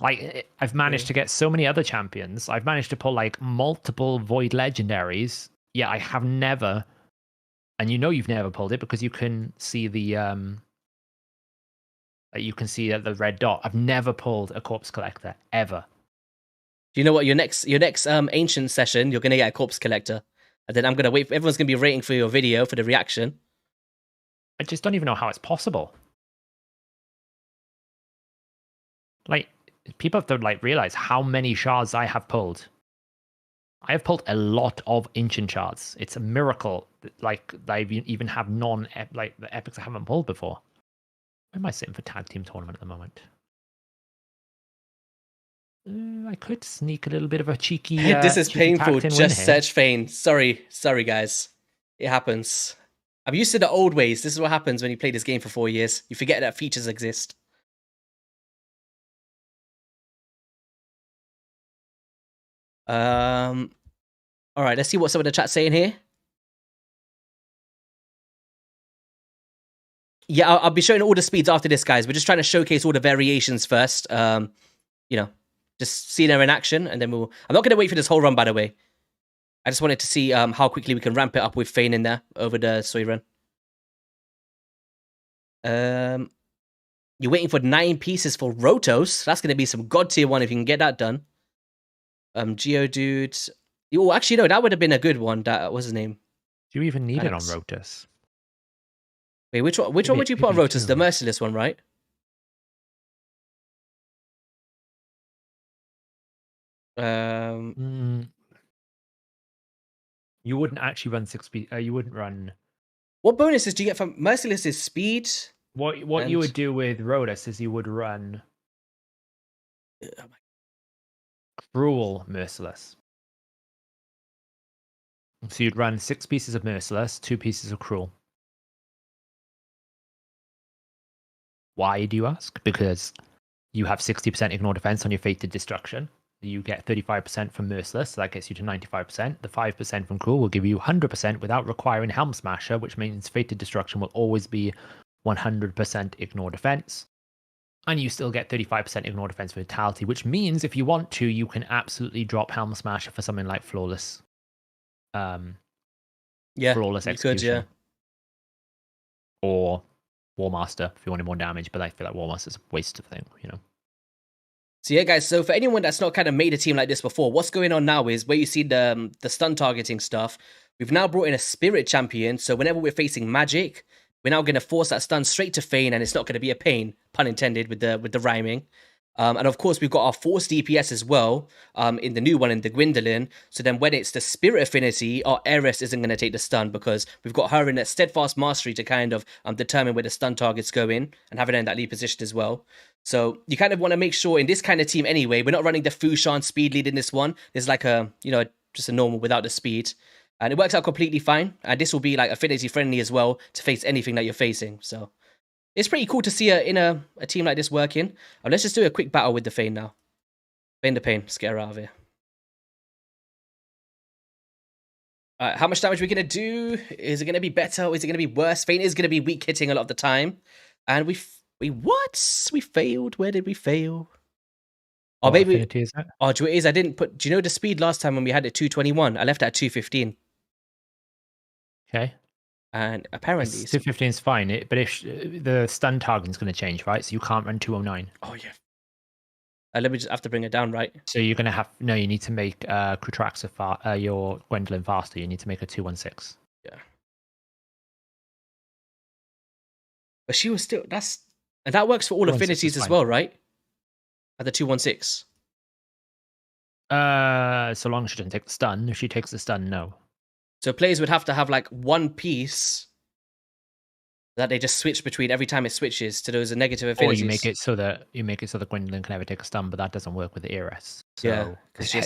Like, I've managed to get so many other champions. I've managed to pull like multiple void legendaries. Yeah, I have never, and you know you've never pulled it because you can see the the red dot. I've never pulled a corpse collector ever. Do you know what? Your next ancient session, you're gonna get a corpse collector, and then I'm gonna wait. Everyone's gonna be waiting for your video for the reaction. I just don't even know how it's possible. Like, people have to like realize how many shards I have pulled. I have pulled a lot of ancient shards. It's a miracle that, like, I even have like the epics I haven't pulled before. Where am I sitting for tag team tournament at the moment? I could sneak a little bit of a cheeky. This is cheeky painful. Just search Fane. Sorry, guys. It happens. I'm used to the old ways. This is what happens when you play this game for 4 years. You forget that features exist. All right, let's see what some of the chat's saying here. Yeah, I'll be showing all the speeds after this, guys. We're just trying to showcase all the variations first. You know, just seeing her in action, and then we'll... I'm not going to wait for this whole run, by the way. I just wanted to see how quickly we can ramp it up with Fane in there over the soy run. You're waiting for 9 pieces for Rotos. That's going to be some god tier one if you can get that done. Geodude. Oh, actually, no, that would have been a good one. That was his name. Do you even need it on Rotos? Wait, which one would you put on Rotos? The Merciless one, right? You wouldn't actually run 6 speed. You wouldn't run. What bonuses do you get from Merciless? Is speed? What you would do with Rotos is you would run Cruel Merciless. So you'd run 6 pieces of Merciless, 2 pieces of Cruel. Why do you ask? Because you have 60% ignore defense on your Fated Destruction. You get 35% from Merciless, so that gets you to 95%. The 5% from Cruel will give you 100% without requiring Helm Smasher, which means Fated Destruction will always be 100% ignore defense. And you still get 35% ignore defense vitality, which means if you want to, you can absolutely drop Helm Smasher for something like Flawless. Flawless Execution. Could, yeah. Or War Master if you wanted more damage, but I feel like War Master's a waste of thing, you know. So yeah, guys, so for anyone that's not kind of made a team like this before, what's going on now is where you see the stun targeting stuff, we've now brought in a Spirit Champion, so whenever we're facing Magic, we're now going to force that stun straight to Fane, and it's not going to be a pain, pun intended with the rhyming. And of course, we've got our Force DPS as well in the new one, in the Gwyndolin. So then when it's the Spirit Affinity, our Heiress isn't going to take the stun because we've got her in that Steadfast Mastery to kind of determine where the stun targets go in and have it in that lead position as well. So you kind of want to make sure in this kind of team anyway, we're not running the Fushan speed lead in this one. There's like a, just a normal without the speed. And it works out completely fine. And this will be like affinity friendly as well to face anything that you're facing. So it's pretty cool to see in a team like this working. Let's just do a quick battle with the Fane now. Fane the Pain. Let's get her out of here. Alright, how much damage are we going to do? Is it going to be better or is it going to be worse? Fane is going to be weak hitting a lot of the time. And we what? We failed. Where did we fail? Oh, maybe. Is that? Oh, do you know the speed last time when we had it 221? I left it at 215. Okay. And apparently 215 is fine, but if the stun target is going to change, right? So you can't run 209. Oh yeah. Let me just have to bring it down, right? So you're going to have you need to make Crutraxa your Gwyndolin faster. You need to make a 216. Yeah. But she was still and that works for all affinities as well, right? At the 216. So long as she doesn't take the stun. If she takes the stun, no. So players would have to have like one piece that they just switch between every time it switches to those negative affinities. Or you make it so that Gwyndolin can never take a stun, but that doesn't work with the Heiress. So yeah,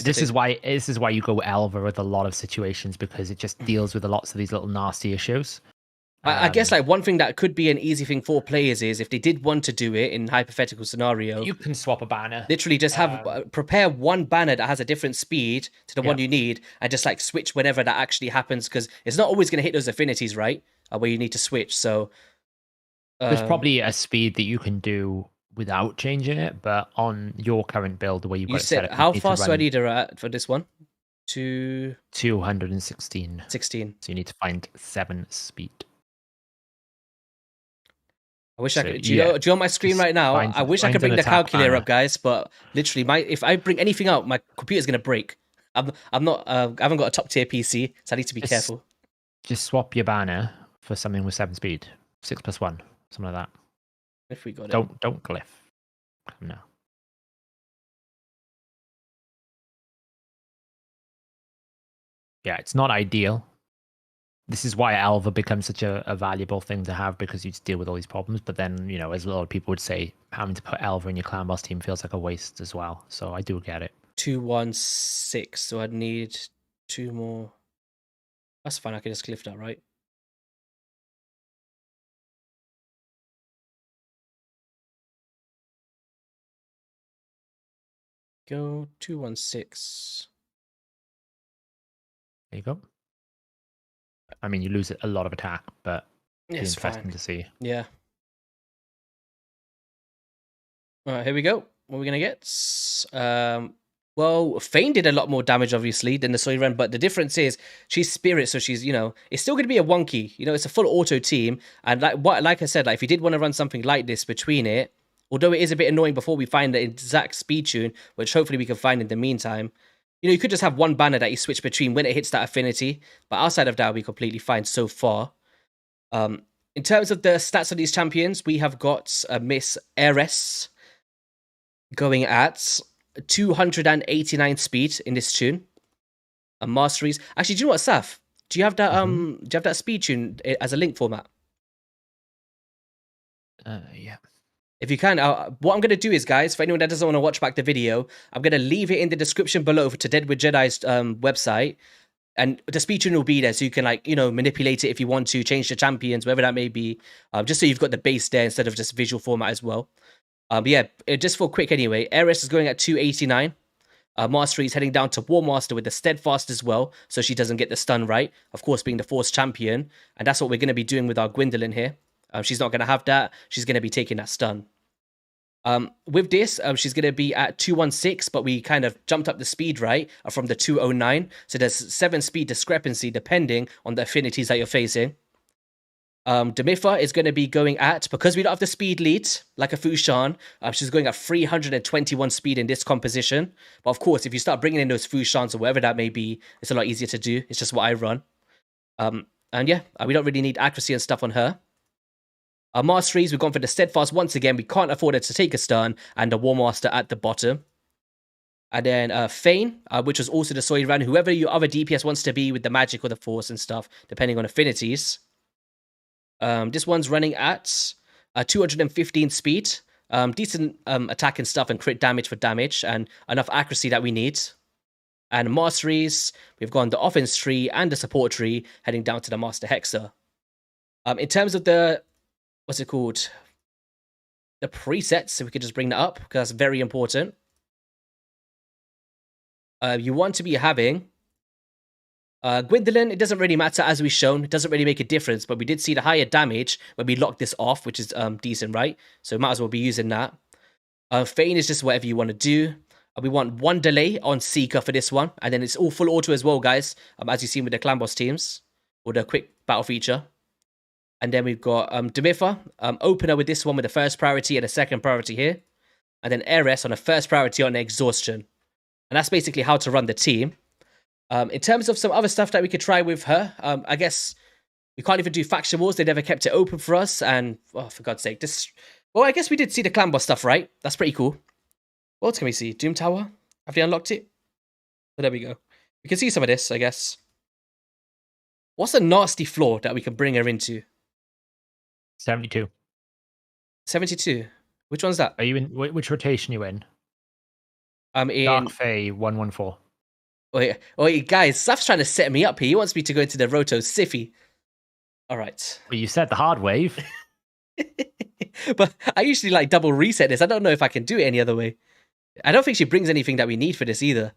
this is why you go Elva with a lot of situations, because it just deals with lots of these little nasty issues. I guess like one thing that could be an easy thing for players is if they did want to do it in hypothetical scenario, you can swap a banner. Literally just have prepare one banner that has a different speed to the one you need, and just like switch whenever that actually happens, because it's not always going to hit those affinities, right? Where you need to switch. So there's probably a speed that you can do without changing it, but on your current build, the way you've You got it set said up, how you need to fast do I run need her at for this one? 216. 16. So you need to find 7 speed. I wish I So, could. Do you know on my screen just right now? I wish I could find an bring the attack calculator banner. up, guys. But literally, if I bring anything up, my computer's gonna break. I'm not. I haven't got a top tier PC, so I need to be careful. Just swap your banner for something with 7 speed, 6+1, something like that. If we got it. Don't glyph. No. Yeah, it's not ideal. This is why Alva becomes such a valuable thing to have, because you just deal with all these problems. But then, as a lot of people would say, having to put Alva in your clan boss team feels like a waste as well. So I do get it. 216. So I'd need 2 more. That's fine. I can just glyph that, right? Go 216. There you go. I mean, you lose a lot of attack, but it's interesting to see. Yeah. All right, here we go. What are we gonna get? Well, Fane did a lot more damage, obviously, than the Saphyrra, but the difference is she's Spirit, so she's, it's still gonna be a wonky. It's a full auto team, and like I said, if you did want to run something like this between it, although it is a bit annoying before we find the exact speed tune, which hopefully we can find in the meantime. You could just have one banner that you switch between when it hits that affinity, but outside of that, we're completely fine so far. In terms of the stats of these champions, we have got Miss Heiress going at 289 speed in this tune. Masteries. Actually, do you know what, Saf? Do you have that do you have that speed tune as a link format? Yeah. If you can, what I'm going to do is, guys, for anyone that doesn't want to watch back the video, I'm going to leave it in the description below to Dead with Jedi's website. And the speed tune will be there, so you can, manipulate it if you want to, change the champions, whatever that may be, just so you've got the base there instead of just visual format as well. But yeah, just for quick anyway, Heiress is going at 289. Mastery is heading down to War Master with the Steadfast as well, so she doesn't get the stun right. Of course, being the Force champion, and that's what we're going to be doing with our Gwyndolin here. She's not going to have that. She's going to be taking that stun. With this, she's going to be at 216, but we kind of jumped up the speed, right, from the 209. So there's 7 speed discrepancy depending on the affinities that you're facing. Demiffa is going to be going at, because we don't have the speed lead, like a Fushan, she's going at 321 speed in this composition. But of course, if you start bringing in those Fushans or whatever that may be, it's a lot easier to do. It's just what I run. And yeah, we don't really need accuracy and stuff on her. Our Masteries, we've gone for the Steadfast once again. We can't afford it to take a stun, and the War Master at the bottom. And then Fane, which was also the Saphyrra, whoever your other DPS wants to be with the magic or the force and stuff, depending on affinities. This one's running at 215 speed. Decent attack and stuff and crit damage for damage, and enough accuracy that we need. And Masteries, we've gone the offense tree and the support tree, heading down to the Master Hexer. In terms of the what's it called? The presets, so we could just bring that up, because that's very important. You want to be having Gwyndolin. It doesn't really matter, as we've shown. It doesn't really make a difference, but we did see the higher damage when we locked this off, which is decent, right? So might as well be using that. Fane is just whatever you want to do. We want 1 delay on Seeker for this one, and then it's all full auto as well, guys, as you've seen with the clan boss teams, or the quick battle feature. And then we've got Demiffa, opener with this one with the first priority and a second priority here. And then Heiress on a first priority on the exhaustion. And that's basically how to run the team. In terms of some other stuff that we could try with her, I guess we can't even do faction wars. They never kept it open for us. And, oh, for God's sake, this... Well, I guess we did see the clan boss stuff, right? That's pretty cool. What else can we see? Doom Tower? Have they unlocked it? Oh, there we go. We can see some of this, I guess. What's a nasty floor that we can bring her into? 72. 72. Which one's that? Are you in which rotation are you in? I'm in Dark Fae 114. Wait, guys, Saf's trying to set me up here. He wants me to go into the Roto Siffy. All right. Well, you said the hard wave. But I usually double reset this. I don't know if I can do it any other way. I don't think she brings anything that we need for this either.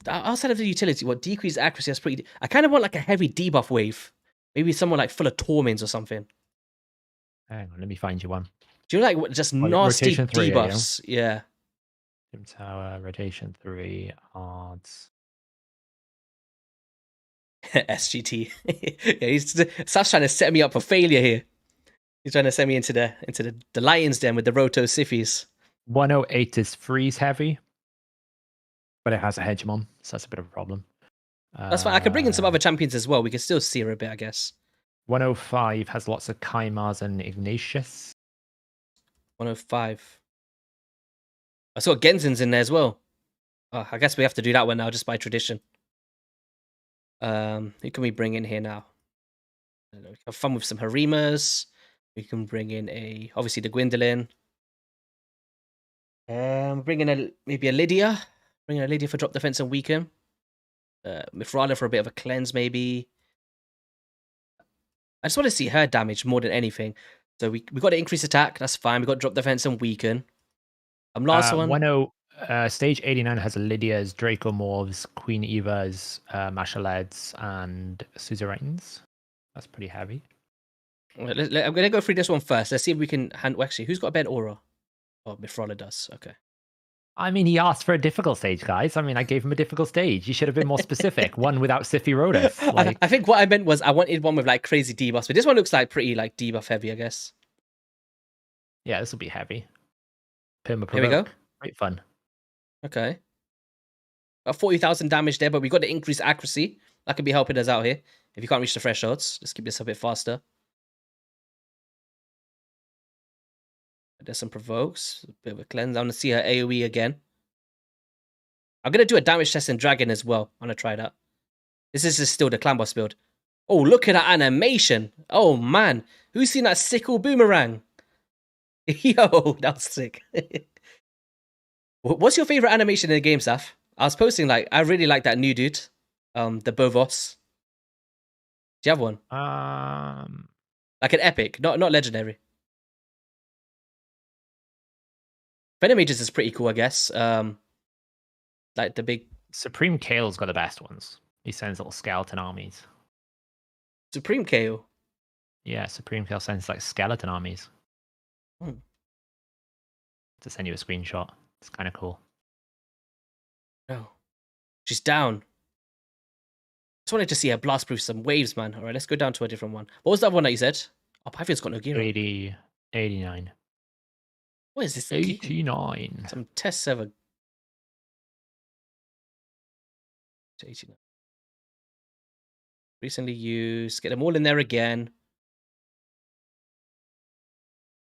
Outside of the utility, what decrease accuracy? That's pretty. I kind of want a heavy debuff wave. Maybe someone full of torments or something. Hang on, let me find you one. Do you like just nasty rotation 3, debuffs? Yeah. Doom Tower, rotation 3, odds. SGT. Yeah, Saf's trying to set me up for failure here. He's trying to send me into the lion's den with the Roto Siffies. 108 is freeze heavy, but it has a hegemon, so that's a bit of a problem. That's fine. I could bring in some other champions as well. We can still see her a bit, I guess. 105 has lots of Kaimars and Ignatius. 105. I saw Genzin's in there as well. Oh, I guess we have to do that one now, just by tradition. Who can we bring in here now? I don't know, we can have fun with some Harimas. We can bring in obviously the Gwyndolin. Bring in maybe a Lydia. Bring in a Lydia for drop defense and weaken. Mifrala for a bit of a cleanse, maybe. I just want to see her damage more than anything. So we got to increase attack. That's fine. We got drop defense and weaken. Last one. Stage 89 has Lydia's, Draco Morphs, Queen Eva's, Mashaleds, and Suzerains. That's pretty heavy. I'm going to go through this one first. Let's see if we can handle. Actually, who's got a better aura? Oh, Mifrala does. Okay. I mean, he asked for a difficult stage, guys. I mean, I gave him a difficult stage. You should have been more specific. One without Saphyrra. Like... I think what I meant was I wanted one with like crazy debuffs, but this one looks like pretty like debuff heavy, I guess. Yeah, this will be heavy. Perma-provoke. Here we go. Great fun. Okay. Got 40,000 damage there, but we got to increase accuracy. That could be helping us out here. If you can't reach the thresholds, let's keep this a bit faster. There's some provokes. A bit of a cleanse. I want to see her AoE again. I'm going to do a damage test in Dragon as well. I'm going to try that. This is just still the clan boss build. Oh, look at that animation. Oh, man. Who's seen that sickle boomerang? Yo, that was sick. What's your favorite animation in the game, Saf? I was posting, like, I really like that new dude. The Bovos. Do you have one? Like an epic, not legendary. Venom Mages is pretty cool, I guess. Like the big Supreme Kale's got the best ones. He sends little skeleton armies. Supreme Kale. Yeah, Supreme Kale sends like skeleton armies. To send you a screenshot. It's kind of cool. Oh, she's down. Just wanted to see her blast proof some waves, man. All right, let's go down to a different one. What was that one that you said? Oh, Pythion's got no gear. 89. What is this? 89. Some test server. 89. Recently used. Get them all in there again.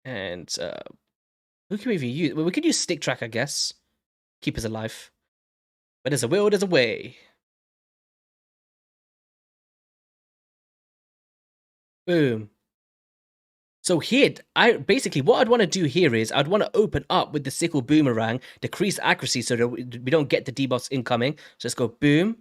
And who can we even use? Well, we could use Stick Track, I guess. Keep us alive. But there's a will, there's a way. Boom. So here, basically what I'd want to do here is I'd want to open up with the sickle boomerang, decrease accuracy so that we don't get the debuffs incoming. So let's go boom.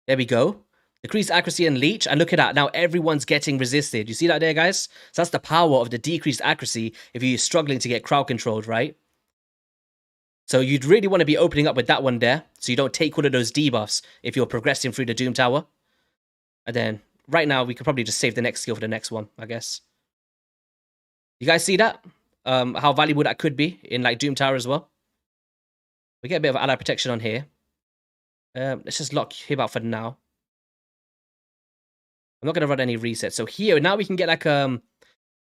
There we go. Decrease accuracy and leech. And look at that. Now everyone's getting resisted. You see that there, guys? So that's the power of the decreased accuracy if you're struggling to get crowd controlled, right? So you'd really want to be opening up with that one there so you don't take all of those debuffs if you're progressing through the Doom Tower. And then right now we could probably just save the next skill for the next one, I guess. You guys see that? How valuable that could be in like Doom Tower as well. We get a bit of ally protection on here. Let's just lock him out for now. I'm not going to run any resets. So here, now we can get like, well,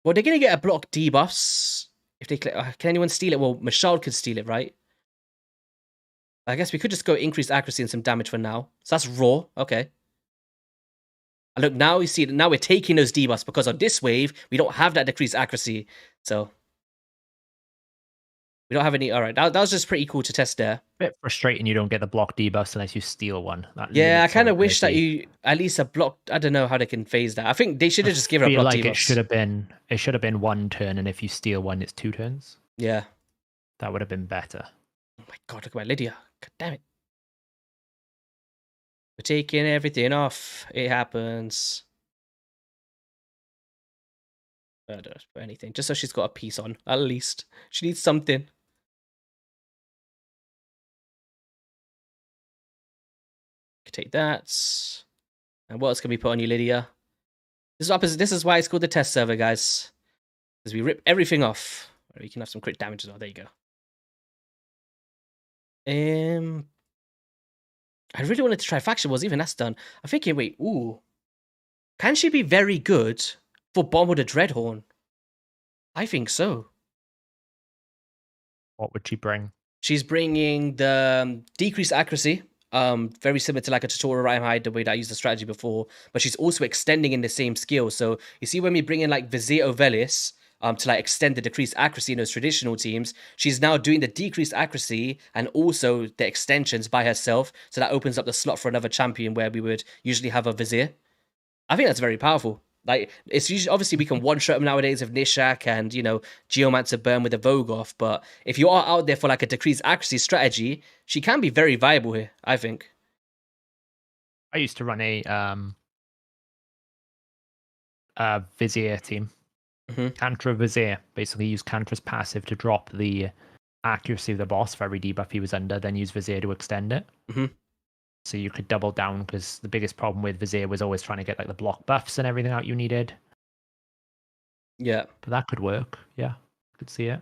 they're going to get a block debuffs. If they can anyone steal it? Well, Mashal could steal it, right? I guess we could just go increase accuracy and some damage for now. So that's raw. Okay. And look, now you see, now we're taking those debuffs because on this wave, we don't have that decreased accuracy. So we don't have any. All right, that was just pretty cool to test there. Bit frustrating you don't get the block debuffs unless you steal one. Yeah, I kind of wish that you at least a block. I don't know how they can phase that. I think they should have just given a block like debuffs. It should have been one turn, and if you steal one, it's 2 turns. Yeah, that would have been better. Oh my god, look at my Lydia. God damn it. We're taking everything off. It happens. I don't put anything. Just so she's got a piece on, at least. She needs something. Take that. And what else can we put on you, Lydia? This is why it's called the test server, guys. As we rip everything off. We can have some crit damage as well. There you go. I really wanted to try Faction Wars, even that's done. I'm thinking, wait, ooh. Can she be very good for Bomb with a Dreadhorn? I think so. What would she bring? She's bringing the decreased accuracy, very similar to like a tutorial Rhyme Hide, the way that I used the strategy before, but she's also extending in the same skill. So you see when we bring in like Vizier Ovelis, to like extend the decreased accuracy in those traditional teams, she's now doing the decreased accuracy and also the extensions by herself. So that opens up the slot for another champion where we would usually have a Vizier. I think that's very powerful. Like, it's usually, obviously we can one-shot them nowadays with Nishak and, you know, Geomancer Burn with a Vogoth, but if you are out there for like a decreased accuracy strategy, she can be very viable here, I think. I used to run a Vizier team. Cantra Vizier. Basically use Cantra's passive to drop the accuracy of the boss for every debuff he was under, then use Vizier to extend it. So you could double down, because the biggest problem with Vizier was always trying to get like the block buffs and everything out you needed. Yeah. But that could work. Yeah, could see it.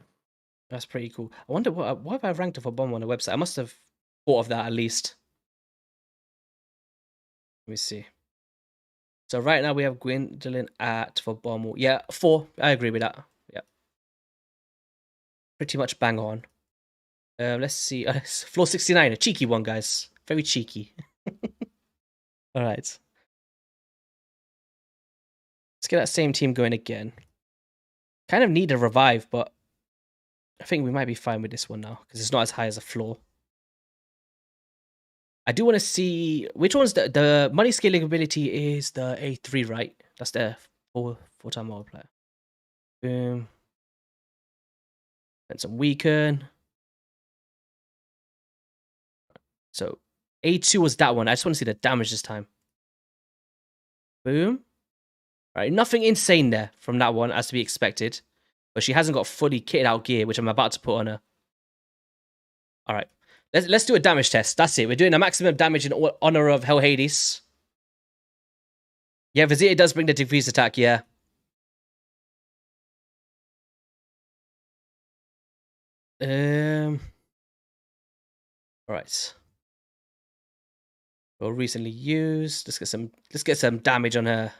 That's pretty cool. I wonder what have I ranked for bomb on the website? I must have thought of that at least. Let me see. So right now we have Gwyndolin at for bomb. Yeah, 4. I agree with that. Yeah. Pretty much bang on. Let's see. Floor 69, a cheeky one, guys. Very cheeky. All right. Let's get that same team going again. Kind of need a revive, but I think we might be fine with this one now because it's not as high as a floor. I do want to see which one's the money scaling ability is the A3, right? That's the four-time multiplier. Boom. And some weaken. So A2 was that one. I just want to see the damage this time. Boom. All right, nothing insane there from that one as to be expected. But she hasn't got fully kitted out gear, which I'm about to put on her. All right. Let's do a damage test. That's it. We're doing a maximum damage in honor of Hell Hades. Yeah, Vizier does bring the decreased attack, yeah. All right. Well, recently used. Let's get some damage on her.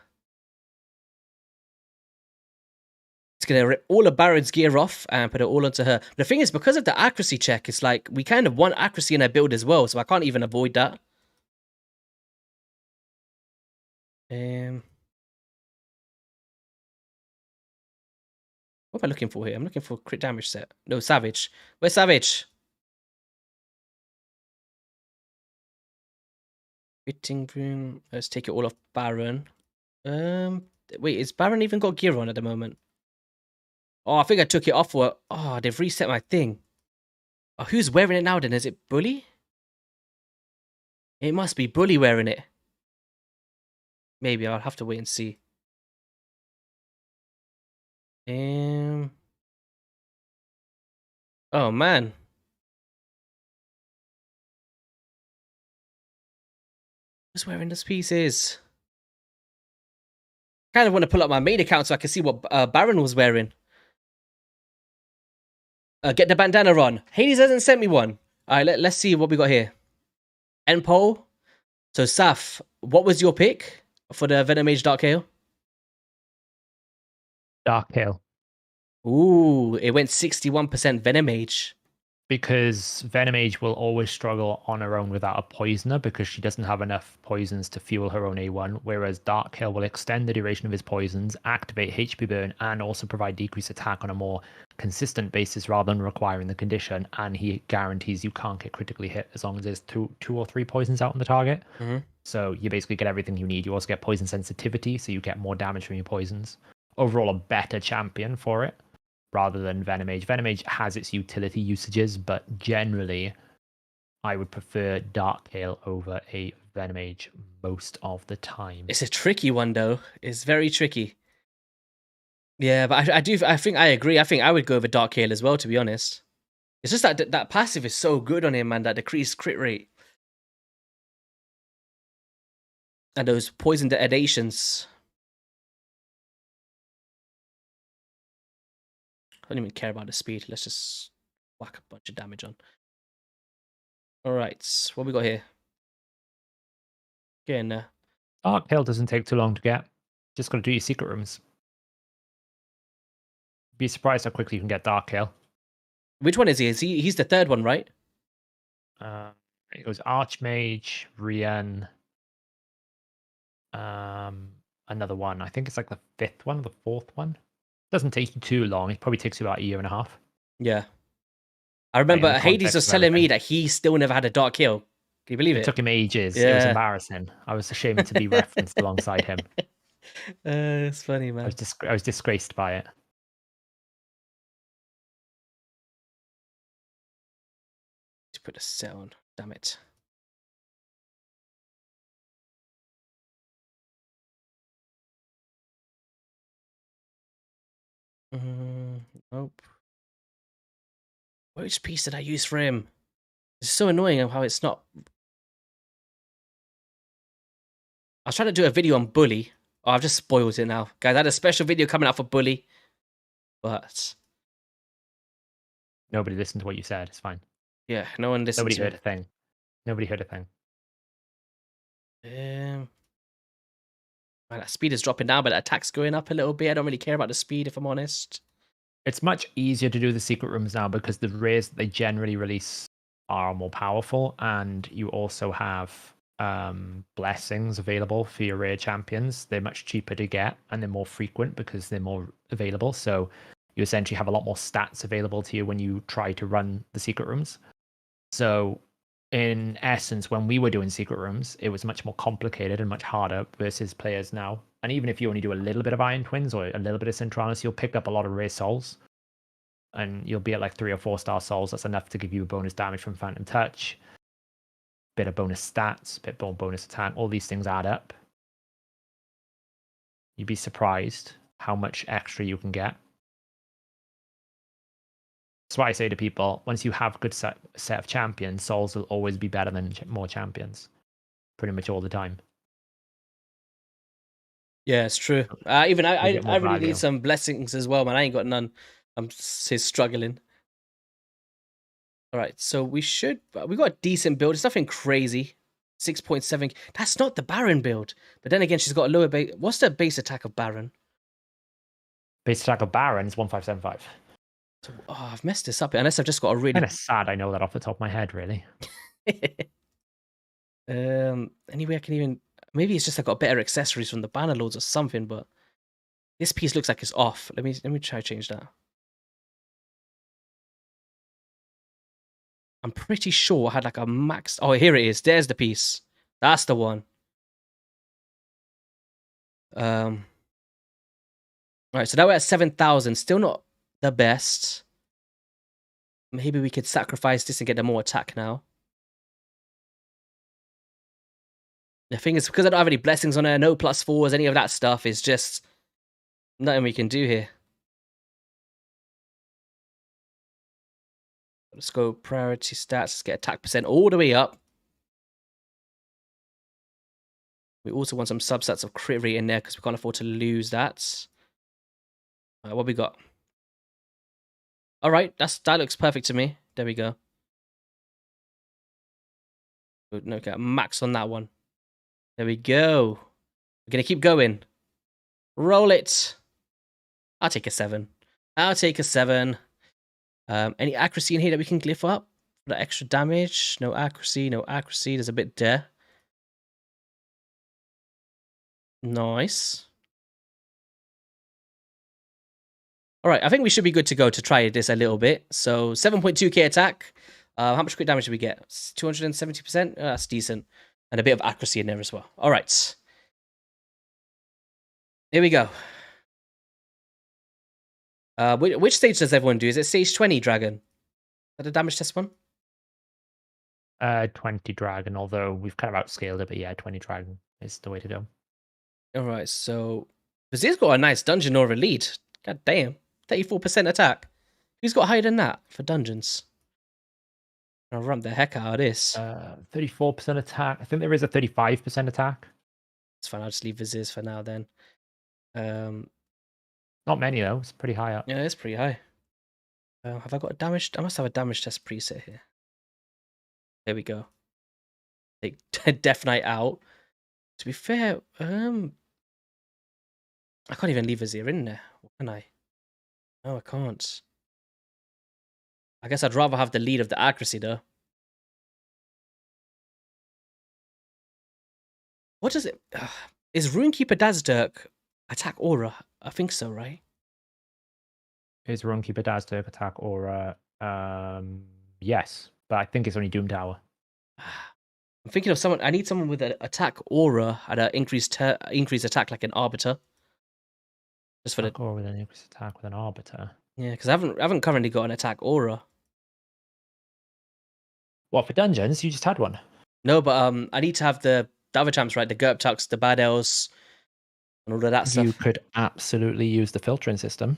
It's gonna rip all of Baron's gear off and put it all onto her. But the thing is, because of the accuracy check, it's like we kind of want accuracy in her build as well, so I can't even avoid that. What am I looking for here? I'm looking for crit damage set. No, Savage. Where's Savage? Fitting room. Let's take it all off Baron. Wait, is Baron even got gear on at the moment? Oh, I think I took it off for... Oh, they've reset my thing. Oh, who's wearing it now then? Is it Bully? It must be Bully wearing it. Maybe I'll have to wait and see. Oh, man. Who's wearing those pieces? I kind of want to pull up my main account so I can see what Baron was wearing. Get the bandana on. Hades hasn't sent me one. All right, let's see what we got here. End poll. So, Saf, what was your pick for the Venomage Dark Hail? Dark Hail. Ooh, it went 61% Venomage. Because Venomage will always struggle on her own without a poisoner because she doesn't have enough poisons to fuel her own A1, whereas Dark Hail will extend the duration of his poisons, activate HP burn, and also provide decreased attack on a more consistent basis rather than requiring the condition, and he guarantees you can't get critically hit as long as there's two or three poisons out on the target. So you basically get everything you need. You also get poison sensitivity, so you get more damage from your poisons. Overall, a better champion for it, rather than Venomage. Venomage has its utility usages, but generally, I would prefer Dark Hail over a Venomage most of the time. It's a tricky one, though. It's very tricky. Yeah, but I think I agree. I think I would go over Dark Hail as well, to be honest. It's just that passive is so good on him, man, that decreased crit rate. And those poison detonations. I don't even care about the speed. Let's just whack a bunch of damage on. Alright, what we got here? Get in there. Dark Hail doesn't take too long to get. Just got to do your secret rooms. Be surprised how quickly you can get Dark Hail. Which one is he? He's the third one, right? It goes Archmage, Rian, another one. I think it's like the fifth one, the fourth one. Doesn't take you too long. It probably takes you about a year and a half. Yeah. I remember the Hades context was of telling me everything. that he still never had a Dark Hill. Can you believe It it? took him ages. It was Yeah. embarrassing. I was ashamed to be referenced alongside him. It's funny, man. I was disgraced by it. To put a set on. Damn it. Nope. Which piece did I use for him? It's so annoying how it's not. I was trying to do a video on Bully. Oh, I've just spoiled it now. Guys, I had a special video coming out for Bully. But Nobody listened to what you said. It's fine. yeah, no one listened Nobody to heard a thing. Nobody heard a thing. Man, that speed is dropping down, but the attack's going up a little bit. I don't really care about the speed, if I'm honest. It's much easier to do the secret rooms now because the rares that they generally release are more powerful, and you also have blessings available for your rare champions. They're much cheaper to get, and they're more frequent because they're more available. So you essentially have a lot more stats available to you when you try to run the secret rooms. So in essence, when we were doing secret rooms, it was much more complicated and much harder versus players now. And even if you only do a little bit of Iron Twins or a little bit of Centralis, you'll pick up a lot of rare souls. And you'll be at like 3 or 4 star souls. That's enough to give you bonus damage from Phantom Touch, bit of bonus stats, bit more bonus attack. All these things add up. You'd be surprised how much extra you can get. That's why I say to people, once you have a good set of champions, souls will always be better than more champions. Pretty much all the time. Yeah, it's true. Even I get more really value. need some blessings as well, man. I ain't got none. I'm still struggling. All right, so we got a decent build. It's nothing crazy. 6.7. That's not the Baron build. But then again, she's got a lower base. What's the base attack of Baron? Base attack of Baron is 1575. So, oh, I've messed this up. Unless I've just got a really. Kind of sad I know that off the top of my head, really. Anyway, I can even. Maybe it's just I got better accessories from the banner lords or something, but this piece looks like it's off. Let me try to change that. I'm pretty sure I had like a max. Oh, here it is. There's the piece. That's the one. All right, so now we're at 7,000. Still not the best. Maybe we could sacrifice this and get them more attack now. The thing is, because I don't have any blessings on her, no +4s, any of that stuff, is just nothing we can do here. Let's go priority stats. Let's get attack percent all the way up. We also want some subsets of crit rate in there because we can't afford to lose that. What we got? All right, that looks perfect to me. There we go. No, get max on that one. There we go. We're gonna keep going. Roll it. I'll take a 7. I'll take a 7. Any accuracy in here that we can glyph up for the extra damage? No accuracy, no accuracy. There's a bit there. Nice. All right, I think we should be good to go to try this a little bit. So 7.2k attack. How much crit damage did we get? 270%? That's decent. And a bit of accuracy in there as well. All right. Here we go. Which stage does everyone do? Is it stage 20, Dragon? Is that a damage test one? 20 Dragon, although we've kind of outscaled it, but yeah, 20 Dragon is the way to go. All right, so Vizir's got a nice dungeon or a lead. God damn, 34% attack. Who's got higher than that for dungeons? I'll ramp the heck out of this. 34% attack. I think there is a 35% attack. It's fine. I'll just leave Vizirs for now then. Not many though. It's pretty high up. Yeah, it's pretty high. Have I got a damage? I must have a damage test preset here. There we go. Take Death Knight out. To be fair, I can't even leave Azir in there. What can I? No, I can't. I guess I'd rather have the lead of the accuracy though. What does it? Is Runekeeper Dazzdirk attack aura? I think so, right? Is Runkeeper Dazzdirk attack aura? Yes, but I think it's only Doom Tower. I'm thinking of someone. I need someone with an attack aura at an increased attack, like an Arbiter. Just for Attack aura with an increased attack with an Arbiter. Yeah, because I haven't currently got an attack aura. What, for dungeons? You just had one. No, but I need to have the other champs, right? The Gerptucks, the Bad Elves, and all of that stuff. You could absolutely use the filtering system.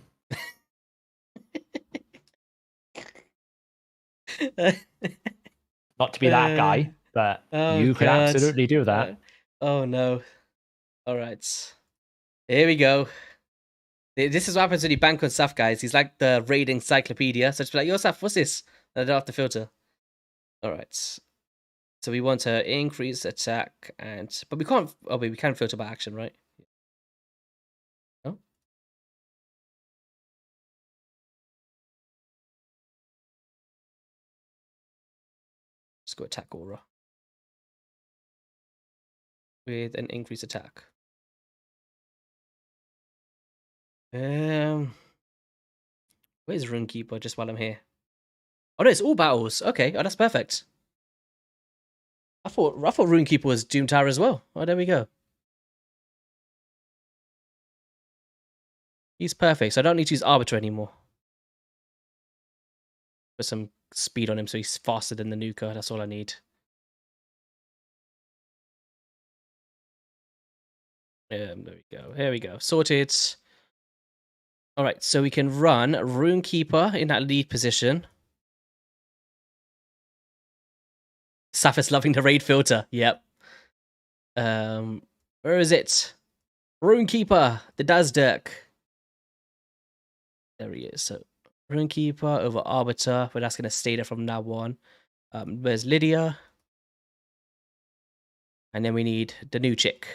Not to be that guy, but you could absolutely do that. Oh no. Alright. Here we go. This is what happens when you bank on Saf, guys. He's like the raid encyclopedia. So just be like, yo, Saf, what's this? And I don't have to filter. Alright. So we want to increase attack but we can't we can filter by action, right? No? Let's go attack aura. With an increased attack. Where's Runekeeper just while I'm here? Oh no, it's all battles. Okay, oh that's perfect. I thought Runekeeper was Doom Tower as well. Oh, there we go. He's perfect, so I don't need to use Arbiter anymore. Put some speed on him so he's faster than the Nuka. That's all I need. There we go. Here we go. Sorted. Alright, so we can run Runekeeper in that lead position. Saphyrra's loving the raid filter. Yep. Where is it? Runekeeper, the Dazzdirk. There he is. So Runekeeper over Arbiter, but that's going to stay there from now on. Where's Lydia? And then we need the new chick.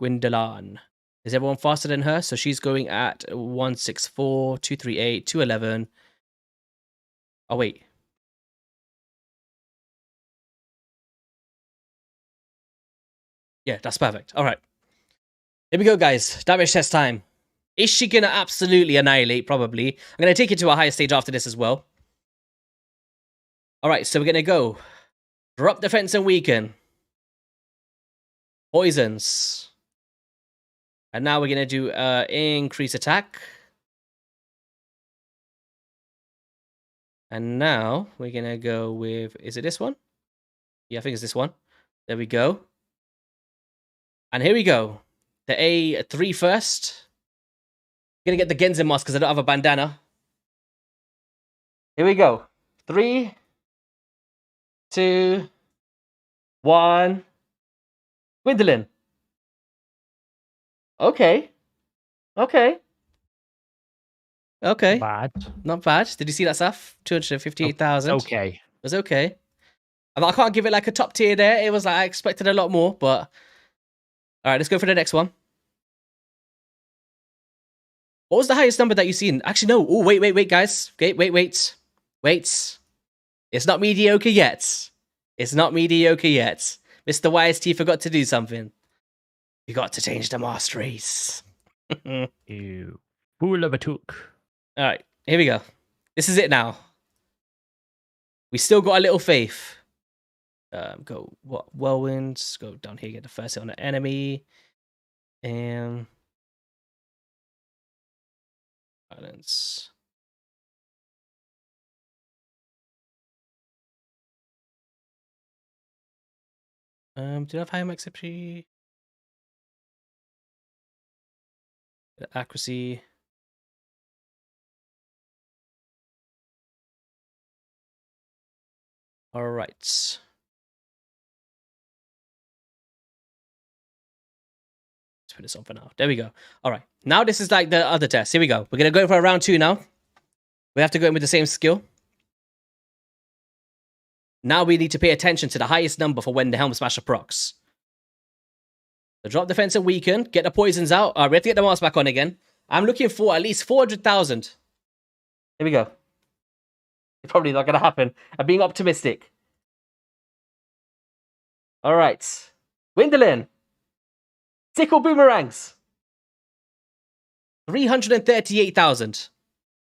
Gwyndolin. Is everyone faster than her? So she's going at 164, 238, 211. Oh, wait. Yeah, that's perfect. All right. Here we go, guys. Damage test time. Is she going to absolutely annihilate? Probably. I'm going to take it to a higher stage after this as well. All right, so we're going to go. Drop defense and weaken. Poisons. And now we're going to do increase attack. And now we're going to go with, is it this one? Yeah, I think it's this one. There we go. And here we go. The A3 first. I'm going to get the Genzin mask because I don't have a bandana. Here we go. 3, 2, 1. Gwyndolin. Okay. Okay. Okay. Bad. Not bad. Did you see that stuff? 258,000. Okay. It was okay. I can't give it like a top tier there. It was like I expected a lot more, but all right, let's go for the next one. What was the highest number that you've seen? Actually, no. Oh, wait, guys. Okay, wait. It's not mediocre yet. It's not mediocre yet. Mr. YST forgot to do something. You got to change the masteries. You fool of a took. All right, here we go. This is it now. We still got a little faith. Go what? Whirlwinds. Go down here. Get the first hit on the enemy. And balance. Do you have high max HP? The accuracy. All right. Let's put this on for now. There we go. All right. Now this is like the other test. Here we go. We're going to go for a round 2 now. We have to go in with the same skill. Now we need to pay attention to the highest number for when the Helm Smasher procs. So drop defense and weaken. Get the poisons out. We have to get the mask back on again. I'm looking for at least 400,000. Here we go. It's probably not going to happen. I'm being optimistic. All right. Gwyndolin. Sickle boomerangs. 338,000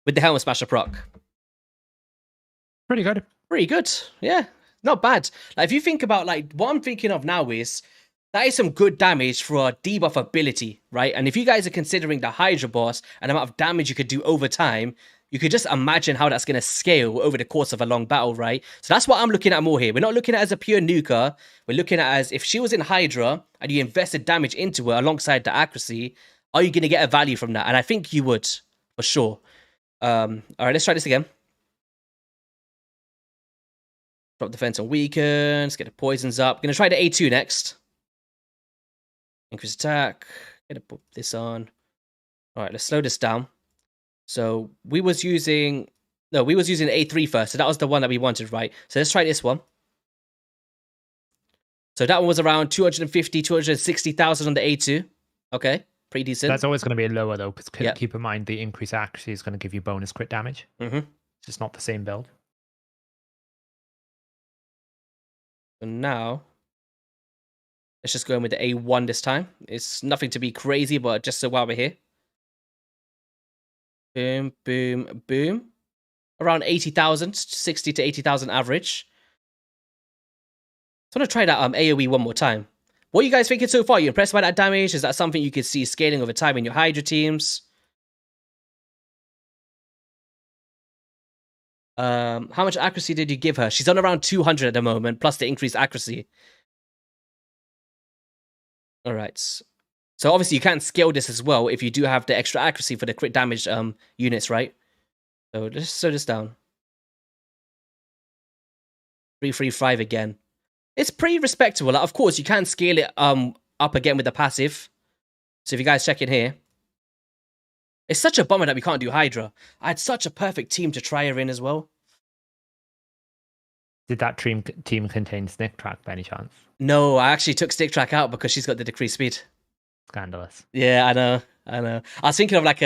with the Helm Smasher proc. Pretty good. Pretty good. Yeah. Not bad. Like, if you think about, like, what I'm thinking of now is that is some good damage for a debuff ability, right? And if you guys are considering the Hydra boss and the amount of damage you could do over time, you could just imagine how that's going to scale over the course of a long battle, right? So that's what I'm looking at more here. We're not looking at it as a pure nuker. We're looking at it as if she was in Hydra and you invested damage into her alongside the accuracy, are you going to get a value from that? And I think you would, for sure. All right, let's try this again. Drop defense on weaken. Let's get the poisons up. Going to try the A2 next. Increase attack. Gonna put this on. All right, let's slow this down. So we was using A3 first. So that was the one that we wanted, right? So let's try this one. So that one was around 250, 260,000 on the A2. Okay, pretty decent. That's always going to be lower though, because keep in mind the increased accuracy is going to give you bonus crit damage. It's just not the same build. So now, let's just go in with the A1 this time. It's nothing to be crazy, but just so while we're here. Boom, boom, boom. Around 80,000, 60 to 80,000 average. So I'm going to try that AoE one more time. What are you guys thinking so far? You impressed by that damage? Is that something you could see scaling over time in your Hydra teams? How much accuracy did you give her? She's on around 200 at the moment, plus the increased accuracy. All right. So obviously you can't scale this as well if you do have the extra accuracy for the crit damage units, right? So let's slow this down. 335 again. It's pretty respectable. Like, of course, you can scale it up again with the passive. So if you guys check in here. It's such a bummer that we can't do Hydra. I had such a perfect team to try her in as well. Did that team contain Snick Track by any chance? No, I actually took Stick Track out because she's got the decreased speed. Scandalous. Yeah, I know. I was thinking of like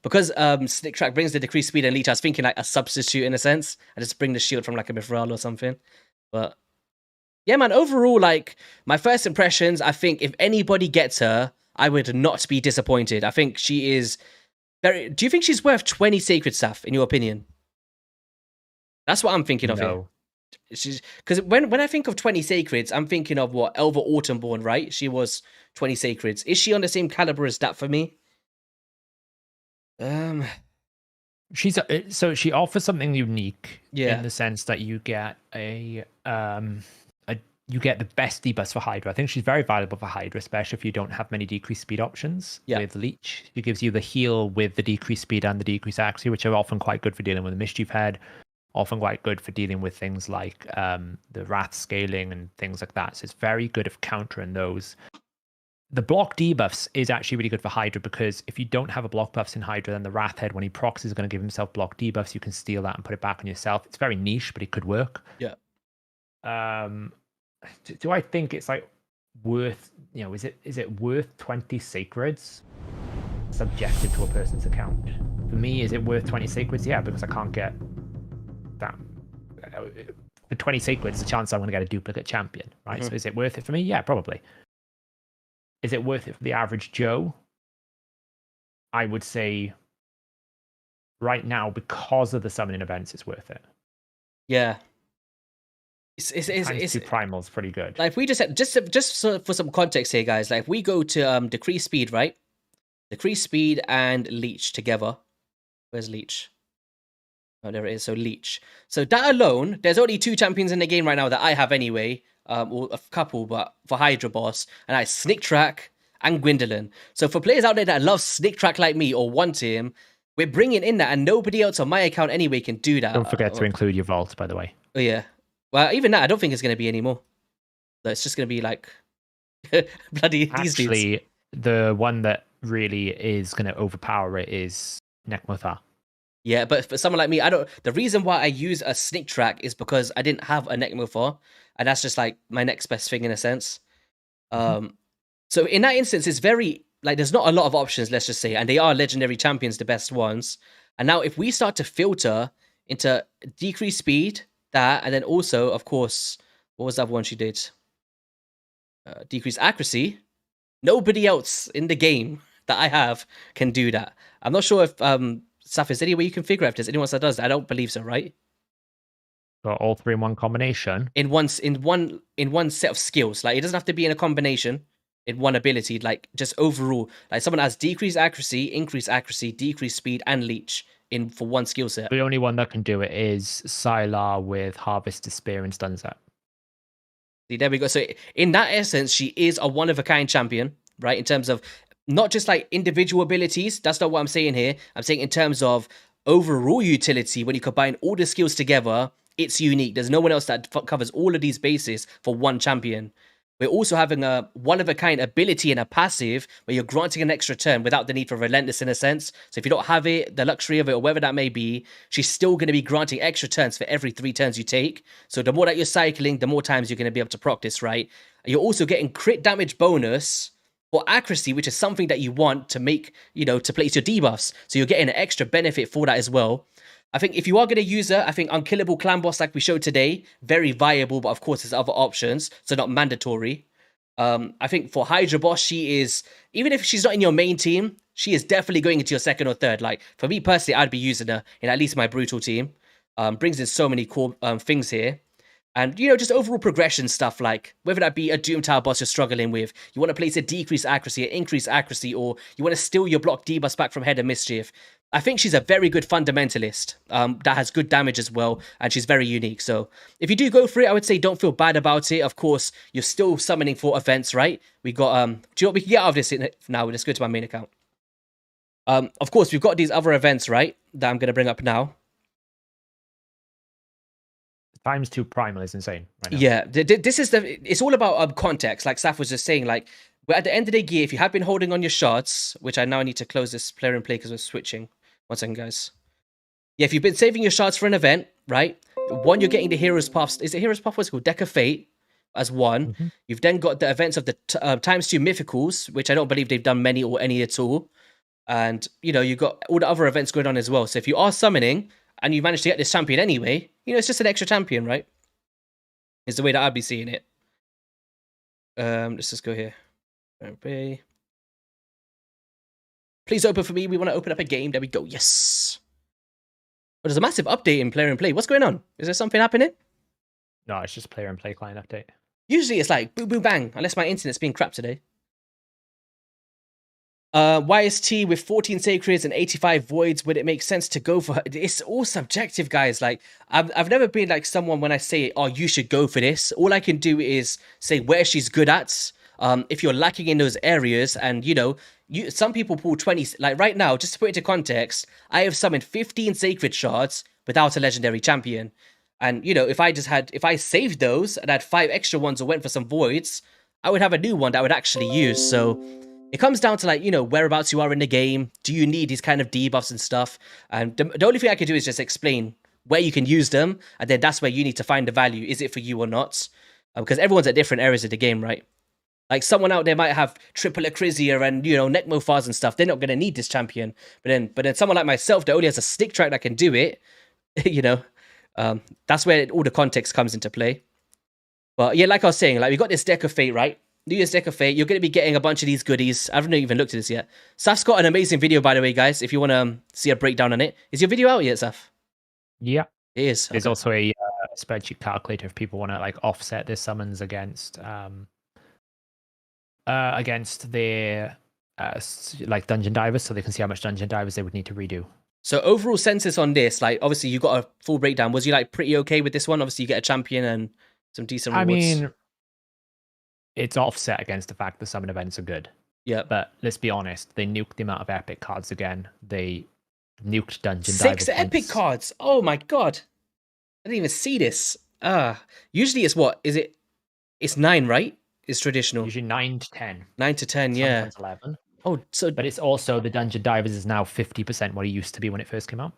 because Stick Track brings the decreased speed and leech. I was thinking like a substitute in a sense. I just bring the shield from like a Mithril or something. But yeah, man. Overall, like my first impressions, I think if anybody gets her, I would not be disappointed. I think she is very. Do you think she's worth 20 Sacred Staff in your opinion? That's what I'm thinking of here. Because when I think of 20 Sacreds, I'm thinking of what Elva Autumnborn, right? She was 20 Sacreds. Is she on the same caliber as that for me? She's so she offers something unique, yeah, in the sense that you get you get the best debuffs for Hydra. I think she's very valuable for Hydra, especially if you don't have many decreased speed options with Leech. She gives you the heal with the decreased speed and the decreased accuracy, which are often quite good for dealing with the Mischief Head. Often quite good for dealing with things like the Wrath scaling and things like that. So it's very good at countering those. The block debuffs is actually really good for Hydra, because if you don't have a block buffs in Hydra, then the Wrath Head, when he procs, is going to give himself block debuffs. You can steal that and put it back on yourself. It's very niche, but it could work. Yeah. Do I think it's like worth, is it worth 20 Sacreds? Subjective to a person's account. For me, is it worth 20 Sacreds? Yeah, because I can't get that. For 20 Sacreds, the chance I'm going to get a duplicate champion, right? So is it worth it for me? Yeah, probably. Is it worth it for the average Joe? I would say right now, because of the summoning events, it's worth it. Yeah. It's Primal's pretty good. Like, if we just for some context here, guys, like if we go to decrease speed, right? Decrease speed and Leech together. Where's Leech? Oh, there it is. So Leech. So that alone, there's only 2 champions in the game right now that I have anyway. Or a couple, but for Hydra boss, and that's Snick Track and Gwyndolin. So for players out there that love Snick Track like me or want him, we're bringing in that, and nobody else on my account anyway can do that. Don't forget to include your vault, by the way. Oh yeah. Well, even that, I don't think it's going to be anymore. So it's just going to be like bloody these dudes. The one that really is going to overpower it is Nekmothar. Yeah, but for someone like me, I don't. The reason why I use a sneak track is because I didn't have a Nekmothar, and that's just like my next best thing in a sense. So in that instance, it's very like there's not a lot of options, let's just say, and they are legendary champions, the best ones. And now if we start to filter into decreased speed, that, and then also, of course, what was the other one she did? Decreased accuracy. Nobody else in the game that I have can do that. I'm not sure if Saphyrra, is there any way you can figure out if there's anyone else that does that? I don't believe so, right? Got all three in one combination. In one set of skills. Like it doesn't have to be in a combination. In one ability, like just overall, like someone has decreased accuracy, decreased speed, and leech in for one skill set. The only one that can do it is Sylar with Harvest Despair and Stun Set. See, there we go. So in that essence, she is a one of a kind champion, right? In terms of not just like individual abilities. That's not what I'm saying here. I'm saying in terms of overall utility. When you combine all the skills together, it's unique. There's no one else that covers all of these bases for one champion. We're also having a one-of-a-kind ability and a passive where you're granting an extra turn without the need for Relentless in a sense. So if you don't have it, the luxury of it, or whatever that may be, she's still going to be granting extra turns for every 3 turns you take. So the more that you're cycling, the more times you're going to be able to proc this, right? You're also getting crit damage bonus for accuracy, which is something that you want to make, to place your debuffs. So you're getting an extra benefit for that as well. I think if you are going to use her, I think Unkillable Clan Boss like we showed today, very viable, but of course there's other options, so not mandatory. I think for Hydra Boss, she is, even if she's not in your main team, she is definitely going into your second or third. Like, for me personally, I'd be using her in at least my Brutal team. Brings in so many cool things here. And, just overall progression stuff, like whether that be a Doom Tower boss you're struggling with, you want to place a decreased accuracy, an increased accuracy, or you want to steal your block debuffs back from Head of Mischief. I think she's a very good fundamentalist that has good damage as well, and she's very unique. So if you do go for it, I would say don't feel bad about it. Of course, you're still summoning for events, right? We got, do you know what we can get out of this now? Let's go to my main account. Of course, we've got these other events, right, that I'm going to bring up now. Times 2 primal is insane right now. Yeah, this is it's all about context. Like Saf was just saying, like, we're at the end of the gear, if you have been holding on your shards, which I now need to close this player and play because we're switching. 1 second, guys. Yeah, if you've been saving your shards for an event, right? One, you're getting the Hero's Path. Is it Hero's Path? What's it called? Deck of Fate as one. Mm-hmm. You've then got the events of the times 2 mythicals, which I don't believe they've done many or any at all. And, you've got all the other events going on as well. So if you are summoning and you manage to get this champion anyway, it's just an extra champion, right? Is the way that I'd be seeing it. Let's just go here. Okay. Please open for me. We want to open up a game. There we go. Yes. But there's a massive update in Player and Play. What's going on? Is there something happening? No, it's just Player and Play client update. Usually it's like boom, boom, bang. Unless my internet's being crap today. YST with 14 Sacreds and 85 Voids, would it make sense to go for her? It's all subjective, guys. Like, I've never been like someone when I say, oh, you should go for this. All I can do is say where she's good at. If you're lacking in those areas, and some people pull 20. Like right now, just to put it into context, I have summoned 15 Sacred Shards without a legendary champion. And if I saved those and had 5 extra ones or went for some Voids, I would have a new one that I would actually use. So it comes down to like, whereabouts you are in the game. Do you need these kind of debuffs and stuff? And the only thing I can do is just explain where you can use them. And then that's where you need to find the value. Is it for you or not? Because everyone's at different areas of the game, right? Like someone out there might have triple Acrizia and, Necmofars and stuff. They're not going to need this champion. But then someone like myself that only has a stick track that can do it, that's where all the context comes into play. But yeah, like I was saying, like we got this Deck of Fate, right? New Year's Deck of Fate, you're going to be getting a bunch of these goodies. I haven't even looked at this yet. Saf's got an amazing video, by the way, guys, if you want to see a breakdown on it. Is your video out yet, Saf? Yeah. It is. There's also a spreadsheet calculator if people want to like offset their summons against their like Dungeon Divers, so they can see how much Dungeon Divers they would need to redo. So overall census on this, like obviously you got a full breakdown. Was you like pretty okay with this one? Obviously you get a champion and some decent rewards. I mean, it's offset against the fact the summon events are good. Yeah. But let's be honest, they nuked the amount of epic cards again. They nuked Dungeon Diver 6 points. Epic cards. Oh my god. I didn't even see this. Usually it's what? It's 9, right? is traditional? Usually 9 to 10. 9 to 10, yeah. Sometimes 11. Oh, so But it's also the Dungeon Divers is now 50% what it used to be when it first came out.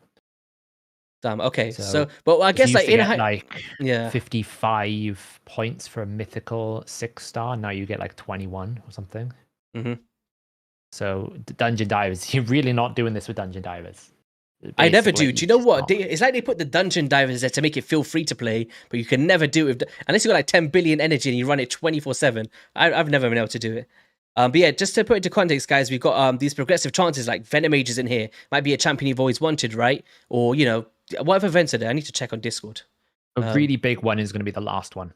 damn. Okay, So, so but I you guess used like to in get high, like yeah. 55 points for a mythical 6-star. Now you get like 21 or something. Mm-hmm. So Dungeon Divers, you're really not doing this with Dungeon Divers. I never do. Basically, Do you know it's what? not. It's like they put the dungeon divers there to make it feel free to play, but you can never do it unless you got like 10 billion energy and you run it 24/7. I've never been able to do it. But yeah, just to put into context, guys, we've got these progressive chances like Venom Mages in here. Might be a champion you've always wanted, right? Or you know, what other events are there? I need to check on Discord. A really big one is going to be the last one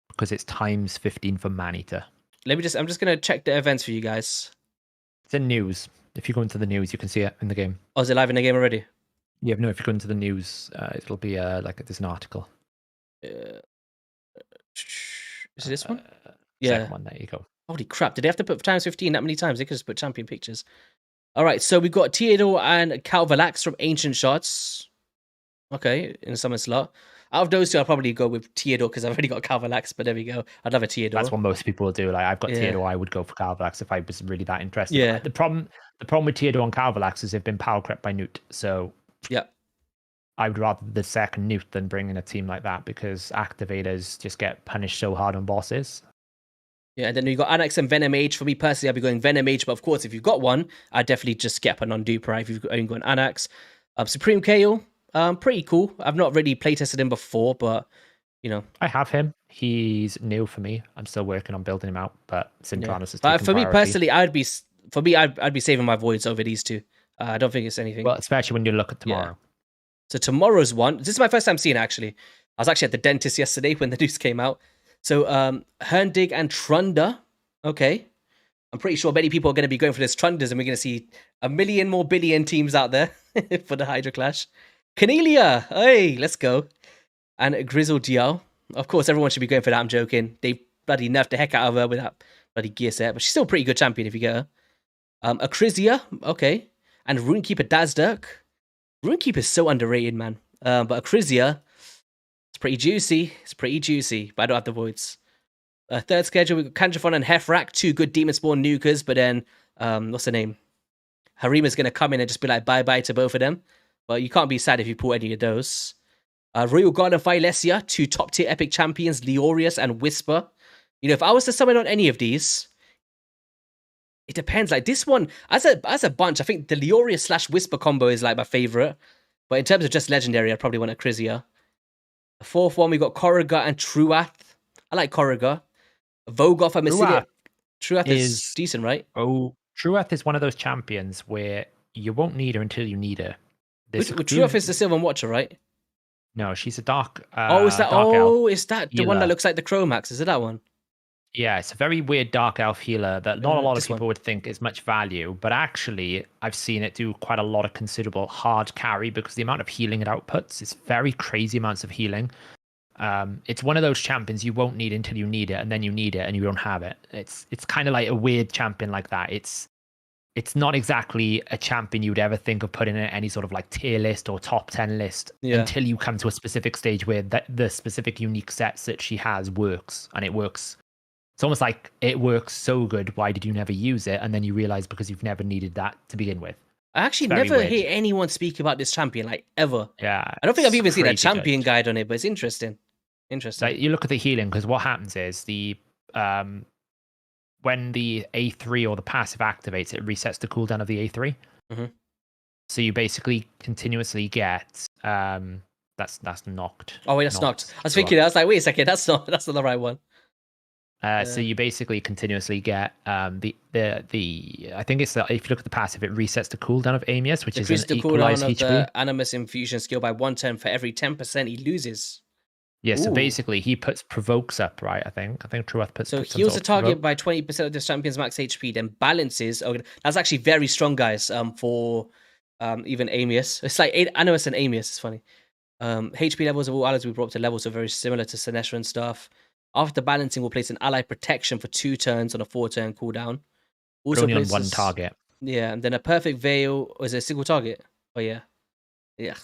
because it's times 15 for Maneater. I'm just gonna check the events for you guys. It's in news. If you go into the news, you can see it in the game. Oh, is it live in the game already? Yeah, no. If you go into the news, it'll be like there's an article. Is it this one? Yeah. Second one. There you go. Holy crap! Did they have to put times 15 that many times? They could just put champion pictures. All right, so we've got Theodore and Calvalax from Ancient Shards. Okay, in the summon slot. Out of those two, I'll probably go with Theodore because I've already got Calvalax, but there we go. I'd love a Theodore. That's what most people will do. Like I've got Theodore, I would go for Calvalax if I was really that interested. Yeah. The problem with Theodore and Calvalax is they've been power crept by Newt. So yeah, I would rather the second Newt than bring in a team like that because activators just get punished so hard on bosses. Yeah, and then you got Anax and Venom Mage. For me personally, I'd be going Venom Mage, but of course, if you've got one, I'd definitely just skip a non-dupe, right? If you've only got an Anax. Supreme Kale, pretty cool. I've not really playtested him before, but you know, I have him. He's new for me. I'm still working on building him out, but Synchronus is but taking for me priority. personally, I'd be saving my voids over these two. I don't think it's anything. Well, especially when you look at tomorrow. Yeah. So tomorrow's one. This is my first time seeing it, actually. I was actually at the dentist yesterday when the news came out. So Herndig and Trunda. Okay. I'm pretty sure many people are going to be going for this Trundas, and we're going to see a million more billion teams out there for the Hydra Clash. Cornelia, hey, let's go. And Grizzle Diao. Of course, everyone should be going for that. I'm joking. They bloody nerfed the heck out of her with that bloody gear set, but she's still a pretty good champion if you get her. Acrizia, okay. And Runekeeper Dazdirk. Runekeeper is so underrated, man. But Acrizia, it's pretty juicy. It's pretty juicy, but I don't have the voids. Third schedule, we've got Kanjafon and Hefrak, two good Demon Spawn nukers, but then, what's her name? Harima's going to come in and just be like, bye-bye to both of them. But you can't be sad if you pull any of those. Royal Guard and Phylesia, two top-tier epic champions, Leorius and Whisper. You know, if I was to summon on any of these, it depends. Like this one, as a bunch, I think the Leorius / Whisper combo is like my favorite. But in terms of just legendary, I'd probably want Acrizia. The fourth one, we got Korriga and Truath. I like Korriga. Vogoth and Mysilia. Truath is decent, right? Oh, Truath is one of those champions where you won't need her until you need her. Truath is the Sylvan Watcher, right? No, she's a dark. Is that the one that looks like the Chromax? Is it that one? Yeah, it's a very weird dark elf healer that not a lot of people would think is much value, but actually I've seen it do quite a lot of considerable hard carry because the amount of healing it outputs is very crazy amounts of healing. It's one of those champions you won't need until you need it, and then you need it and you don't have it. It's kind of like a weird champion like that. It's not exactly a champion you'd ever think of putting in any sort of like tier list or top 10 list until you come to a specific stage where the specific unique sets that she has works, and it works. It's almost like it works so good. Why did you never use it? And then you realize because you've never needed that to begin with. I actually never hear anyone speak about this champion, like ever. Yeah. I don't think I've even seen a champion guide on it, but it's interesting. Interesting. Like you look at the healing, because what happens is when the A3 or the passive activates, it resets the cooldown of the A3. Mm-hmm. So you basically continuously get that's knocked. Oh wait, that's knocked. I was thinking, I was like, wait a second, that's not the right one. So you basically continuously get the I think it's if you look at the passive, it resets the cooldown of Amius, which is an equalized HP. The Animus infusion skill by 1/10 for every 10% he loses. Yeah, so basically he provokes up, right? I think Truath puts. So heals the target by 20% of the champion's max HP, then balances. Okay, that's actually very strong, guys. For even Amius, it's like Animus and Amius. It's funny. HP levels of all allies we brought up to levels are very similar to Sinestra and stuff. After balancing, we'll place an ally protection for 2 turns on a 4-turn cooldown. Also only on one target. Yeah, and then a perfect veil. Or is it a single target? Oh yeah. Yeah.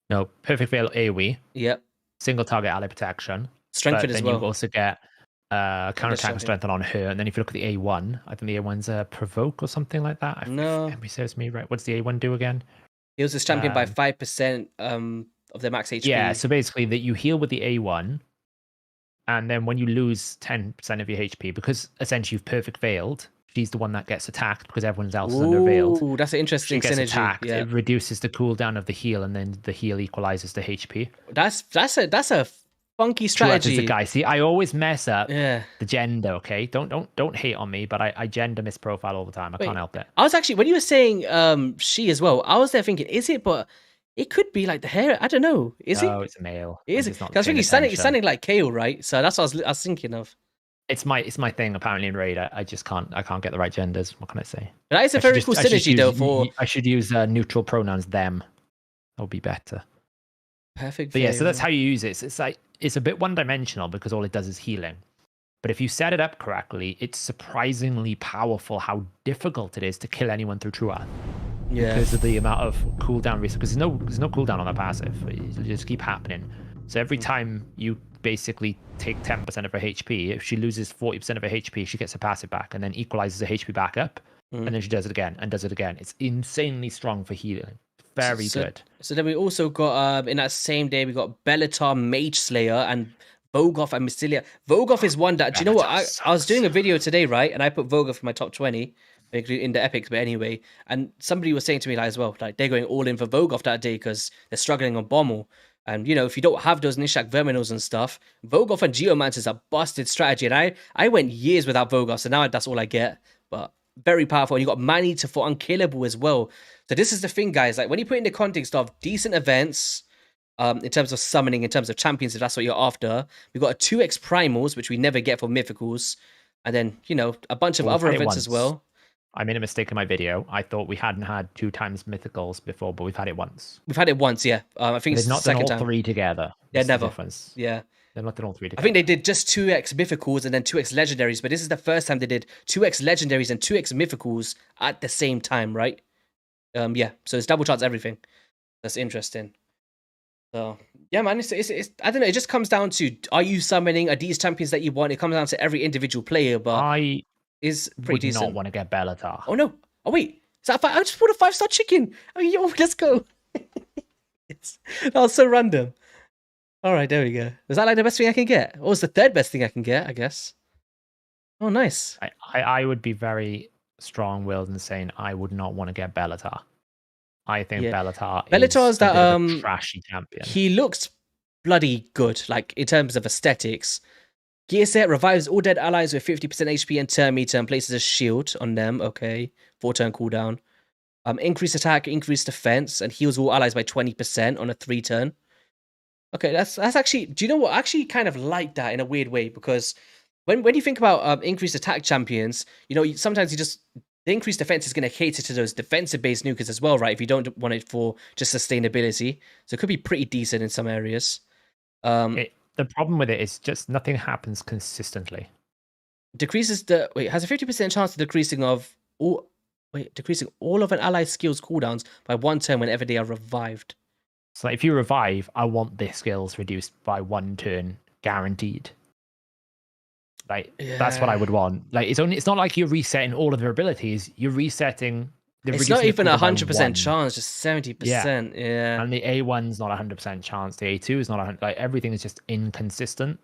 No, perfect veil AoE. Yep. Single target ally protection. Strengthened as well. You also get counterattack and strengthen on her. And then if you look at the A1, I think the A1's a provoke or something like that. No. If memory serves me right. What's the A1 do again? He was this champion by 5% of their max HP. Yeah, so basically that you heal with the A1, and then when you lose 10% of your HP, because essentially you've perfect veiled, she's the one that gets attacked because everyone else is under veiled. Ooh, that's an interesting she gets synergy. Attacked, it reduces the cooldown of the heal, and then the heal equalizes the HP. That's a funky strategy. The guy. See, I always mess up the gender. Okay, don't hate on me, but I gender misprofile all the time. I can't help it. I was actually, when you were saying she as well, I was there thinking, is it? But it could be like the hair. I don't know. Is it? Oh, it's a male. Is it? Because I think he's sounding like Kale, right? So that's what I was thinking of. It's my thing apparently in Raid. I just can't get the right genders. What can I say? But that is a very cool synergy though. I should use neutral pronouns them. That would be better. Perfect. But yeah, so that's how you use it. It's a bit one-dimensional because all it does is healing. But if you set it up correctly, it's surprisingly powerful how difficult it is to kill anyone through True Earth. Yeah. Because of the amount of cooldown risk. Because there's no cooldown on that passive. It'll just keep happening. So every time you basically take 10% of her HP, if she loses 40% of her HP, she gets her passive back and then equalizes her HP back up. And then she does it again and does it again. It's insanely strong for healing. Very good. So then we also got, in that same day, we got Bellatar, Mage Slayer, and Vogoth and Mystilia. Vogoth is one that, do you know what? I was doing a video today, right? And I put Vogoth in my top 20 in the epics, but anyway. And somebody was saying to me like, as well, like they're going all in for Vogoth that day because they're struggling on Bommel. And, you know, if you don't have those Nishak Verminals and stuff, Vogoth and Geomance is a busted strategy. And I went years without Vogoth, so now that's all I get. But very powerful. And you got Maneater for Unkillable as well. So this is the thing, guys. Like when you put in the context of decent events, in terms of summoning, in terms of champions, if that's what you're after, we've got a 2x Primals, which we never get for Mythicals. And then, you know, a bunch of other events as well. I made a mistake in my video. I thought we hadn't had 2 times Mythicals before, but we've had it once. We've had it once, yeah. I think it's not the second done all time. 3 together. Yeah, never. Difference. Yeah. They're not done all 3 together. I think they did just 2x Mythicals and then 2x Legendaries, but this is the first time they did 2x Legendaries and 2x Mythicals at the same time, right? Yeah, so it's double chance everything. That's interesting. So, yeah, man, it's I don't know, it just comes down to, are you summoning, are these champions that you want? It comes down to every individual player, but is pretty decent. I would not want to get Bellatar. Oh, no. Oh, wait. Is that I just bought a 5-star chicken. Oh, yo, let's go. That was so random. All right, there we go. Is that like the best thing I can get? Or was the third best thing I can get, I guess? Oh, nice. I would be very strong-willed in saying I would not want to get Bellatar. I think Bellatar is that a trashy champion. He looks bloody good, like in terms of aesthetics. Gear set revives all dead allies with 50% HP and turn meter and places a shield on them. Okay, 4-turn cooldown. Increased attack, increased defense, and heals all allies by 20% on a 3-turn. Okay, that's actually. Do you know what? I actually kind of like that in a weird way because when you think about increased attack champions, you know, sometimes the increased defense is going to cater to those defensive-based nukers as well, right? If you don't want it for just sustainability, so it could be pretty decent in some areas. The problem with it is just nothing happens consistently. Decreases has a 50% chance of decreasing all of an ally's skills cooldowns by 1 turn whenever they are revived. So if you revive, I want their skills reduced by 1 turn, guaranteed. Like that's what I would want. Like it's not like you're resetting all of their abilities. You're resetting. It's not even 100% chance, just 70%. Yeah. And the A1's not 100% chance. The A2 is not 100. Like everything is just inconsistent.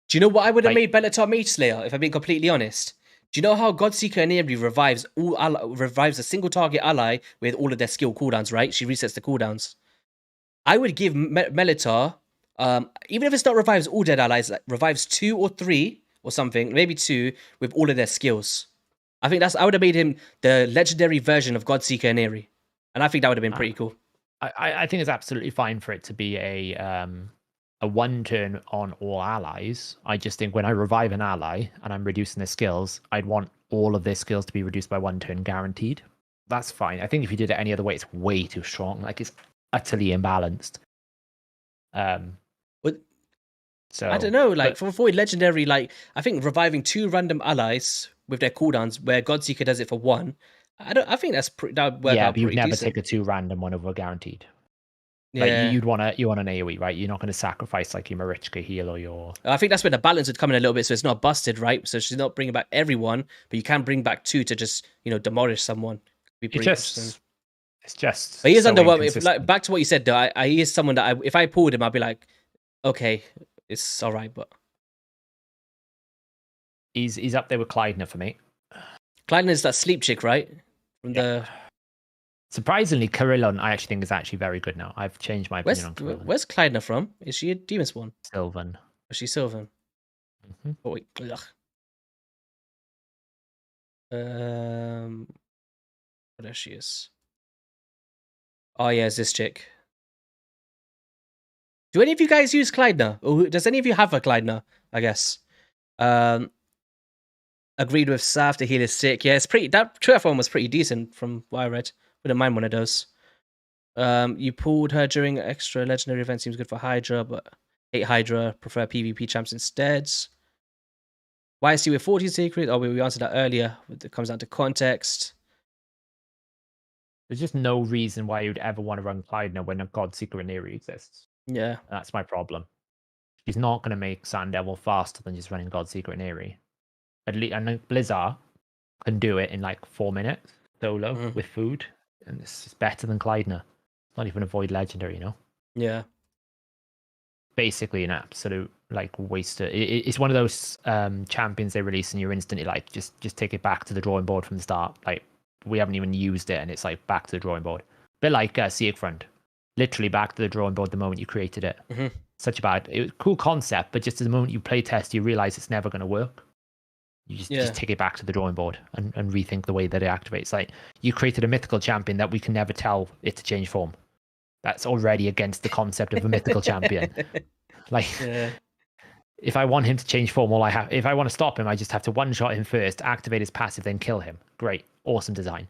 Do you know what I would have made Bellatar Mage Slayer if I'm being completely honest? Do you know how Godseeker Eniri revives a single target ally with all of their skill cooldowns? Right, she resets the cooldowns. I would give Bellatar, even if it's not revives all dead allies, like revives 2 or 3 or something, maybe 2 with all of their skills. I think I would have made him the legendary version of Godseeker Eniri, and I think that would have been pretty cool. I think it's absolutely fine for it to be a 1 turn on all allies. I just think when I revive an ally and I'm reducing their skills, I'd want all of their skills to be reduced by 1 turn guaranteed. That's fine. I think if you did it any other way, it's way too strong. Like it's utterly imbalanced. So I don't know. Like for Void Legendary, like I think reviving 2 random allies with their cooldowns, where Godseeker does it for 1. I think that would work out. Yeah, but you'd never decent. take a 2 random one over guaranteed. Like Yeah. you want an AoE, right? You're not going to sacrifice like your Marichka heal or your. I think that's where the balance would come in a little bit, so it's not busted, right? So she's not bringing back everyone, but you can bring back 2 to just, demolish someone. Be It's pretty interesting. just. But he is so underwhelming. If, inconsistent. back to what you said, though, he is someone that if I pulled him, I'd be like, okay, it's all right, but He's up there with Kleidner for me. Clyden is that sleep chick, right? From the Surprisingly, Kirillon I actually think is actually very good now. I've changed my opinion on Kirillon. where's Clyden from? Is she a demon spawn? Sylvan. Is she Sylvan? Mm-hmm. Oh wait, ugh. There she is. Oh yeah, it's this chick. Do any of you guys use Clydner? Or does any of you have a Clydner? I guess. Agreed with Saf, the heal is sick. Yeah, it's pretty. That Twitter one was pretty decent from what I read. Wouldn't mind one of those. You pulled her during extra legendary event. Seems good for Hydra, but hate Hydra. Prefer PvP champs instead. Why is he with 14 secret? Oh, we answered that earlier. It comes down to context. There's just no reason why you'd ever want to run Kleidner when a God Secret Neri exists. Yeah. And that's my problem. She's not going to make Sand Devil faster than just running God Secret Neri. At least, I know Blizzard can do it in like 4 minutes solo with food. And this is better than Kleidner. Not even a Void Legendary, Yeah. Basically an absolute like waster. It's one of those champions they release and you're instantly like, just take it back to the drawing board from the start. Like, we haven't even used it and it's like back to the drawing board. Bit like Siegfried. Literally back to the drawing board the moment you created it. Such a bad, it was a cool concept, but just the moment you play test, you realize it's never going to work. You just take it back to the drawing board and rethink the way that it activates. Like, you created a mythical champion that we can never tell it to change form. That's already against the concept of a mythical champion. Like, if I want him to change form, if I want to stop him, I just have to one-shot him first, activate his passive, then kill him. Great. Awesome design.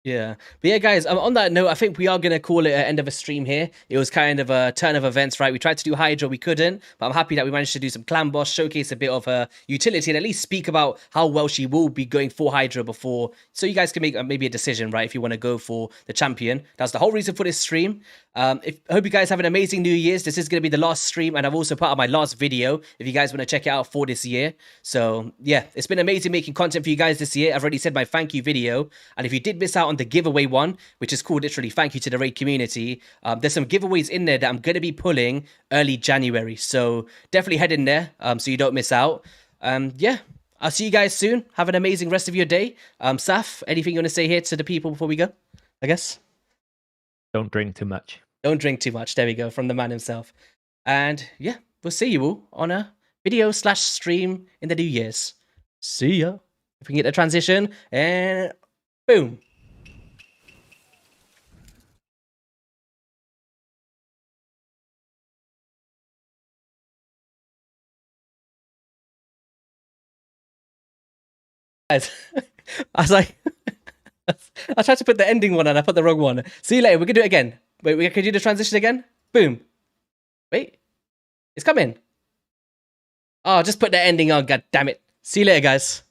Yeah. But yeah, guys, on that note, I think we are going to call it an end of a stream here. It was kind of a turn of events, right? We tried to do Hydra, we couldn't, but I'm happy that we managed to do some clan boss, showcase a bit of her utility, and at least speak about how well she will be going for Hydra before, so you guys can make maybe a decision, right, if you want to go for the champion. That's the whole reason for this stream. I hope you guys have an amazing New Year's. This is going to be the last stream, and I've also put out my last video if you guys want to check it out for this year. So yeah, it's been amazing making content for you guys this year. I've already said my thank you video, and if you did miss out on the giveaway one, which is called literally thank you to the raid community, there's some giveaways in there that I'm going to be pulling early January. So definitely head in there so you don't miss out. Yeah, I'll see you guys soon. Have an amazing rest of your day. Saf, anything you want to say here to the people before we go? I guess. Don't drink too much. Don't drink too much. There we go, from the man himself. And yeah, we'll see you all on a video/stream in the New Year's. See ya. If we can get the transition, and boom. Guys, I was like, I tried to put the ending one and I put the wrong one. See you later. We can do it again. Wait, we can do the transition again? Boom. Wait. It's coming. Oh, just put the ending on. God damn it. See you later, guys.